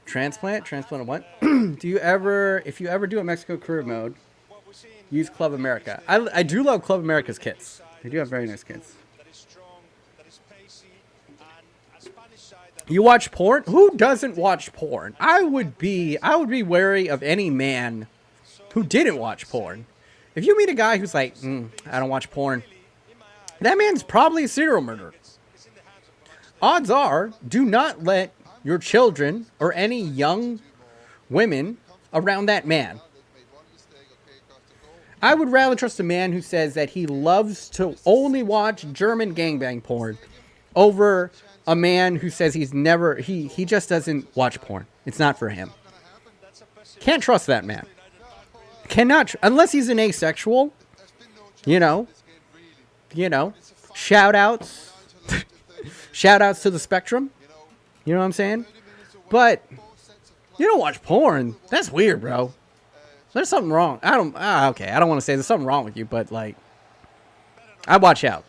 Transplant of what? If you ever do a Mexico career mode, use Club America. I do love Club America's kits. They do have very nice kits. You watch porn? Who doesn't watch porn? I would be wary of any man who didn't watch porn. If you meet a guy who's like, I don't watch porn, that man's probably a serial murderer. Odds are, do not let your children or any young women around that man. I would rather trust a man who says that he loves to only watch German gangbang porn over a man who says he just doesn't watch porn. It's not for him. Can't trust that man. Cannot, unless he's an asexual, you know, shout outs to the spectrum. You know what I'm saying? But you don't watch porn. That's weird, bro. There's something wrong. I don't want to say there's something wrong with you, but like, I watch out.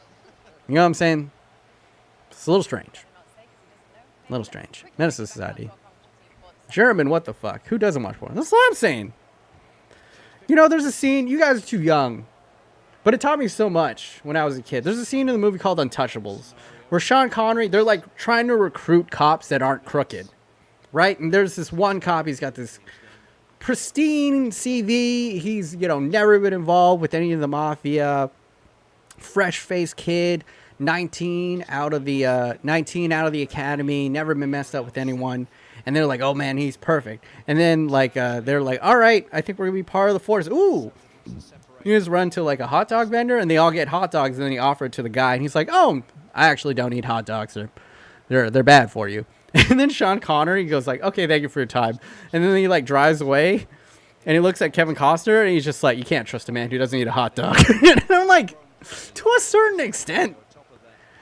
You know what I'm saying? It's a little strange. A little strange. Menace to society. German, what the fuck? Who doesn't watch porn? That's what I'm saying. You know, there's a scene, you guys are too young, but it taught me so much when I was a kid. There's a scene in the movie called Untouchables, where Sean Connery, they're like trying to recruit cops that aren't crooked, right? And there's this one cop, he's got this pristine CV. He's, you know, never been involved with any of the mafia. Fresh-faced kid, 19 out of the academy, never been messed up with anyone. And they're like, oh man, he's perfect. And then like they're like, all right, I think we're gonna be part of the force. Ooh, you just run to like a hot dog vendor, and they all get hot dogs, and then he offer it to the guy, and he's like, oh, I actually don't eat hot dogs. They're bad for you. And then Sean Connery goes like, okay, thank you for your time. And then he like drives away, and he looks at Kevin Costner, and he's just like, you can't trust a man who doesn't eat a hot dog. And I'm like, to a certain extent.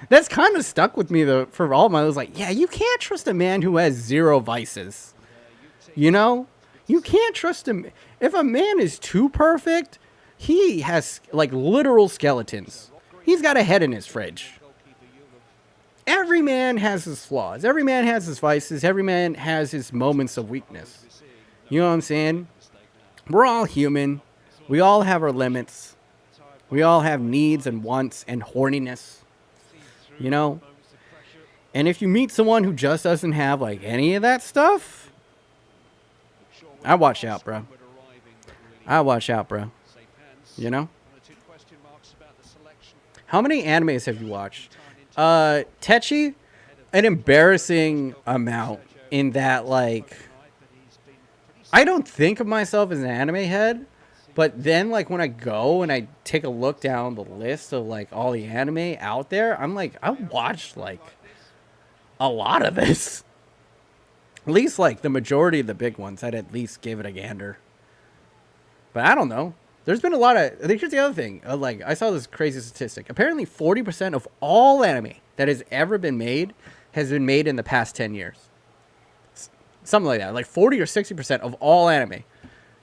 That's kind of stuck with me though for all my life. I was like, yeah, you can't trust a man who has zero vices. You know? You can't trust him. If a man is too perfect, he has like literal skeletons. He's got a head in his fridge. Every man has his flaws. Every man has his vices. Every man has his moments of weakness. You know what I'm saying? We're all human. We all have our limits. We all have needs and wants and horniness. You know? And if you meet someone who just doesn't have like any of that stuff, I watch out, bro. I watch out, bro. You know? How many animes have you watched? Techi, an embarrassing amount in that, like, I don't think of myself as an anime head, but then, like, when I go and I take a look down the list of, like, all the anime out there, I'm like, I watched, like, a lot of this. At least, like, the majority of the big ones, I'd at least give it a gander. But I don't know. There's been a lot of... I think here's the other thing. Like, I saw this crazy statistic. Apparently, 40% of all anime that has ever been made has been made in the past 10 years. Something like that. Like, 40 or 60% of all anime.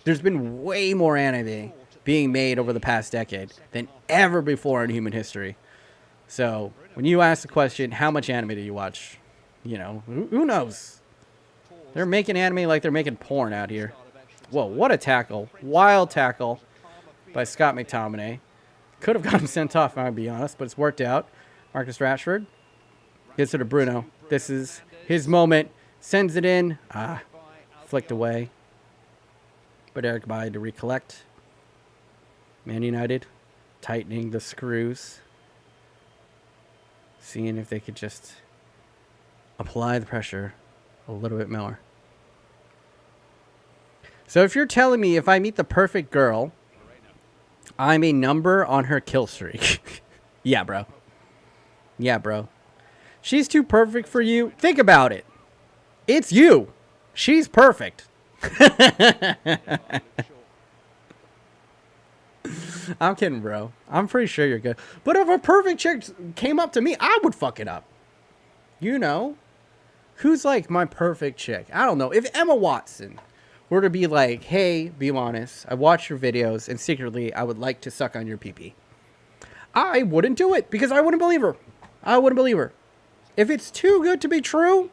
There's been way more anime being made over the past decade than ever before in human history. So, when you ask the question, how much anime do you watch? You know, who knows? They're making anime like they're making porn out here. Whoa, what a tackle. Wild tackle by Scott McTominay. Could have got him sent off, I'll be honest, but it's worked out. Marcus Rashford gets it to Bruno. This is his moment. Sends it in. Flicked away. But Eric Bailly to recollect. Man United tightening the screws. Seeing if they could just apply the pressure a little bit more. So if you're telling me if I meet the perfect girl, I'm a number on her kill streak. Yeah, bro. Yeah, bro. She's too perfect for you. Think about it. It's you. She's perfect. I'm kidding, bro. I'm pretty sure you're good. But if a perfect chick came up to me, I would fuck it up. You know? Who's like my perfect chick? I don't know. If Emma Watson were to be like, hey, BMOnus, I watched your videos, and secretly I would like to suck on your pee-pee, I wouldn't do it because I wouldn't believe her. I wouldn't believe her. If it's too good to be true,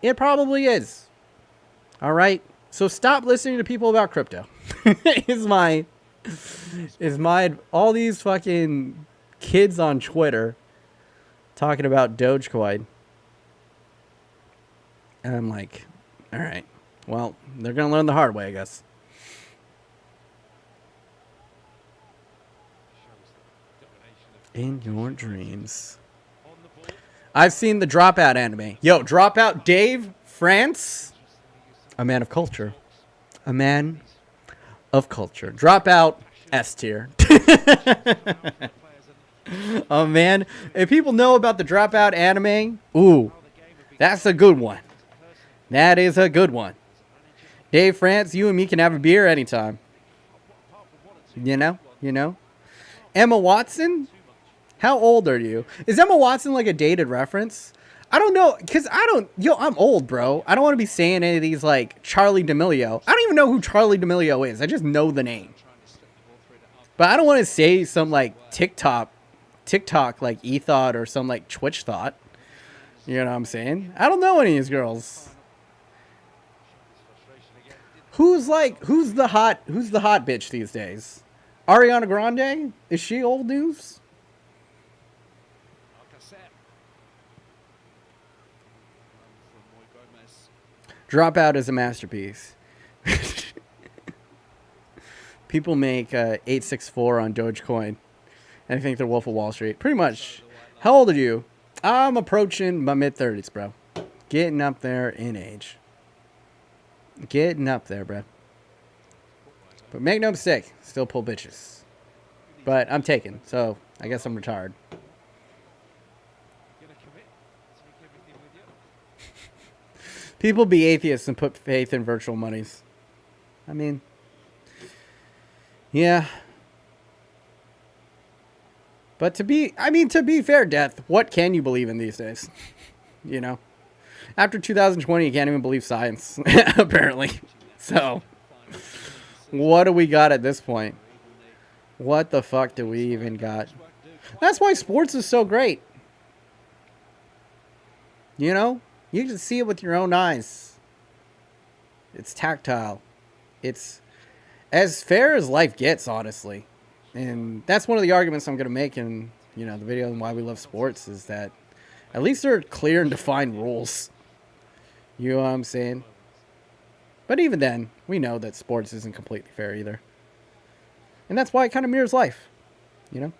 it probably is. All right? So stop listening to people about crypto. is my all these fucking kids on Twitter talking about Dogecoin. And I'm like, all right. Well, they're going to learn the hard way, I guess. In your dreams. I've seen the Dropout anime. Yo, Dropout Dave France. A man of culture. A man of culture. Dropout S tier. Oh, man. If people know about the Dropout anime, ooh, that's a good one. That is a good one. Dave France, you and me can have a beer anytime. You know? You know? Emma Watson? How old are you? Is Emma Watson like a dated reference? I don't know, because I'm old, bro. I don't want to be saying any of these, like, Charlie D'Amelio. I don't even know who Charlie D'Amelio is. I just know the name. But I don't want to say some, like, TikTok, like, e-thought or some, like, Twitch thought. You know what I'm saying? I don't know any of these girls. Who's the hot bitch these days? Ariana Grande? Is she old news? Dropout is a masterpiece. People make 864 on Dogecoin, and I think they're Wolf of Wall Street. Pretty much. How old are you? I'm approaching my mid-30s, bro. Getting up there in age. Getting up there, bro. But make no mistake, still pull bitches. But I'm taken, so I guess I'm retired. People be atheists and put faith in virtual monies. I mean, yeah. But to be fair, Death, what can you believe in these days? You know? After 2020, you can't even believe science, apparently. So, what do we got at this point? What the fuck do we even got? That's why sports is so great. You know? You can see it with your own eyes. It's tactile. It's as fair as life gets, honestly. And that's one of the arguments I'm going to make in, the video on why we love sports is that at least there are clear and defined rules. You know what I'm saying? But even then, we know that sports isn't completely fair either. And that's why it kind of mirrors life. You know?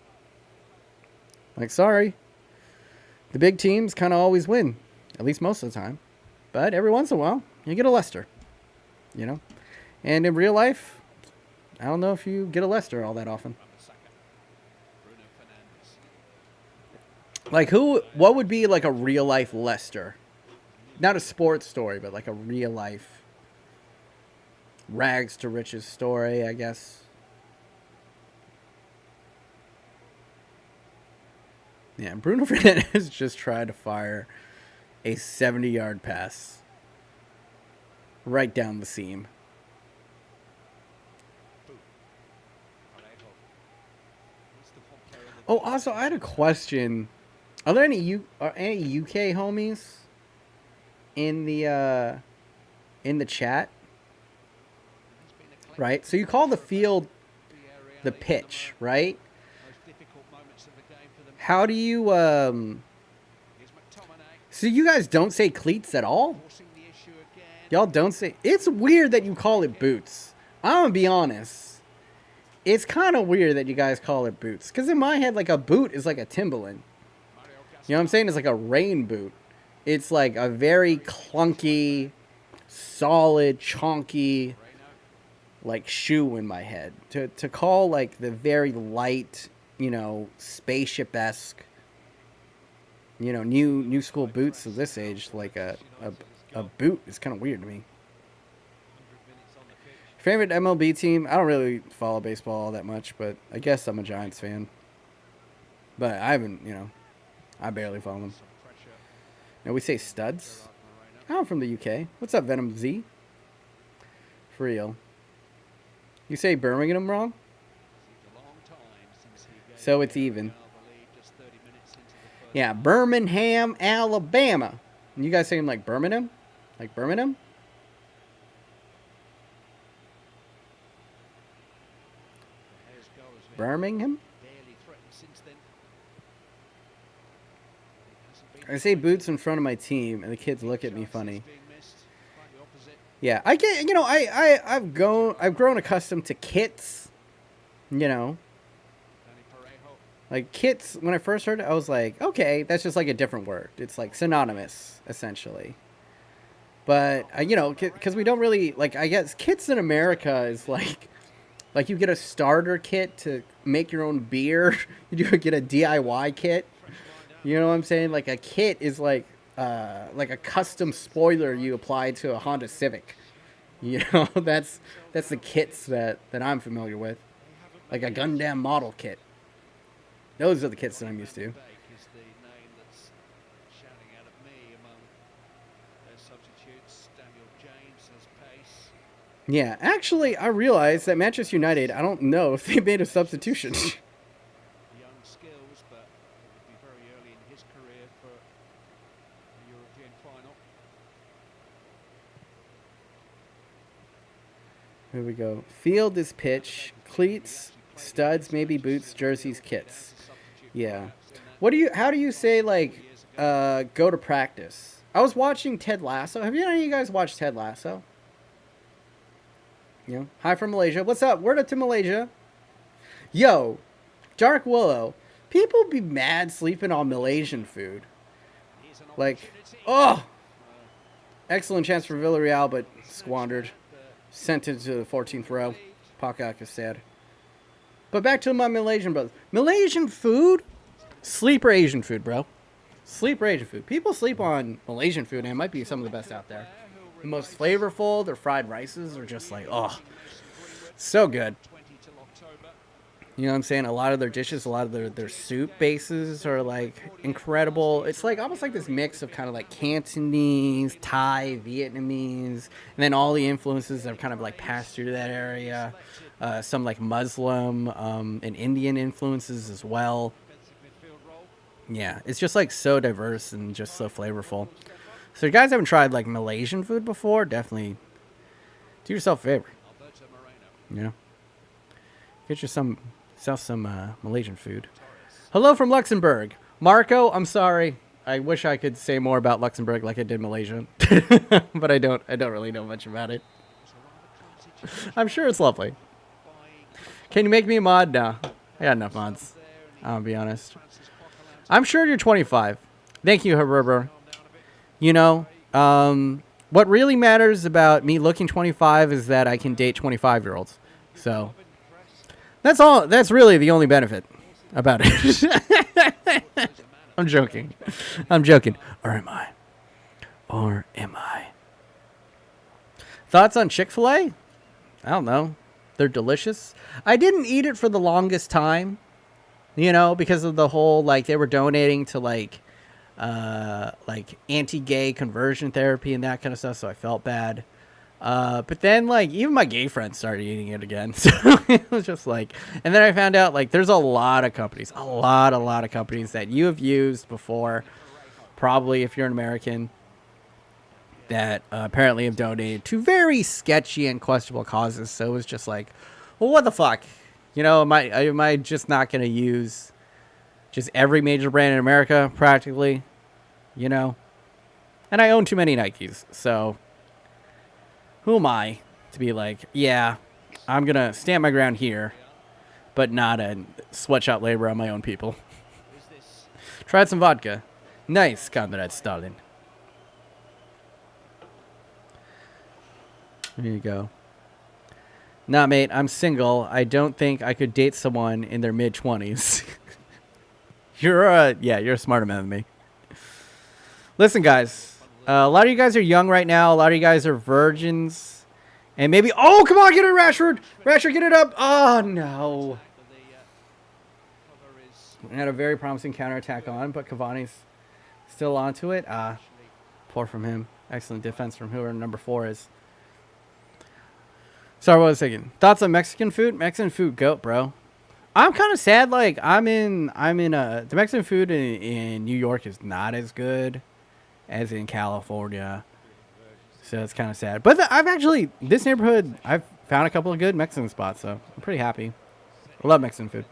Like, sorry. The big teams kind of always win. At least most of the time. But every once in a while, you get a Leicester. You know? And in real life, I don't know if you get a Leicester all that often. Like, what would be like a real life Leicester? Not a sports story, but like a real life rags to riches story, I guess. Yeah, Bruno Fernandes just tried to fire a 70-yard pass right down the seam. Oh, also, I had a question. Are there any UK homies in the chat? Right? So you call the field the pitch, right? How do you so you guys don't say cleats at all? Y'all don't say. It's weird that you call it boots. I'm gonna be honest. It's kind of weird that you guys call it boots. Because in my head, like, a boot is like a Timberland. You know what I'm saying? It's like a rain boot. It's like a very clunky, solid, chonky, like, shoe in my head. To call, like, the very light, you know, spaceship-esque, you know, new school boots of this age, like a boot is kind of weird to me. Favorite MLB team? I don't really follow baseball all that much, but I guess I'm a Giants fan. But I haven't, you know, I barely follow them. Now we say studs. I'm from the UK. What's up, Venom Z? For real. You say Birmingham wrong? So it's even. Yeah, Birmingham, Alabama. And you guys saying like Birmingham? Like Birmingham? Birmingham? I say boots in front of my team, and the kids look at me funny. Yeah, I get. You know, I've grown accustomed to kits. You know, like kits. When I first heard it, I was like, okay, that's just like a different word. It's like synonymous, essentially. But you know, because we don't really like. I guess kits in America is like. Like, you get a starter kit to make your own beer. You get a DIY kit. You know what I'm saying? Like, a kit is like a custom spoiler you apply to a Honda Civic. You know, that's the kits that I'm familiar with. Like a Gundam model kit. Those are the kits that I'm used to. Yeah, actually, I realized that Manchester United, I don't know if they made a substitution. Young skills, but it would be very early in his career for the European final. Here we go. Field is pitch. Cleats, studs, maybe boots, jerseys, kits. Yeah. How do you say, like, go to practice? I was watching Ted Lasso. Have any of you guys watched Ted Lasso? You know, hi from Malaysia. What's up? Word up to Malaysia. Yo, Dark Willow. People be mad sleeping on Malaysian food. Like, oh! Excellent chance for Villarreal, but squandered. Sent into the 14th row. Pakak is sad. But back to my Malaysian brothers. Malaysian food? Sleeper Asian food, bro. Sleeper Asian food. People sleep on Malaysian food, and it might be some of the best out there. The most flavorful. Their fried rices are just like, oh, so good. You know what I'm saying? A lot of their dishes, a lot of their soup bases are like incredible. It's like almost like this mix of kind of like Cantonese, Thai, Vietnamese, and then all the influences that have kind of like passed through that area. Some like Muslim and Indian influences as well. Yeah, it's just like so diverse and just so flavorful. So if you guys haven't tried like Malaysian food before, definitely do yourself a favor. You know, get yourself some Malaysian food. Hello from Luxembourg, Marco. I'm sorry. I wish I could say more about Luxembourg like I did Malaysia, but I don't really know much about it. I'm sure it's lovely. Can you make me a mod? No, I got enough mods. I'll be honest. I'm sure you're 25. Thank you, Herbert. You know, what really matters about me looking 25 is that I can date 25-year-olds. So that's all. That's really the only benefit about it. I'm joking. I'm joking. Or am I? Or am I? Thoughts on Chick-fil-A? I don't know. They're delicious. I didn't eat it for the longest time, you know, because of the whole, like, they were donating to, like anti-gay conversion therapy and that kind of stuff, so I felt bad. But then, like, even my gay friends started eating it again. So it was just like, and then I found out, like, there's a lot of companies, a lot of companies that you have used before, probably if you're an American, that apparently have donated to very sketchy and questionable causes. So it was just like, well, what the fuck? You know, am I just not going to use just every major brand in America, practically? You know? And I own too many Nikes, so who am I to be like, yeah, I'm going to stand my ground here, but not a sweatshop labor on my own people. Tried some vodka. Nice, Comrade Stalin. There you go. Nah, mate, I'm single. I don't think I could date someone in their mid-20s. You're a smarter man than me. Listen, guys. A lot of you guys are young right now. A lot of you guys are virgins. And maybe... Oh, come on, get it, Rashford! Rashford, get it up! Oh, no. We had a very promising counterattack on, but Cavani's still onto it. Poor from him. Excellent defense from whoever number 4 is. Sorry, what was I thinking? Thoughts on Mexican food? Mexican food, goat, bro. I'm kind of sad. Like, the Mexican food in New York is not as good as in California. So it's kind of sad. But this neighborhood, I've found a couple of good Mexican spots, so I'm pretty happy. I love Mexican food.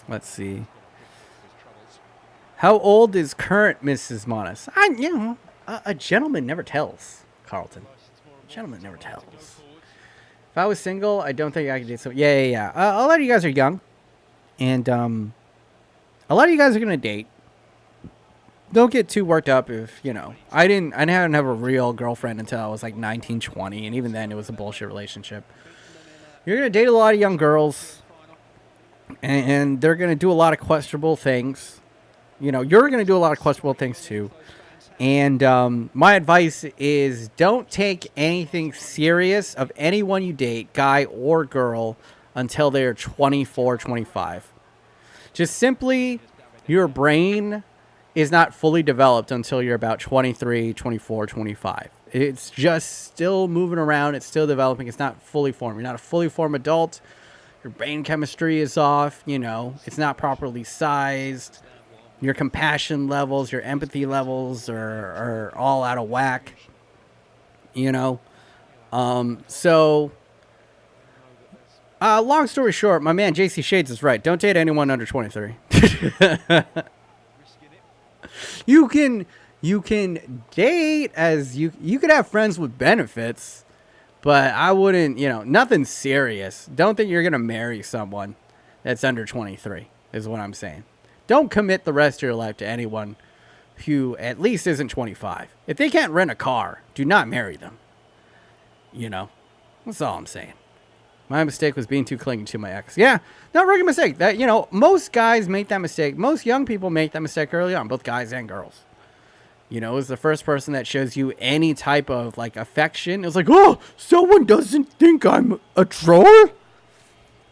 Let's see. How old is current Mrs. Monis? A gentleman never tells, Carlton. A gentleman never tells. If I was single, I don't think I could date so. Yeah. A lot of you guys are young. And a lot of you guys are going to date. Don't get too worked up if, you know. I didn't have a real girlfriend until I was like 19, 20. And even then, it was a bullshit relationship. You're going to date a lot of young girls. And they're going to do a lot of questionable things. You know, you're going to do a lot of questionable things too. And my advice is don't take anything serious of anyone you date, guy or girl, until they're 24, 25. Just simply, your brain is not fully developed until you're about 23, 24, 25. It's just still moving around. It's still developing. It's not fully formed. You're not a fully formed adult. Your brain chemistry is off. You know, it's not properly sized. Your compassion levels, your empathy levels are all out of whack, you know. So, long story short, my man JC Shades is right. Don't date anyone under 23. You can date as you could have friends with benefits, but I wouldn't, you know, nothing serious. Don't think you're going to marry someone that's under 23 is what I'm saying. Don't commit the rest of your life to anyone who at least isn't 25. If they can't rent a car, do not marry them. You know, that's all I'm saying. My mistake was being too clingy to my ex. Yeah, not a rookie mistake. That, you know, most guys make that mistake. Most young people make that mistake early on, both guys and girls. You know, is the first person that shows you any type of like affection. It was like, oh, someone doesn't think I'm a troll.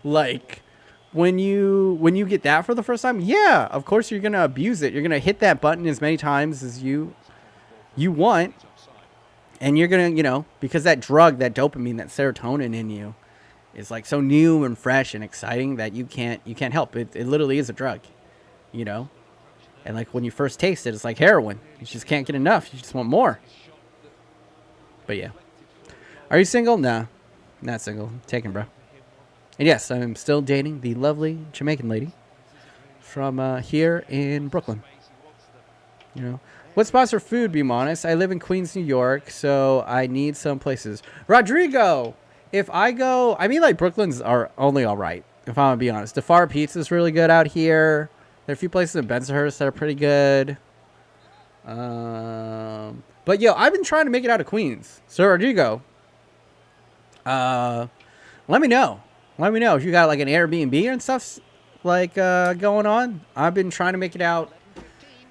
Like, when you get that for the first time, yeah, of course you're gonna abuse it. You're gonna hit that button as many times as you want, and you're gonna, you know, because that drug, that dopamine, that serotonin in you is like so new and fresh and exciting that you can't help it. It literally is a drug, you know. And like when you first taste it, it's like heroin. You just can't get enough. You just want more. But yeah, are you single? Nah, not single. Taken, bro. And yes, I'm still dating the lovely Jamaican lady from here in Brooklyn. You know, what spots for food, BMOnus? I live in Queens, New York, so I need some places. Rodrigo, if I go, I mean, like, Brooklyn's are only all right, if I'm gonna be honest. DeFar Pizza's really good out here. There are a few places in Bensonhurst that are pretty good. But yo, I've been trying to make it out of Queens. So Rodrigo, let me know. Let me know if you got like an Airbnb and stuff like going on. I've been trying to make it out.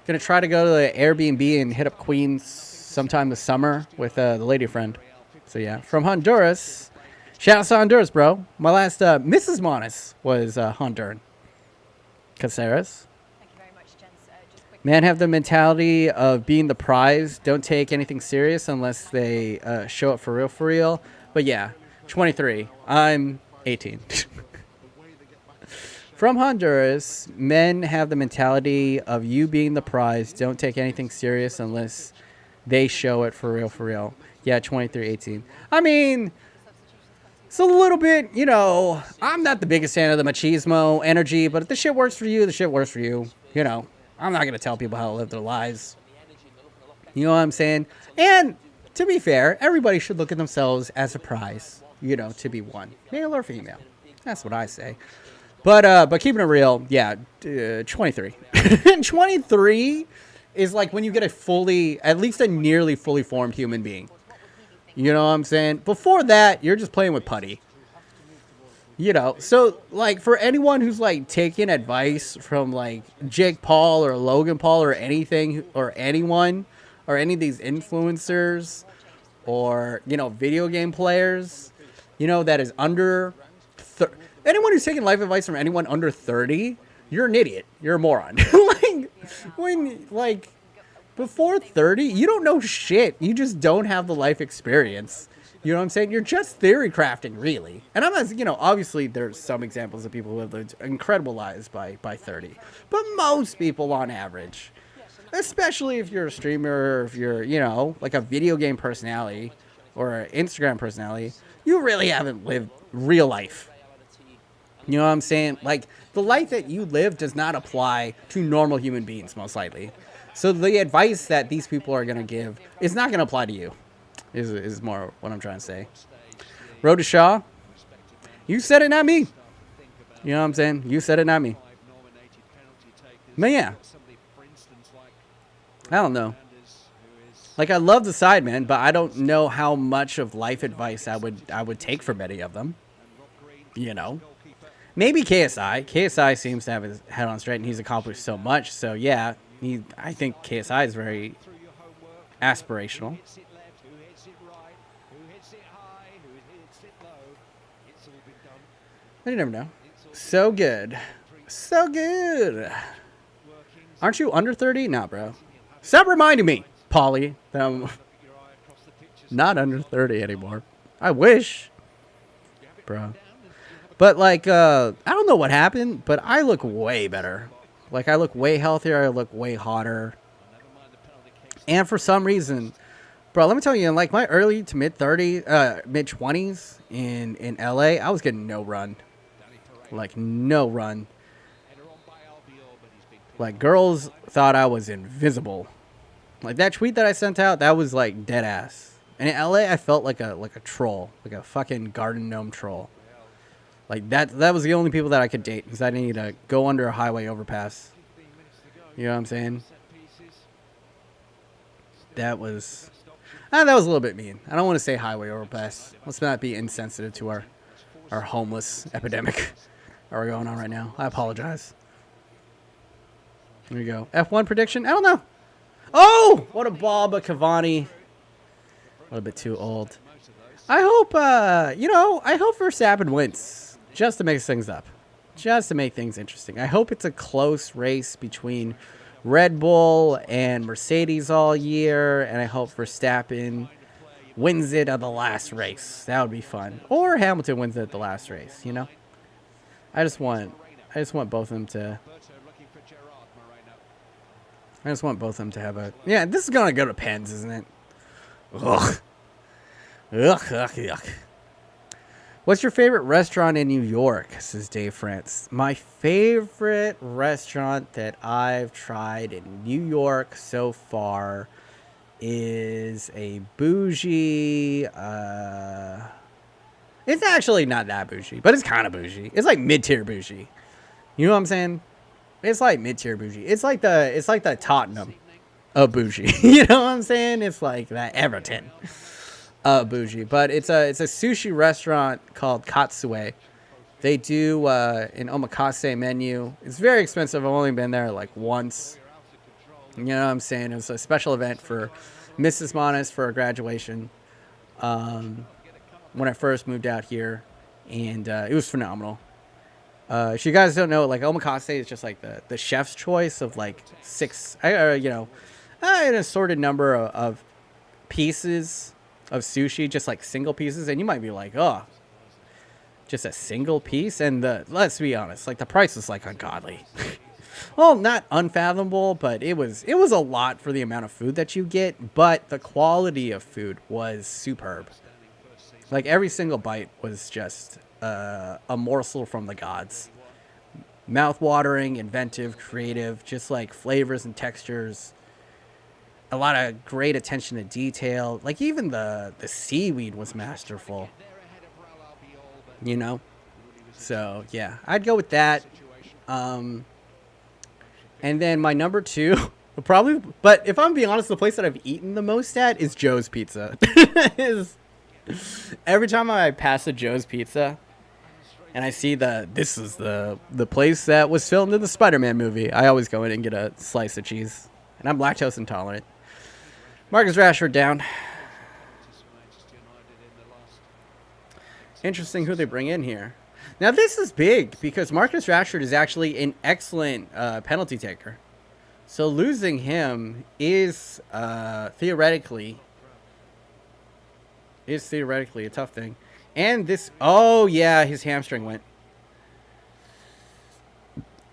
Gonna try to go to the Airbnb and hit up Queens sometime this summer with the lady friend. So yeah, from Honduras. Shout out to Honduras, bro. My last Mrs. Monis was Honduran. Caceres. Men have the mentality of being the prize. Don't take anything serious unless they show up for real. But yeah, 23. I'm 18. From Honduras, men have the mentality of you being the prize. Don't take anything serious unless they show it for real. Yeah, 23, 18. I mean, it's a little bit, you know, I'm not the biggest fan of the machismo energy, but if the shit works for you, the shit works for you. You know, I'm not going to tell people how to live their lives. You know what I'm saying? And to be fair, everybody should look at themselves as a prize, you know, to be won, male or female. That's what I say. But keeping it real, yeah, 23. 23 is like when you get at least a nearly fully formed human being. You know what I'm saying? Before that, you're just playing with putty. You know, so like for anyone who's like taking advice from like Jake Paul or Logan Paul or anything or anyone or any of these influencers or, you know, video game players, you know, that is under anyone who's taking life advice from anyone under 30, you're an idiot. You're a moron. Before 30, you don't know shit. You just don't have the life experience. You know what I'm saying? You're just theory crafting, really. And I'm not, you know, obviously there's some examples of people who have lived incredible lives by 30. But most people on average, especially if you're a streamer or if you're, you know, like a video game personality or an Instagram personality, you really haven't lived real life. You know what I'm saying? Like, the life that you live does not apply to normal human beings, most likely. So the advice that these people are going to give is not going to apply to you, is more what I'm trying to say. Road to Shaw, you said it, not me. You know what I'm saying? You said it, not me. But yeah, I don't know. Like, I love the Sidemen, but I don't know how much of life advice I would take from any of them. You know? Maybe KSI. KSI seems to have his head on straight, and he's accomplished so much. So, yeah, I think KSI is very aspirational. But you never know. So good. So good. Aren't you under 30? Nah, bro. Stop reminding me, Polly, that I'm not under 30 anymore. I wish. Bro. But, like, I don't know what happened, but I look way better. Like, I look way healthier. I look way hotter. And for some reason, bro, let me tell you, in, like, my early to mid-20s in LA, I was getting no run. Like, no run. Like, girls thought I was invisible. Like, that tweet that I sent out, that was, like, dead ass. And in LA, I felt like a troll. Like a fucking garden gnome troll. Like, that was the only people that I could date, because I didn't need to go under a highway overpass. You know what I'm saying? That was a little bit mean. I don't want to say highway overpass. Let's not be insensitive to our homeless epidemic that we're going on right now. I apologize. There you go. F1 prediction? I don't know. Oh! What a ball, but Cavani. A little bit too old. I hope, I hope Verstappen wins. Just to mix things up. Just to make things interesting. I hope it's a close race between Red Bull and Mercedes all year. And I hope Verstappen wins it at the last race. That would be fun. Or Hamilton wins it at the last race, you know? I just want both of them to... I just want both of them to have a... Yeah, this is going to go to Pens, isn't it? Ugh. Ugh, yuck. What's your favorite restaurant in New York? Says Dave France. My favorite restaurant that I've tried in New York so far is a bougie... It's actually not that bougie, but it's kind of bougie. It's like mid-tier bougie. You know what I'm saying? It's like mid-tier bougie. It's like the Tottenham of bougie. You know what I'm saying? It's like that Everton bougie. But it's a sushi restaurant called Katsue. They do an omakase menu. It's very expensive. I've only been there like once. You know what I'm saying? It was a special event for Mrs. Monis for a graduation. When I first moved out here, and it was phenomenal. If you guys don't know, like omakase is just like the chef's choice of like an assorted number of pieces of sushi, just like single pieces, and you might be like, oh, just a single piece, and let's be honest, like the price was like ungodly. Well, not unfathomable, but it was a lot for the amount of food that you get, but the quality of food was superb. Like, every single bite was just a morsel from the gods. Mouth-watering, inventive, creative, just like flavors and textures. A lot of great attention to detail. Like, even the seaweed was masterful. You know? So, yeah. I'd go with that. And then my number 2, probably... But if I'm being honest, the place that I've eaten the most at is Joe's Pizza. Every time I pass a Joe's Pizza and I see this is the place that was filmed in the Spider-Man movie, I always go in and get a slice of cheese. And I'm lactose intolerant. Marcus Rashford down. Interesting who they bring in here. Now this is big because Marcus Rashford is actually an excellent penalty taker. So losing him is theoretically a tough thing. And this... Oh, yeah, his hamstring went.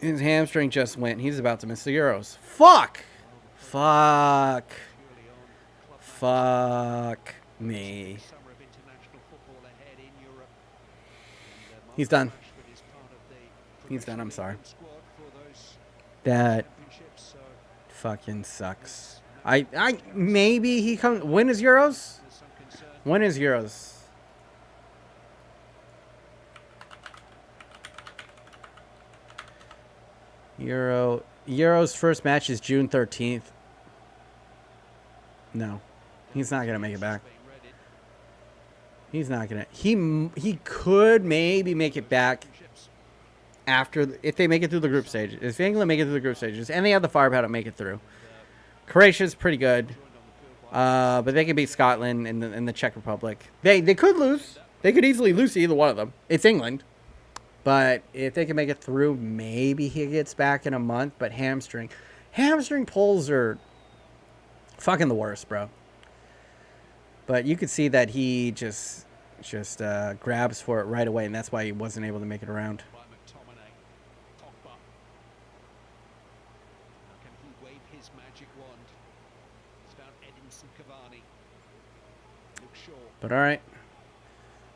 His hamstring just went. He's about to miss the Euros. Fuck! Fuck me. He's done. He's done, I'm sorry. That fucking sucks. Maybe he comes... When is Euros? When is Euros? Euros first match is June 13th. No. He's not going to make it back. He's not going to. He could maybe make it back after, if they make it through the group stage. If England make it through the group stages, and they have the firepower to make it through. Croatia's pretty good. But they can beat Scotland and the Czech Republic. They could lose. They could easily lose to either one of them. It's England. But if they can make it through, maybe he gets back in a month. But hamstring pulls are fucking the worst, bro. But you could see that he just grabs for it right away, and that's why he wasn't able to make it around. But all right,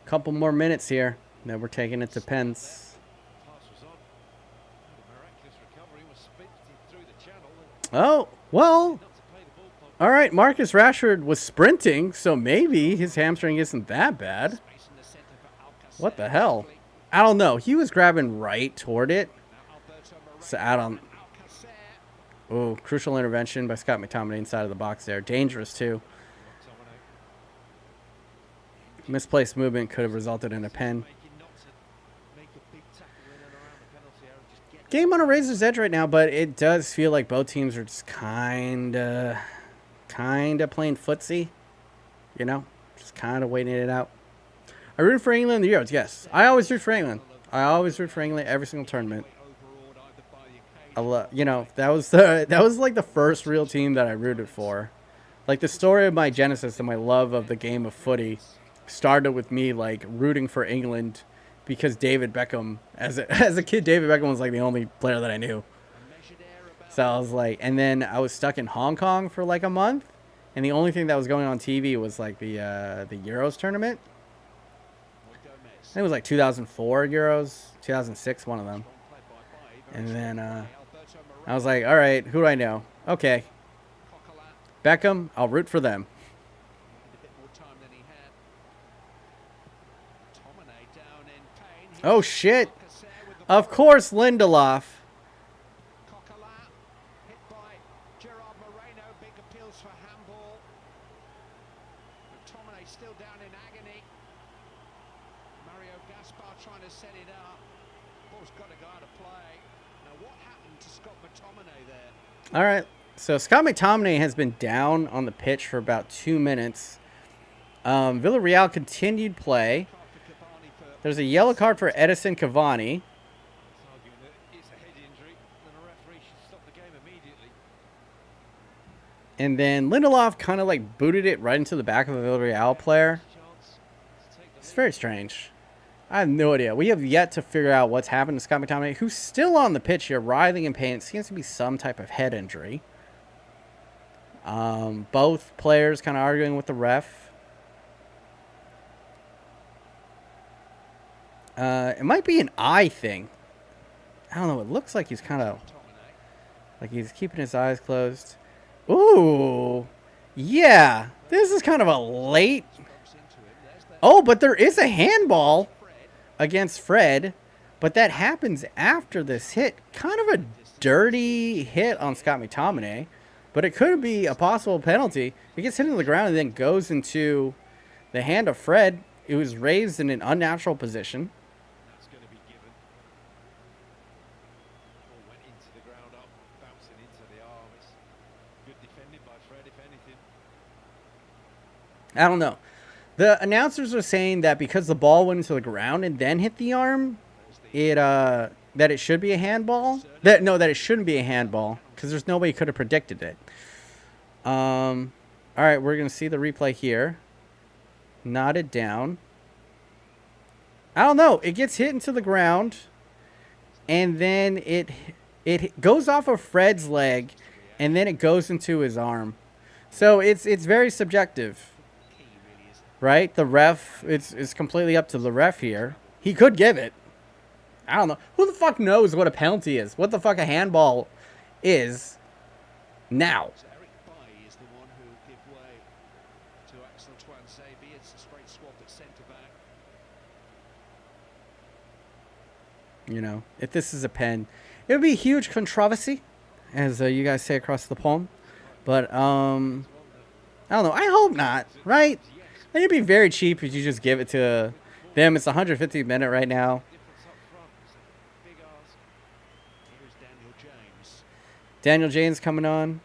couple more minutes here. Then we're taking it to pens. Oh, well. All right, Marcus Rashford was sprinting, so maybe his hamstring isn't that bad. What the hell? I don't know. He was grabbing right toward it. So I don't... Oh, crucial intervention by Scott McTominay inside of the box there. Dangerous, too. Misplaced movement could have resulted in a pen. Game on a razor's edge right now, but it does feel like both teams are just kind of playing footsie. You know? Just kind of waiting it out. I root for England in the Euros, yes. I always root for England. I always root for England every single tournament. You know, that was like the first real team that I rooted for. Like, the story of my genesis and my love of the game of footy started with me, like, rooting for England because David Beckham, as a kid, David Beckham was, like, the only player that I knew. So I was like, and then I was stuck in Hong Kong for, like, a month, and the only thing that was going on TV was, like, the Euros tournament. I think it was, like, 2004 Euros, 2006, one of them. And then I was like, all right, who do I know? Okay. Beckham, I'll root for them. Oh, shit. Of course, Lindelof. Hit by Gerard Moreno, big appeals for handball. McTominay still down in agony. Mario Gaspar trying to set it up. Ball's got to go out of play. Now what happened to Scott McTominay there? All right. So Scott McTominay has been down on the pitch for about 2 minutes. Villarreal continued play. There's a yellow card for Edison Cavani. And then Lindelof kind of like booted it right into the back of a Villarreal player. It's very strange. I have no idea. We have yet to figure out what's happened to Scott McTominay, who's still on the pitch here, writhing in pain. It seems to be some type of head injury. Both players kind of arguing with the ref. It might be an eye thing. I don't know. It looks like he's kind of like he's keeping his eyes closed. Ooh, yeah. This is kind of a late. Oh, but there is a handball against Fred, but that happens after this hit. Kind of a dirty hit on Scott McTominay, but it could be a possible penalty. It gets hit into the ground and then goes into the hand of Fred. It was raised in an unnatural position. I don't know. The announcers are saying that because the ball went into the ground and then hit the arm, that it should be a handball. That it shouldn't be a handball because there's no way you could have predicted it. All right, we're gonna see the replay here. Nodded down. I don't know. It gets hit into the ground, and then it goes off of Fred's leg, and then it goes into his arm. So it's very subjective. Right? The ref, it's completely up to the ref here. He could give it. I don't know. Who the fuck knows what a penalty is? What the fuck a handball is now? You know, if this is a pen, it would be a huge controversy, as you guys say across the pond. But, I don't know. I hope not, right? It'd be very cheap if you just give it to them. It's 150 minute right now. Daniel James coming on.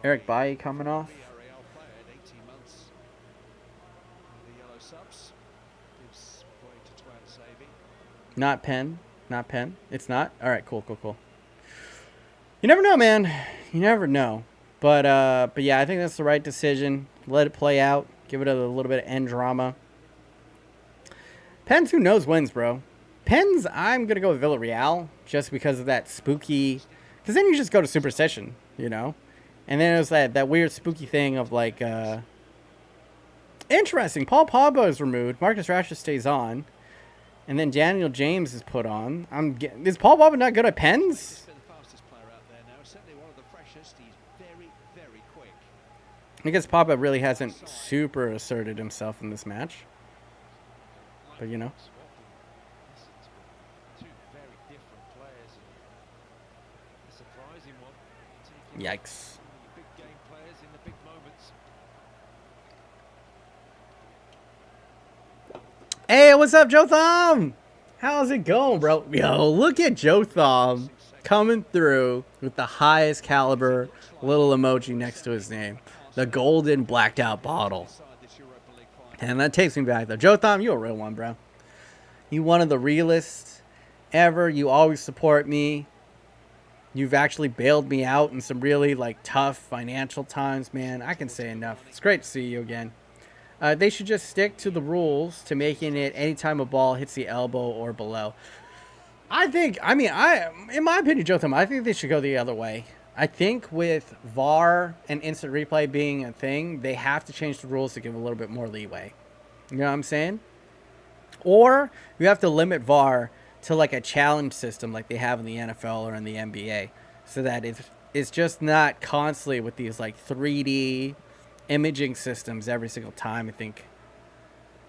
Eric Bailly coming off. Not pen. Not pen. It's not? All right, cool. You never know, man. You never know. But yeah, I think that's the right decision. Let it play out. Give it a little bit of end drama. Pens, who knows wins, bro. Pens, I'm going to go with Villarreal just because of that spooky... Because then you just go to superstition, you know? And then it was that weird spooky thing of like... Interesting. Paul Pogba is removed. Marcus Rashford stays on. And then Daniel James is put on. Is Paul Pogba not good at pens? I guess Pogba really hasn't super asserted himself in this match. But, you know. Yikes. Hey, what's up, Joe Thom? How's it going, bro? Yo, look at Joe Thom coming through with the highest caliber little emoji next to his name. The golden blacked out bottle. And that takes me back though. Joe Thom, you're a real one, bro. You one of the realest ever. You always support me. You've actually bailed me out in some really like tough financial times, man. I can say enough. It's great to see you again. They should just stick to the rules to making it anytime a ball hits the elbow or below. In my opinion, Joe Thom, I think they should go the other way. I think with VAR and instant replay being a thing, they have to change the rules to give a little bit more leeway. You know what I'm saying? Or you have to limit VAR to like a challenge system like they have in the NFL or in the NBA, so that it's just not constantly with these like 3D imaging systems every single time. I think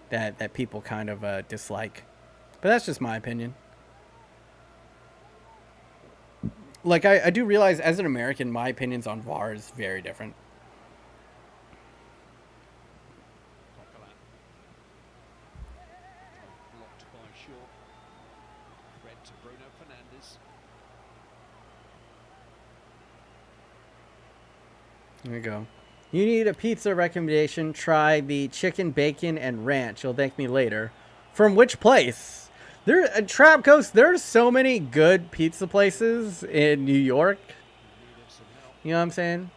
that people kind of dislike. But that's just my opinion. Like, I do realize as an American, my opinions on VAR is very different. Blocked by Shaw. Red to Bruno Fernandes. There we go. You need a pizza recommendation? Try the chicken, bacon, and ranch. You'll thank me later. From which place? There, Trap Coast, there's so many good pizza places in New York. You know what I'm saying?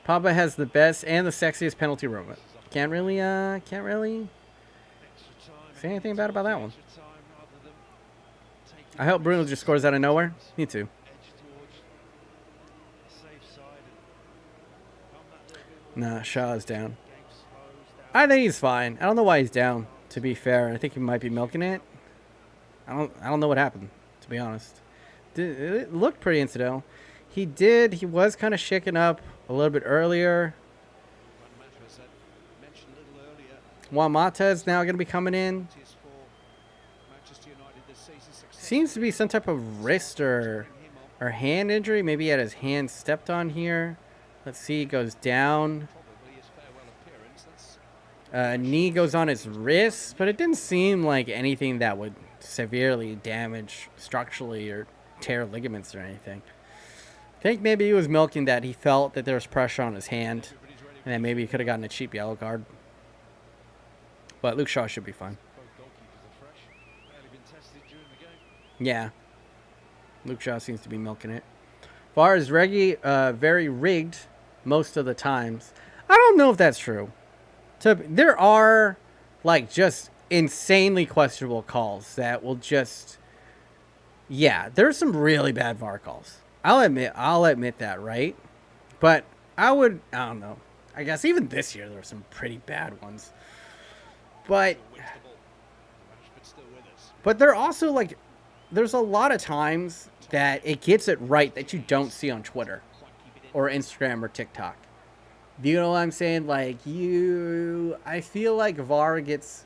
Papa has the best and the sexiest penalty room. Can't really say anything bad about that one. I hope Bruno just scores out of nowhere. Me too. Nah, Shaw's down. I think he's fine. I don't know why he's down, to be fair. I think he might be milking it. I don't know what happened, to be honest. It looked pretty incidental. He was kind of shaken up a little bit earlier. Juan Mata is now going to be coming in. Seems to be some type of wrist or hand injury. Maybe he had his hand stepped on here. Let's see, he goes down. Knee goes on his wrist, but it didn't seem like anything that would severely damage structurally or tear ligaments or anything. I think maybe he was milking that. He felt that there was pressure on his hand, and then maybe he could have gotten a cheap yellow card. But Luke Shaw should be fine. Yeah. Luke Shaw seems to be milking it. VAR is very rigged most of the times. I don't know if that's true. There are, like, just insanely questionable calls that will just... Yeah, there's some really bad VAR calls. I'll admit that, right? But I don't know. I guess even this year there were some pretty bad ones. But they're also, like... There's a lot of times that it gets it right that you don't see on Twitter or Instagram or TikTok. Do you know what I'm saying? Like, I feel like VAR gets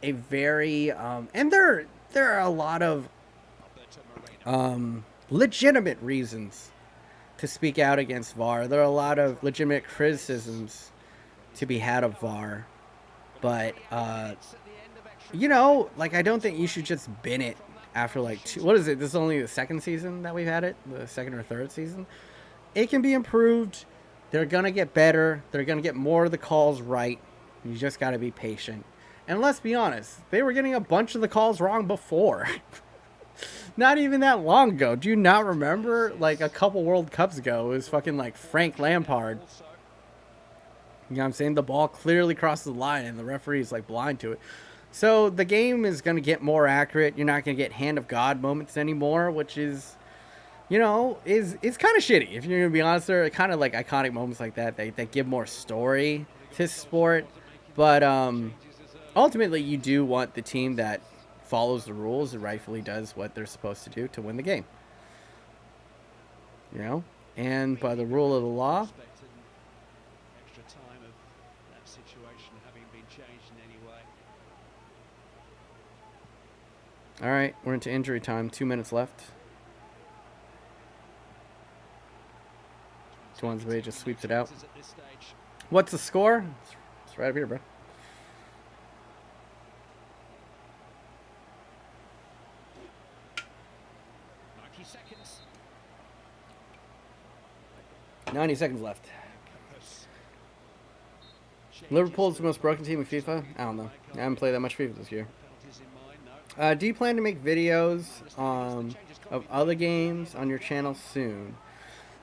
a very, and there are a lot of legitimate reasons to speak out against VAR. There are a lot of legitimate criticisms to be had of VAR. But, you know, like, I don't think you should just bin it after, like, what is it? This is only the second season that we've had it? The second or third season? It can be improved. They're going to get better. They're going to get more of the calls right. You just got to be patient. And let's be honest, they were getting a bunch of the calls wrong before. Not even that long ago. Do you not remember, like, a couple World Cups ago, it was fucking, like, Frank Lampard. You know what I'm saying? The ball clearly crosses the line, and the referee's, like, blind to it. So the game is going to get more accurate. You're not going to get hand of God moments anymore, which is, you know, is kind of shitty. If you're going to be honest, there are kind of like iconic moments like that that give more story to sport. But ultimately, you do want the team that follows the rules and rightfully does what they're supposed to do to win the game. You know? And by the rule of the law, all right, we're into injury time. 2 minutes left. Tuanzebe just sweeps it out. What's the score? It's right up here, bro. Seconds. 90 seconds left. Liverpool's the most broken team in FIFA? I don't know. I haven't played that much FIFA this year. Do you plan to make videos of other games on your channel soon?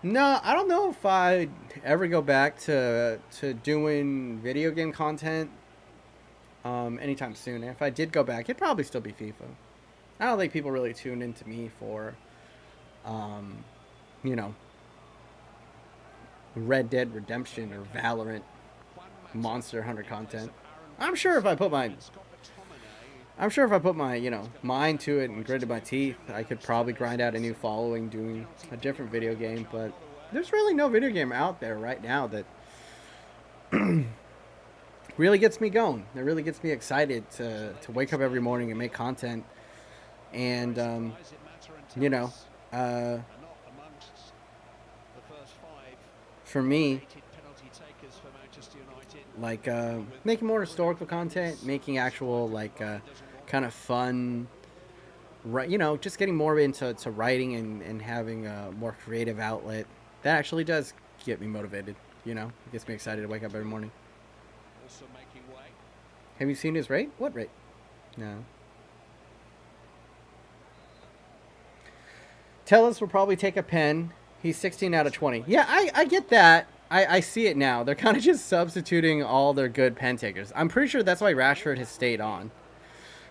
No, I don't know if I'd ever go back to doing video game content anytime soon. If I did go back, it'd probably still be FIFA. I don't think people really tune into me for, you know, Red Dead Redemption or Valorant, Monster Hunter content. I'm sure if I put my, you know, mind to it and gritted my teeth, I could probably grind out a new following doing a different video game. But there's really no video game out there right now that really gets me going. It really gets me excited to wake up every morning and make content. And, you know, for me, like making more historical content, making actual like kind of fun, right? You know, just getting more into writing and having a more creative outlet. That actually does get me motivated. You know, it gets me excited to wake up every morning. Have you seen his rate? What rate? No. Tellus will probably take a pen. He's 16 out of 20. Yeah, I get that. I see it now. They're kind of just substituting all their good pen takers. I'm pretty sure that's why Rashford has stayed on.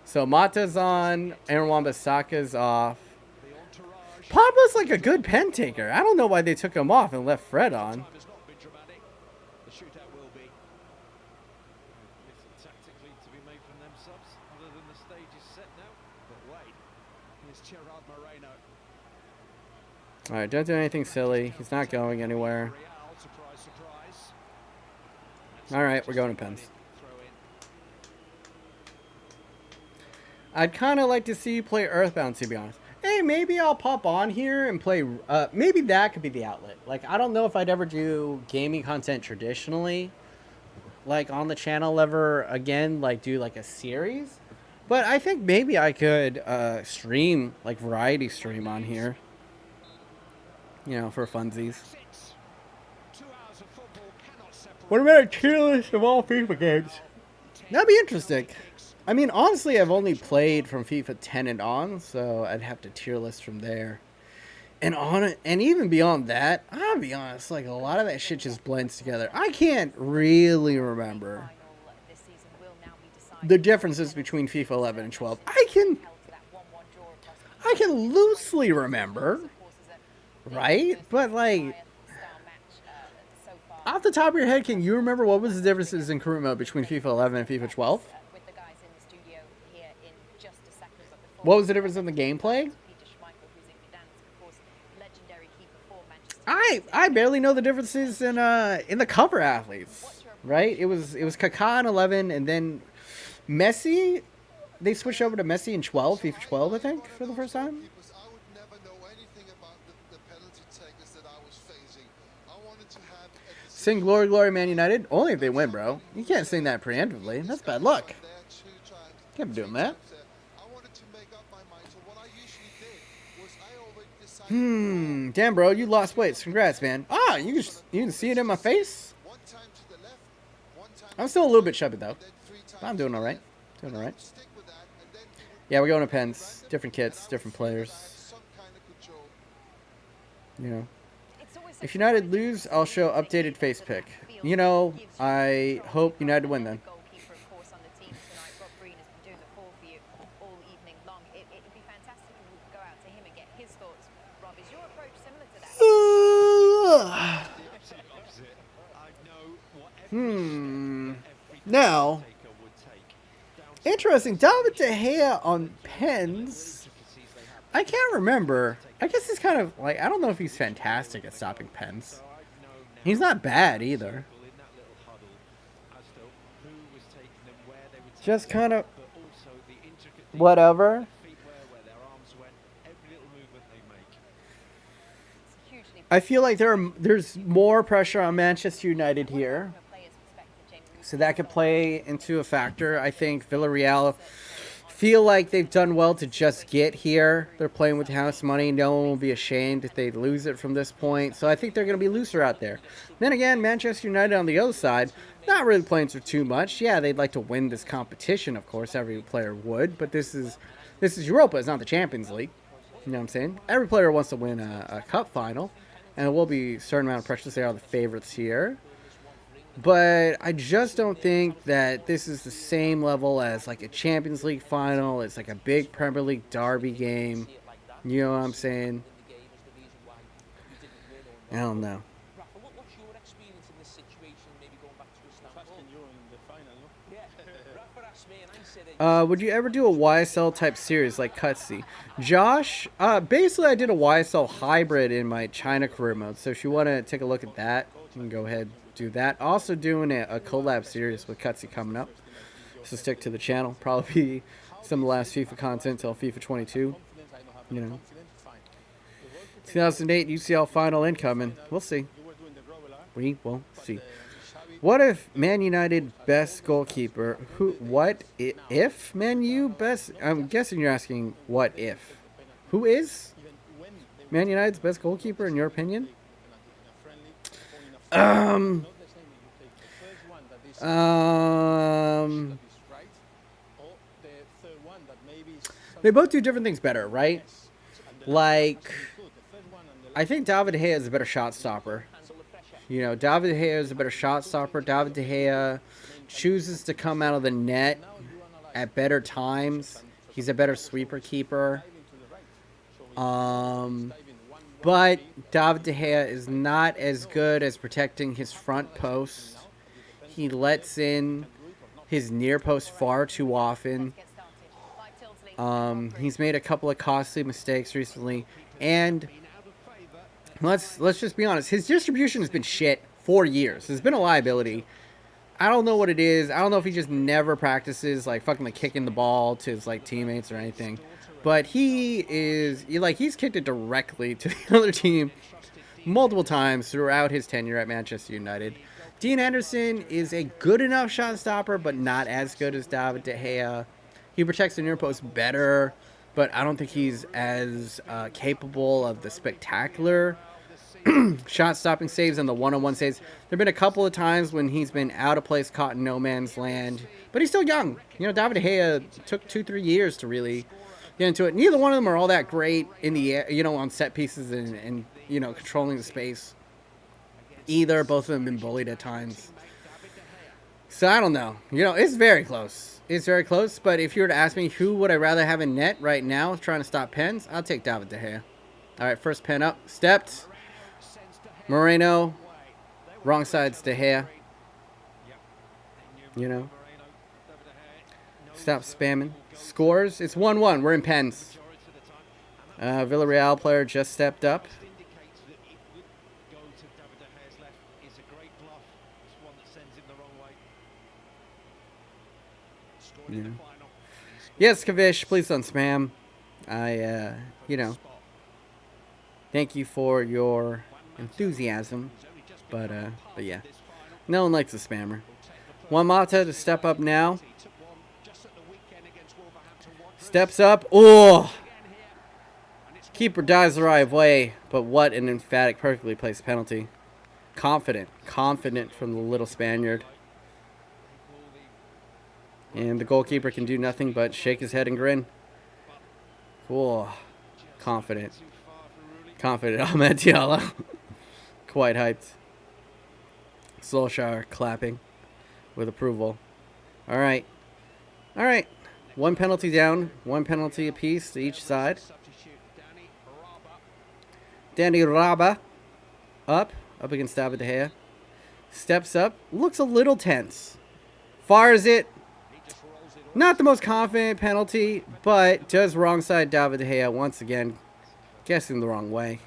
So Mata's on. Aaron Wan-Bissaka's off. Pogba's like a good pen taker. I don't know why they took him off and left Fred on. Alright, don't do anything silly. He's not going anywhere. Alright, we're going to pens. I'd kind of like to see you play Earthbound, to be honest. Hey, maybe I'll pop on here and play... maybe that could be the outlet. Like, I don't know if I'd ever do gaming content traditionally. Like, on the channel ever again. Like, do, like, a series. But I think maybe I could stream, like, variety stream on here. You know, for funsies. What about a tier list of all FIFA games? That'd be interesting. I mean, honestly, I've only played from FIFA 10 and on, so I'd have to tier list from there. And on it, and even beyond that, I'll be honest, like a lot of that shit just blends together. I can't really remember the differences between FIFA 11 and 12. I can loosely remember. Right? But, like, off the top of your head, can you remember what was the differences in career mode between FIFA 11 and FIFA 12? What was the difference in the gameplay? I barely know the differences in the cover athletes, right? It was Kaká in 11, and then Messi. They switched over to Messi in 12, FIFA 12, I think, for the first time. Sing Glory, Glory, Man United. Only if they win, bro. You can't sing that preemptively. That's bad luck. Can't be doing that. Damn, bro. You lost weight. Congrats, man. Ah, you can see it in my face? I'm still a little bit chubby, though. I'm doing all right. Doing all right. Yeah, we're going to pens. Different kits, different players. You know. If United lose, I'll show updated face pick. You know, I hope United win then. Now, interesting. David De Gea on pens. I can't remember. I guess he's kind of like, I don't know if he's fantastic at stopping pens. He's not bad either. Just kind of whatever. I feel like there's more pressure on Manchester United here. So that could play into a factor. I think Villarreal feel like they've done well to just get here. They're playing with house money. No one will be ashamed if they lose it from this point. So I think they're going to be looser out there. Then again, Manchester United on the other side, not really playing for too much. Yeah, they'd like to win this competition, of course. Every player would. But this is Europa. It's not the Champions League. You know what I'm saying? Every player wants to win a cup final. And it will be a certain amount of pressure to say are the favorites here. But I just don't think that this is the same level as like a Champions League final. It's like a big Premier League derby game. You know what I'm saying? I don't know. Would you ever do a YSL type series like Cutsy? Josh, basically I did a YSL hybrid in my China career mode. So if you want to take a look at that, you can go ahead do that. Also doing a collab series with Cutsy coming up. So stick to the channel. Probably be some of the last FIFA content till FIFA 22. You know. 2008 UCL final incoming. We'll see. We will see. What if Man United best goalkeeper? What if Man U best? I'm guessing you're asking what if. Who is Man United's best goalkeeper in your opinion? They both do different things better, right? Like, I think David De Gea is a better shot stopper. You know, David De Gea is a better shot stopper. David De Gea chooses to come out of the net at better times. He's a better sweeper keeper. But David De Gea is not as good as protecting his front post. He lets in his near post far too often. He's made a couple of costly mistakes recently, and let's just be honest. His distribution has been shit for years. It's been a liability. I don't know what it is. I don't know if he just never practices like fucking like kicking the ball to his like teammates or anything. But he's kicked it directly to the other team multiple times throughout his tenure at Manchester United. Dean Henderson is a good enough shot stopper, but not as good as David De Gea. He protects the near post better, but I don't think he's as capable of the spectacular shot-stopping saves and the one-on-one saves. There have been a couple of times when he's been out of place, caught in no man's land, but he's still young. You know, David De Gea took 2-3 years to really get into it. Neither one of them are all that great in the air, you know, on set pieces and you know, controlling the space. Either. Both of them have been bullied at times. So I don't know. You know, it's very close. It's very close, but if you were to ask me who would I rather have in net right now trying to stop pens, I'll take David De Gea. All right, first pen up. Stepped. Moreno. Wrong side's De Gea. You know. Stop spamming. Scores. It's 1-1. We're in pens. Villarreal player just stepped up. Yeah. Yes, Kavish, please don't spam. You know, thank you for your enthusiasm, but yeah, no one likes a spammer. Juan Mata to step up now. Steps up. Oh! Keeper dives the right way, but what an emphatic, perfectly placed penalty. Confident from the little Spaniard. And the goalkeeper can do nothing but shake his head and grin. Cool. Confident Ahmed Diallo. Quite hyped. Solskjaer clapping with approval. All right. One penalty down. One penalty apiece to each side. Danny Raba up against David De Gea. Steps up. Looks a little tense. Fires it. Not the most confident penalty, but does wrong side David De Gea once again. Guessing the wrong way.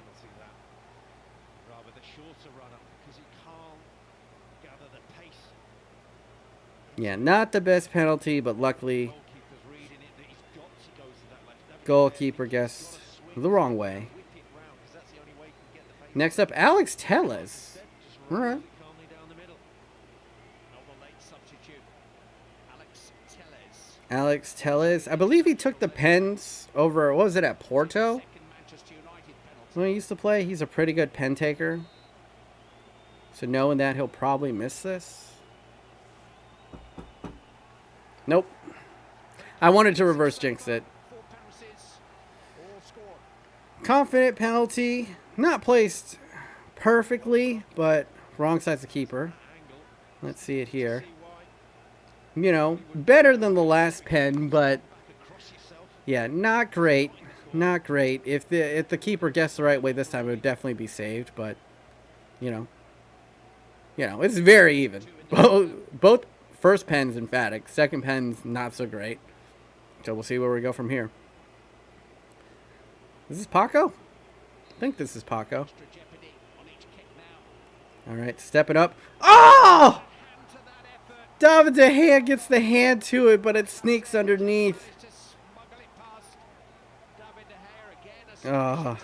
Yeah, not the best penalty, but luckily goalkeeper guessed the wrong way. Next up, Alex Telles. All right. Alex Telles. I believe he took the pens over, what was it, at Porto? When he used to play, he's a pretty good pen taker. So knowing that, he'll probably miss this. Nope. I wanted to reverse jinx it. Confident penalty. Not placed perfectly, but wrong side's the keeper. Let's see it here. You know, better than the last pen, but yeah, not great. Not great. If the keeper guessed the right way this time, it would definitely be saved, but you know, it's very even. Both first pen's emphatic, second pen's not so great. So we'll see where we go from here. Is this Paco? I think this is Paco. All right, stepping up. Oh! David De Gea gets the hand to it, but it sneaks underneath. Oh.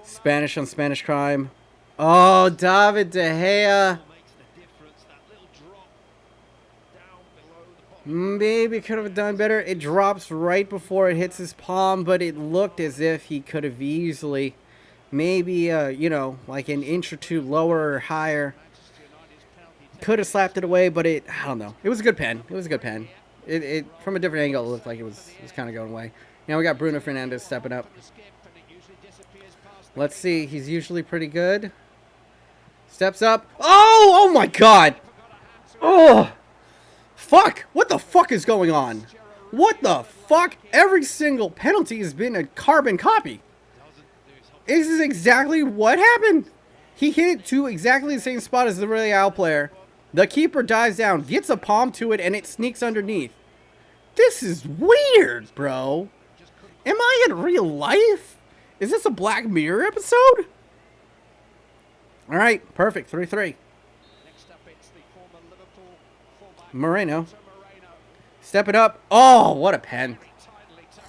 Spanish on Spanish crime. Oh, David De Gea. Maybe could have done better. It drops right before it hits his palm, but it looked as if he could have easily, maybe, you know, like an inch or two lower or higher. Could have slapped it away, but I don't know. It was a good pen. It was a good pen. It from a different angle, it looked like it was kind of going away. Now we got Bruno Fernandes stepping up. Let's see. He's usually pretty good. Steps up. Oh! Oh my God! Oh! Fuck! What the fuck is going on? What the fuck? Every single penalty has been a carbon copy. This is exactly what happened. He hit it to exactly the same spot as the Real player. The keeper dives down, gets a palm to it, and it sneaks underneath. This is weird, bro. Am I in real life? Is this a Black Mirror episode? All right, perfect. 3-3. Moreno. Step it up. Oh, what a pen.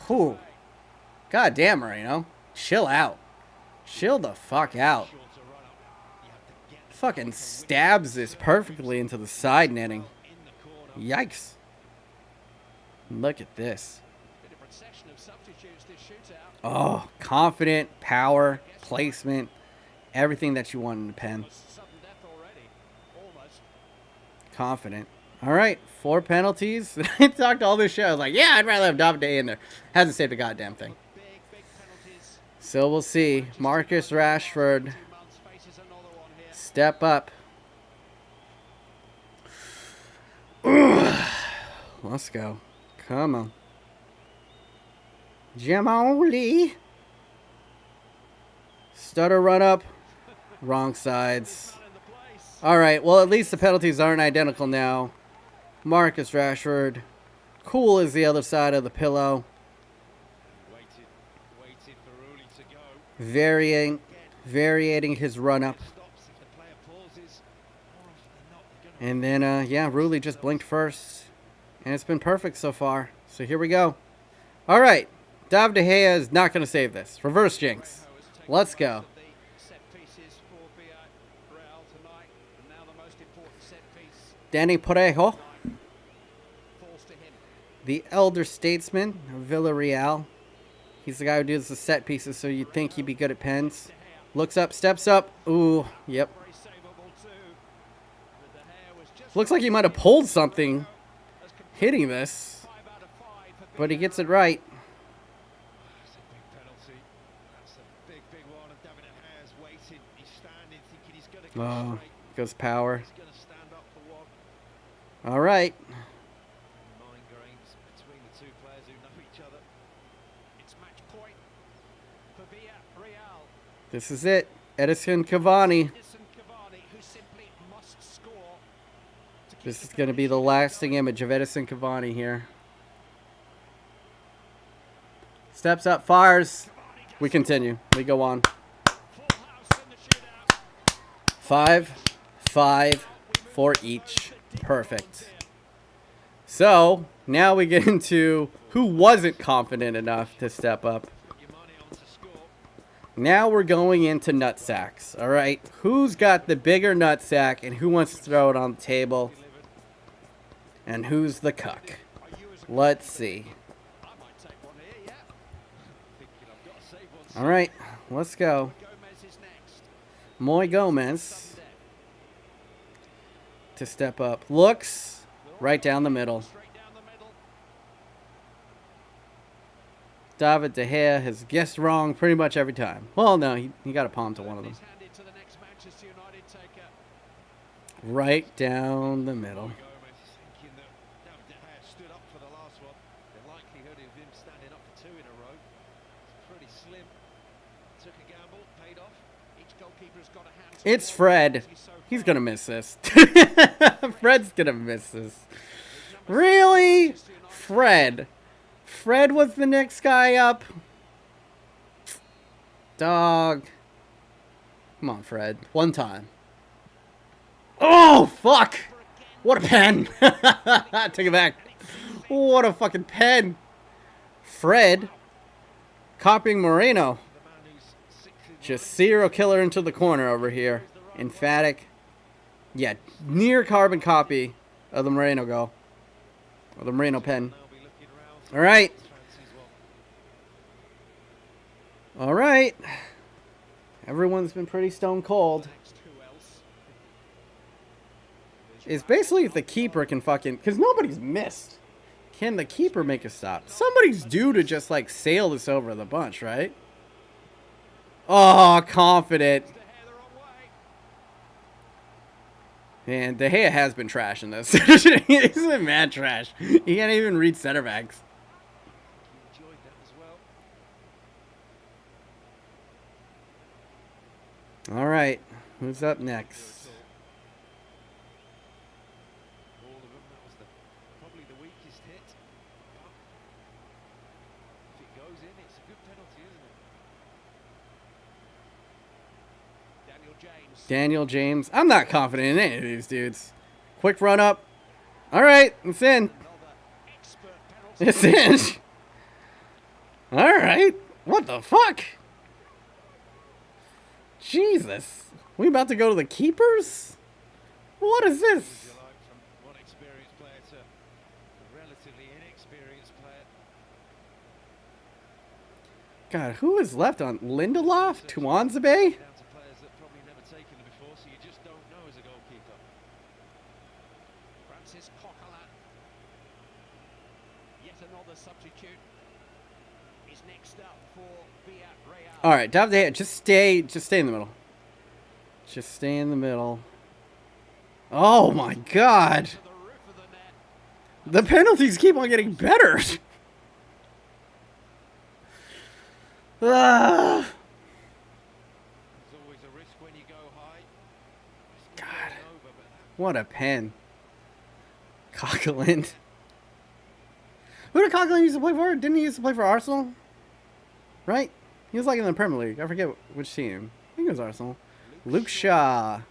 Whew. God damn, Moreno. Chill out. Chill the fuck out. Fucking stabs this perfectly into the side netting. Yikes. Look at this. Oh, confident, power, placement, everything that you want in a pen. Confident. All right, 4 penalties. I talked all this shit. I was like, yeah, I'd rather have David De Gea in there. Hasn't saved a goddamn thing. So we'll see. Marcus Rashford. Step up. Let's go. Come on. Jamoli. Stutter run up. Wrong sides. All right, well, at least the penalties aren't identical now. Marcus Rashford. Cool as the other side of the pillow. Varying his run up. And then, yeah, Rulli just blinked first. And it's been perfect so far. So here we go. All right. David De Gea is not going to save this. Reverse jinx. Let's go. Danny Parejo. The elder statesman of Villarreal. He's the guy who does the set pieces, so you'd think he'd be good at pens. Looks up, steps up. Ooh, yep. Looks like he might have pulled something hitting this. But he gets it right. Oh, goes power. All right. This is it. Edison Cavani. This is going to be the lasting image of Edison Cavani here. Steps up, fires. We continue. We go on. 5, 5 for each. Perfect. So, now we get into who wasn't confident enough to step up. Now we're going into nutsacks. All right, who's got the bigger nutsack and who wants to throw it on the table? And who's the cuck? Let's see. All right, let's go. Moy Gomez to step up. Looks right down the middle. David De Gea has guessed wrong pretty much every time. Well, no, he got a palm to one of them. Right down the middle. It's Fred. He's going to miss this. Fred's going to miss this. Really? Fred. Fred was the next guy up. Dog. Come on, Fred. One time. Oh, fuck! What a pen! Take it back. What a fucking pen! Fred copying Moreno. Just serial killer into the corner over here. Emphatic. Yeah, near carbon copy of the Moreno goal. Or the Moreno pen. Alright. Alright. Everyone's been pretty stone cold. It's basically if the keeper can fucking... Because nobody's missed. Can the keeper make a stop? Somebody's due to just, like, sail this over the bunch, right? Oh, confident. Man, De Gea has been trash in this. He's been mad trash. He can't even read center backs. All right, who's up next? Probably the weakest hit. If it goes in, it's a good penalty, isn't it? Daniel James. Daniel James. I'm not confident in any of these dudes. Quick run up. All right, it's in. It's in. All right. What the fuck? Jesus. We about to go to the keepers? What is this? From one experienced player to a relatively inexperienced player. God, who is left on Lindelof? Tuanzebe? Down to players that probably never taken them before, so you just don't know as a goalkeeper. Francis Coquelin. Yet another substitute is next up for Villarreal. All right, David, just stay in the middle. Just stay in the middle. Oh my God! The penalties keep on getting better. Ah. There's always a risk when you go high. God, what a pen. Coquelin. Who did Coquelin used to play for? Didn't he used to play for Arsenal? Right? He was like in the Premier League. I forget which team. I think it was Arsenal. Luke Shaw.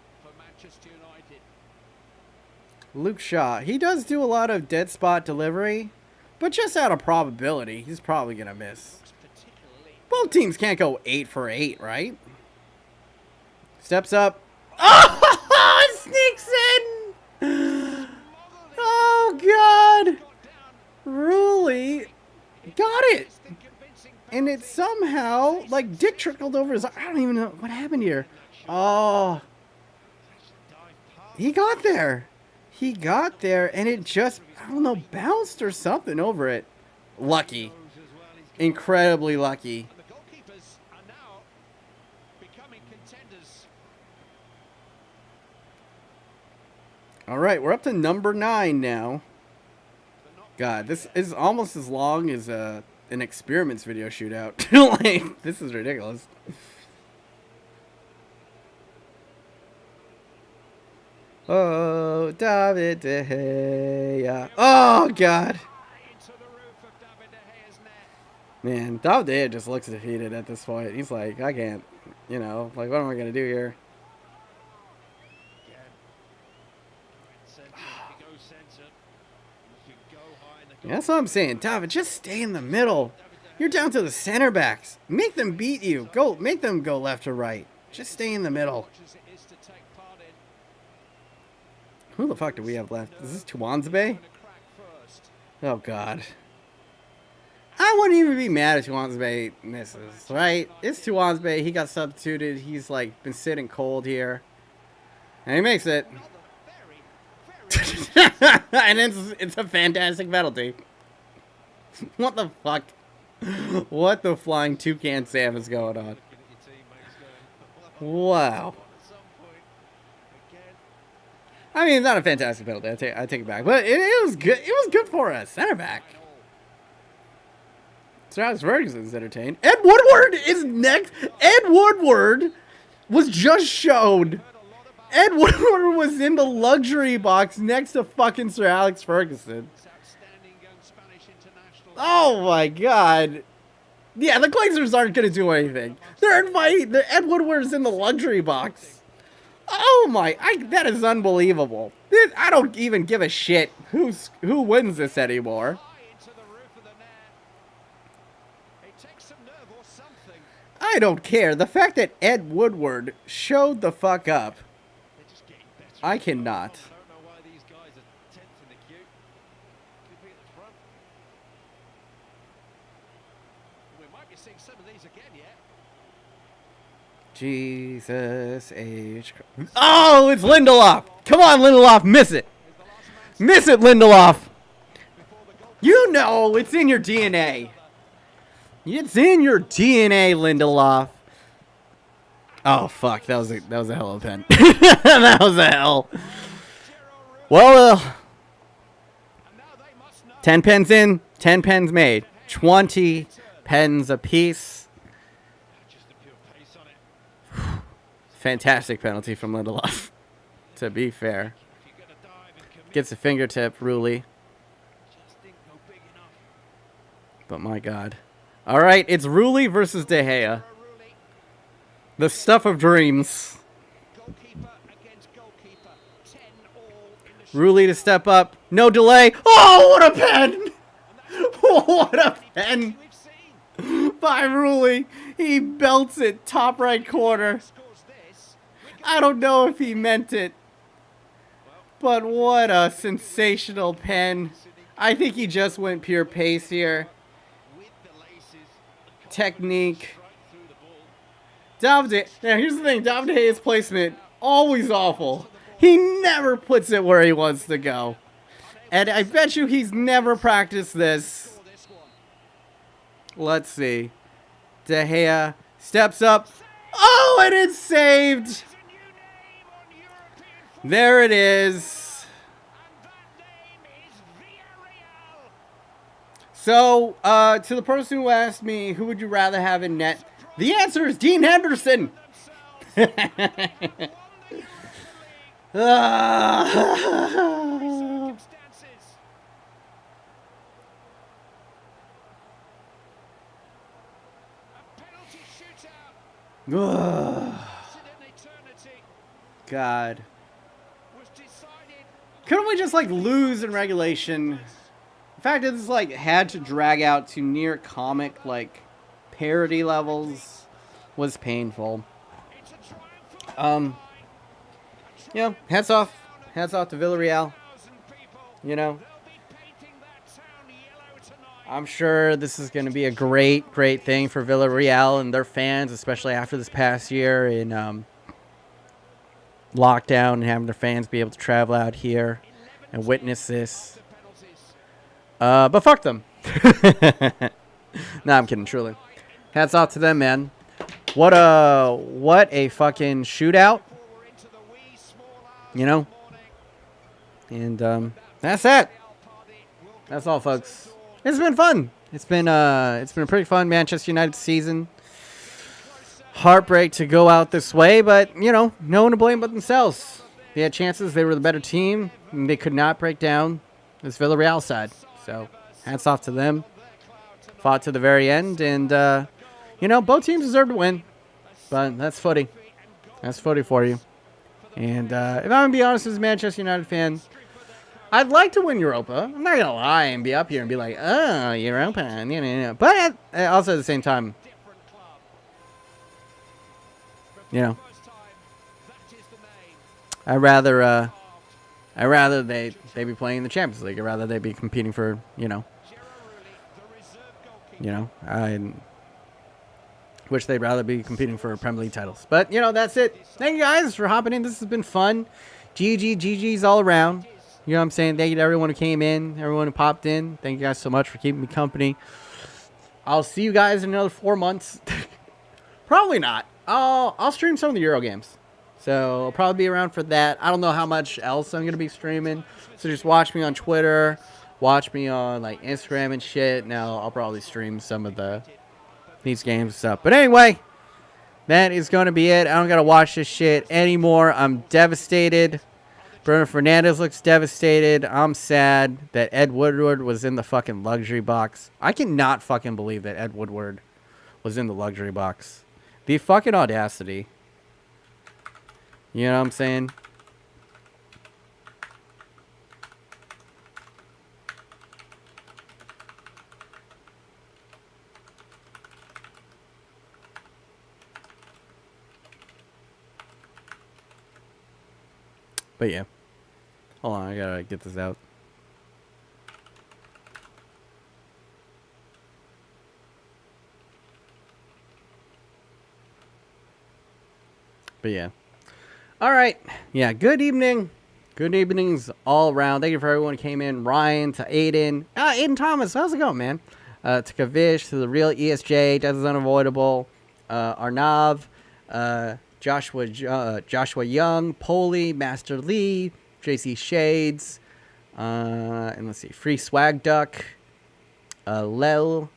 Luke Shaw. He does do a lot of dead spot delivery, but just out of probability, he's probably going to miss. Both teams can't go 8 for 8, right? Steps up. Oh, it sneaks in. Oh, God. Ruley got it. And it somehow, like, dick trickled over his... I don't even know what happened here. Oh. He got there. He got there, and it just, I don't know, bounced or something over it. Lucky. Incredibly lucky. The goalkeepers are now becoming contenders. All right, we're up to number 9 now. God, this is almost as long as an experiments video shootout. Like, this is ridiculous. Oh, David De Gea. Oh, God. Man, David De Gea just looks defeated at this point. He's like, I can't, you know, like, what am I going to do here? Yeah, that's what I'm saying. David, just stay in the middle. You're down to the center backs. Make them beat you. Go, make them go left or right. Just stay in the middle. Who the fuck do we have left? Is this Tuanzebe? Oh, God. I wouldn't even be mad if Tuanzebe misses, right? It's Tuanzebe. He got substituted. He's, like, been sitting cold here. And he makes it. And it's a fantastic penalty. What the fuck? What the flying toucan Sam is going on? Wow. I mean, not a fantastic penalty. I take it back, but it was good. It was good for a center back. Travis Ferguson's entertained. Ed Woodward is next. Ed Woodward was just shown. Ed Woodward was in the luxury box next to fucking Sir Alex Ferguson. Oh my God. Yeah, the Glazers aren't going to do anything. They're inviting... Ed Woodward's in the luxury box. Oh my... that is unbelievable. I don't even give a shit who wins this anymore. I don't care. The fact that Ed Woodward showed the fuck up. I cannot. Jesus H. Oh, it's Lindelof. Come on, Lindelof. Miss it. Miss it, Lindelof. You know, it's in your DNA. It's in your DNA, Lindelof. Oh, fuck. That was a hell of a pen. That was a hell. Well, 10 pens in, 10 pens made. 20 pens apiece. Fantastic penalty from Lindelof, to be fair. Gets a fingertip, Rulli. But my God. All right, it's Rulli versus De Gea. The stuff of dreams. Rulli to step up. No delay. Oh, what a pen! What a pen! By Rulli. He belts it top right corner. I don't know if he meant it. But what a sensational pen. I think he just went pure pace here. Technique. Davide. Now here's the thing. Davide's placement, always awful. He never puts it where he wants to go. And I bet you he's never practiced this. Let's see. De Gea steps up. Oh, and it's saved. There it is. So, to the person who asked me, who would you rather have in net? The answer is Dean Henderson. God. Couldn't we just, like, lose in regulation? The fact that this, like, had to drag out to near comic, like, parody levels was painful. You know, hats off to Villarreal. You know, I'm sure this is going to be a great thing for Villarreal and their fans, especially after this past year in lockdown and having their fans be able to travel out here and witness this. But fuck them. Nah, I'm kidding, truly. Hats off to them, man. What a fucking shootout. You know? And that's it. That's all, folks. It's been fun. It's been a pretty fun Manchester United season. Heartbreak to go out this way, but you know, no one to blame but themselves. They had chances. They were the better team. And they could not break down this Villarreal side. So, hats off to them. Fought to the very end, and you know, both teams deserve to win. But that's footy. That's footy for you. And if I'm gonna be honest, as a Manchester United fan, I'd like to win Europa. I'm not gonna lie and be up here and be like, oh, Europa. But also at the same time, you know, I'd rather they be playing in the Champions League. I'd rather they be competing for, you know, I wish they'd rather be competing for Premier League titles. But, you know, that's it. Thank you guys for hopping in. This has been fun. GG's all around. You know what I'm saying? Thank you to everyone who came in, everyone who popped in. Thank you guys so much for keeping me company. I'll see you guys in another 4 months. Probably not. I'll stream some of the Euro games. So I'll probably be around for that. I don't know how much else I'm going to be streaming. So just watch me on Twitter. Watch me on like Instagram and shit. Now I'll probably stream some of these games and stuff. But anyway, that is going to be it. I don't got to watch this shit anymore. I'm devastated. Bruno Fernandes looks devastated. I'm sad that Ed Woodward was in the fucking luxury box. I cannot fucking believe that Ed Woodward was in the luxury box. The fucking audacity. You know what I'm saying? But yeah. Hold on, I gotta get this out. But yeah. All right. Yeah, good evening. Good evenings all around. Thank you for everyone who came in. Ryan, to Aiden. Aiden Thomas, how's it going, man? To Kavish, to the real ESJ, Death is Unavoidable. Arnav, Joshua Young, Polly, Master Lee, JC Shades, and let's see, Free Swag Duck, Lel,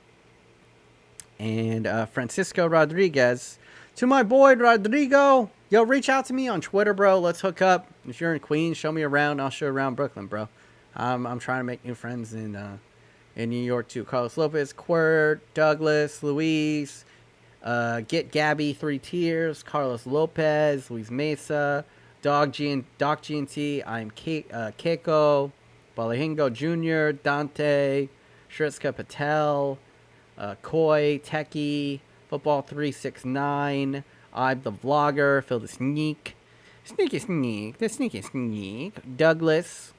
and Francisco Rodriguez. To my boy Rodrigo, yo, reach out to me on Twitter, bro. Let's hook up. If you're in Queens, show me around. I'll show you around Brooklyn, bro. I'm trying to make new friends in New York too. Carlos Lopez, Quirt, Douglas, Luis, Get Gabby, 3 Tiers, Carlos Lopez, Luis Mesa, Doc GNT, I'm Keiko, Balahingo Jr., Dante, Shritska Patel, Koi, Techie, Football 369, I'm the Vlogger, Phil the Sneak, the Sneaky Sneak, Douglas,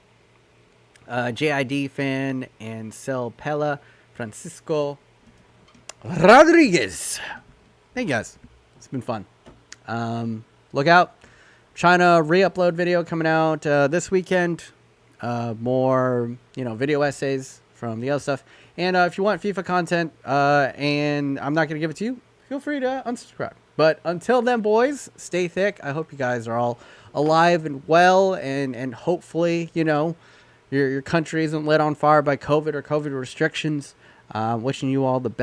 JID Fan, and Cel Pella, Francisco Rodriguez. Hey guys, it's been fun. Look out, China re-upload video coming out this weekend. More, video essays from the other stuff. And if you want FIFA content and I'm not going to give it to you, feel free to unsubscribe. But until then, boys, stay thick. I hope you guys are all alive and well, and hopefully, your country isn't lit on fire by COVID or COVID restrictions. Wishing you all the best.